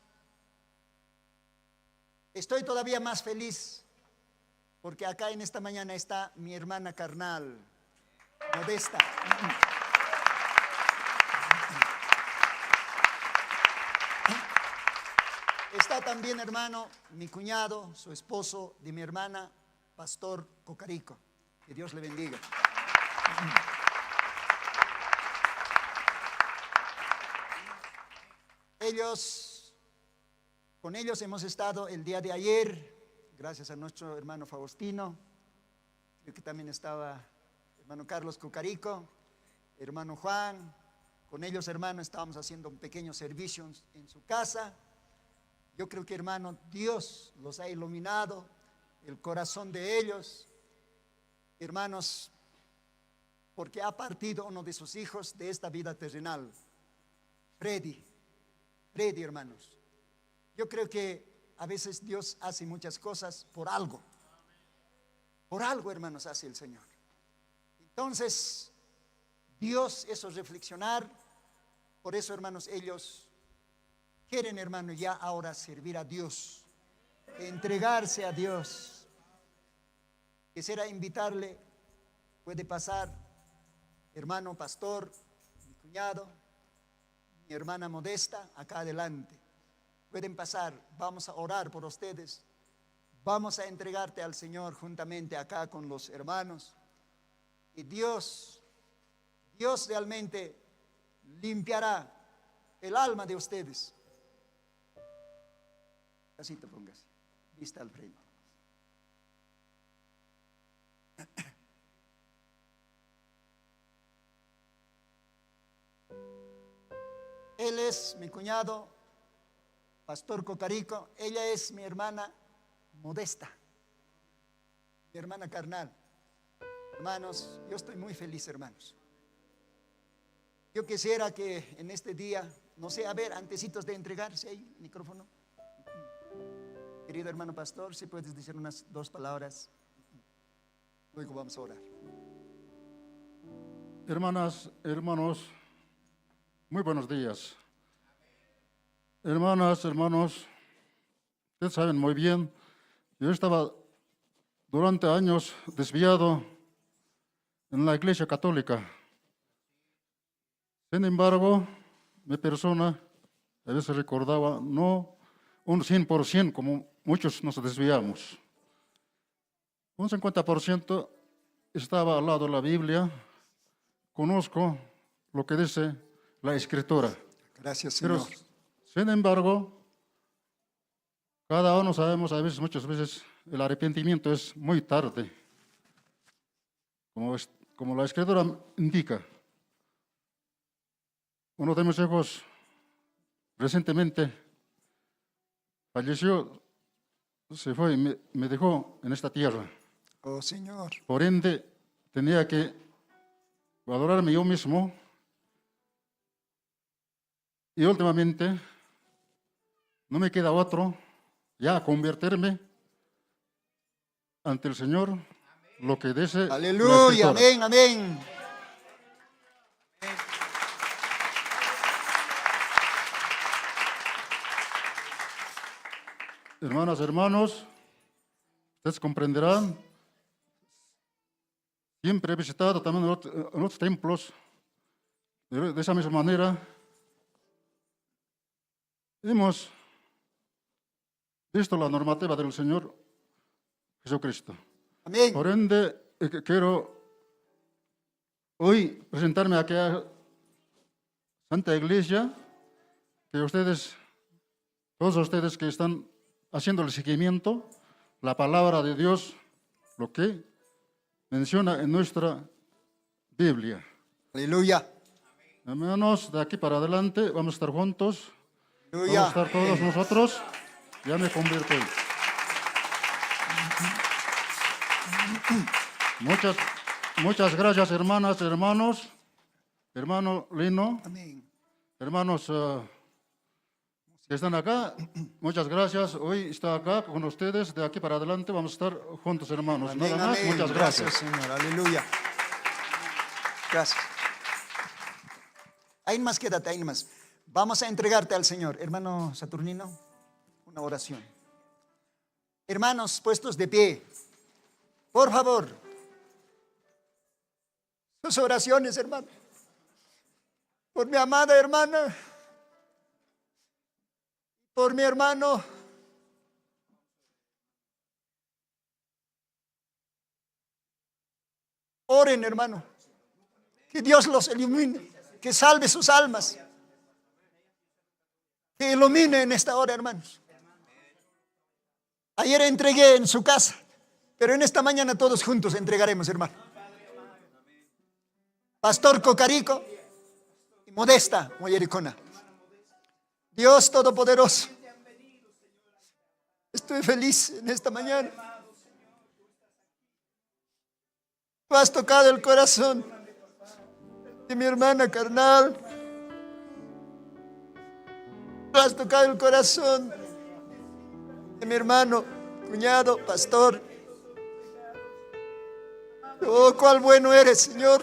estoy todavía más feliz porque acá en esta mañana está mi hermana carnal, Modesta. Está también, hermano, mi cuñado, su esposo de mi hermana, Pastor Cocarico. Que Dios le bendiga. Con ellos hemos estado el día de ayer, gracias a nuestro hermano Faustino. Creo que también estaba hermano Carlos Cocarico, hermano Juan. Con ellos, hermano, estábamos haciendo un pequeño servicio en su casa. Yo creo que, hermano, Dios los ha iluminado, el corazón de ellos, hermanos, porque ha partido uno de sus hijos de esta vida terrenal, Freddy, hermanos. Yo creo que a veces Dios hace muchas cosas por algo, hermanos, hace el Señor. Entonces, Dios, eso es reflexionar. Por eso, hermanos, ellos quieren, hermano, ya ahora servir a Dios, entregarse a Dios. Quisiera invitarle, puede pasar, hermano pastor, mi cuñado, mi hermana Modesta, acá adelante. Pueden pasar, vamos a orar por ustedes. Vamos a entregarte al Señor juntamente acá con los hermanos. Y Dios realmente limpiará el alma de ustedes. Así te pongas, vista al frente. Él es mi cuñado, Pastor Cocarico. Ella es mi hermana Modesta, mi hermana carnal. Hermanos, yo estoy muy feliz, hermanos. Yo quisiera que en este día, no sé, a ver, antecitos de entregarse ahí, micrófono. Querido hermano pastor, si puedes decir unas 2 palabras. Luego vamos a orar. Hermanas, hermanos, muy buenos días. Hermanas, hermanos, ustedes saben muy bien, yo estaba durante años desviado en la Iglesia Católica. Sin embargo, mi persona a veces recordaba no un 100% como muchos nos desviamos. Un 50% estaba al lado de la Biblia, conozco lo que dice la Escritura. Gracias, Pero, Señor. sin embargo, cada uno sabemos, muchas veces, el arrepentimiento es muy tarde, como la Escritura indica. Uno de mis hijos recientemente falleció, se fue y me dejó en esta tierra. Oh, Señor. Por ende, tenía que valorarme yo mismo. Y últimamente, no me queda otro, ya convertirme ante el Señor, lo que dice la Aleluya, Escritura. amén, amén. Hermanas, hermanos, ustedes comprenderán, siempre he visitado también en otros templos, de esa misma manera. Hemos visto la normativa del Señor Jesucristo. Amén. Por ende, quiero hoy presentarme aquí a Santa Iglesia, que ustedes, todos ustedes que están haciendo el seguimiento, la palabra de Dios, lo que menciona en nuestra Biblia. Aleluya. Hermanos, de aquí para adelante vamos a estar juntos. Vamos a Aleluya. estar todos nosotros. Ya me convierto. Muchas gracias, hermanas, hermanos. Hermano Lino, Amén. hermanos que están acá, muchas gracias. Hoy está acá con ustedes. De aquí para adelante vamos a estar juntos, hermanos. Amén, Nada más, amén. muchas gracias. Señor. Aleluya. Gracias. Ahí más, quédate, ahí más. Vamos a entregarte al Señor. Hermano Saturnino, una oración. Hermanos, puestos de pie, por favor, sus oraciones, hermano, por mi amada hermana, por mi hermano. Oren, hermano, que Dios los ilumine, que salve sus almas, que ilumine en esta hora, hermanos. Ayer entregué en su casa, pero en esta mañana todos juntos entregaremos, hermano. Pastor Cocarico y Modesta Moyericona. Dios Todopoderoso, estoy feliz en esta mañana. Tú has tocado el corazón de mi hermana carnal. Tú has tocado el corazón de mi hermano, cuñado, pastor. Oh, cuál bueno eres, Señor.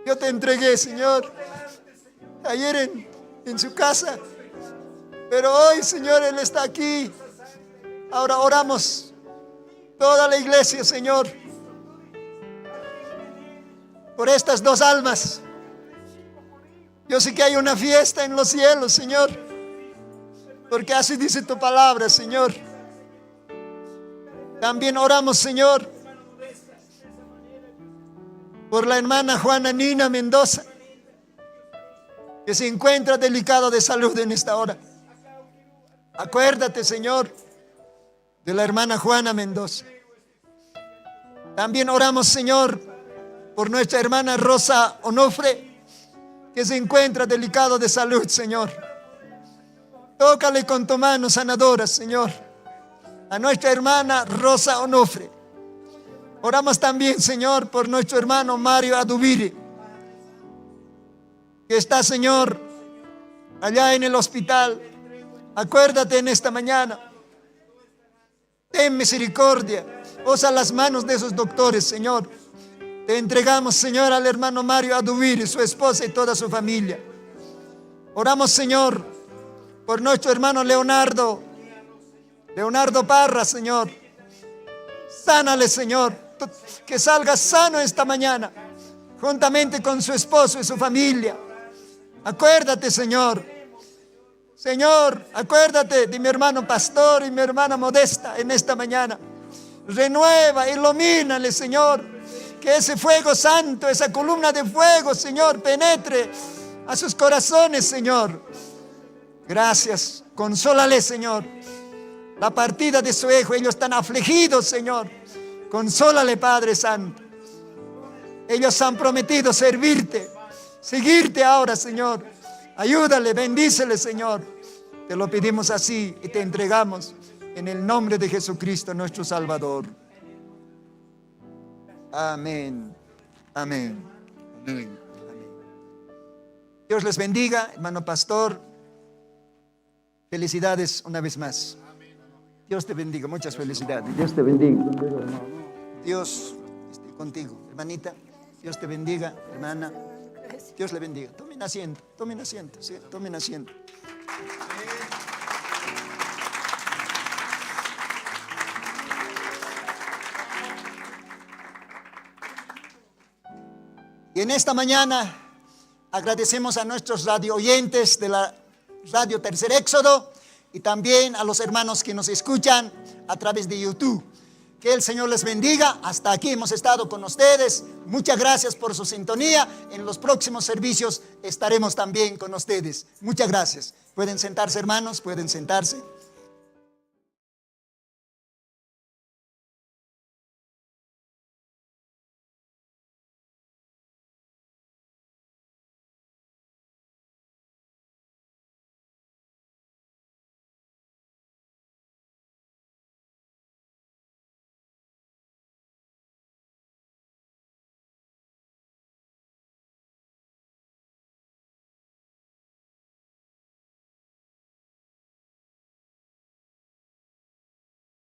Yo te entregué, Señor, ayer en su casa, pero hoy, Señor, Él está aquí. Ahora oramos toda la iglesia, Señor, por estas dos almas. Yo sé que hay una fiesta en los cielos, Señor, porque así dice tu palabra, Señor. También oramos, Señor, por la hermana Juana Nina Mendoza, que se encuentra delicada de salud en esta hora. Acuérdate, Señor, de la hermana Juana Mendoza. También oramos, Señor, por nuestra hermana Rosa Onofre, que se encuentra delicado de salud, Señor. Tócale con tu mano sanadora, Señor, a nuestra hermana Rosa Onofre. Oramos también, Señor, por nuestro hermano Mario Adubiri, que está, Señor, allá en el hospital. Acuérdate en esta mañana. Ten misericordia. Posa las manos de esos doctores, Señor. Te entregamos, Señor, al hermano Mario Adubiri, su esposa y toda su familia. Oramos, Señor, por nuestro hermano Leonardo Parra, Señor. Sánale, Señor. que salga sano esta mañana, juntamente con su esposo y su familia. Acuérdate, Señor. Señor, acuérdate de mi hermano pastor y mi hermana Modesta en esta mañana. Renueva, ilumínale, Señor. Que ese fuego santo, esa columna de fuego, Señor, penetre a sus corazones, Señor. Gracias. Consólale, Señor. La partida de su hijo, ellos están afligidos, Señor. Consólale, Padre Santo. Ellos han prometido servirte, seguirte ahora, Señor. Ayúdale, bendícele, Señor. Te lo pedimos así y te entregamos en el nombre de Jesucristo, nuestro Salvador. Amén. Amén. Amén. Dios les bendiga, hermano pastor. Felicidades una vez más. Dios te bendiga, muchas felicidades. Dios te bendiga. Dios esté contigo, hermanita. Dios te bendiga, hermana. Dios le bendiga. Tomen asiento, sí, tomen asiento. Y en esta mañana agradecemos a nuestros radio oyentes de la Radio Tercer Éxodo y también a los hermanos que nos escuchan a través de YouTube. Que el Señor les bendiga. Hasta aquí hemos estado con ustedes. Muchas gracias por su sintonía. En los próximos servicios estaremos también con ustedes. Muchas gracias. Pueden sentarse, hermanos, pueden sentarse.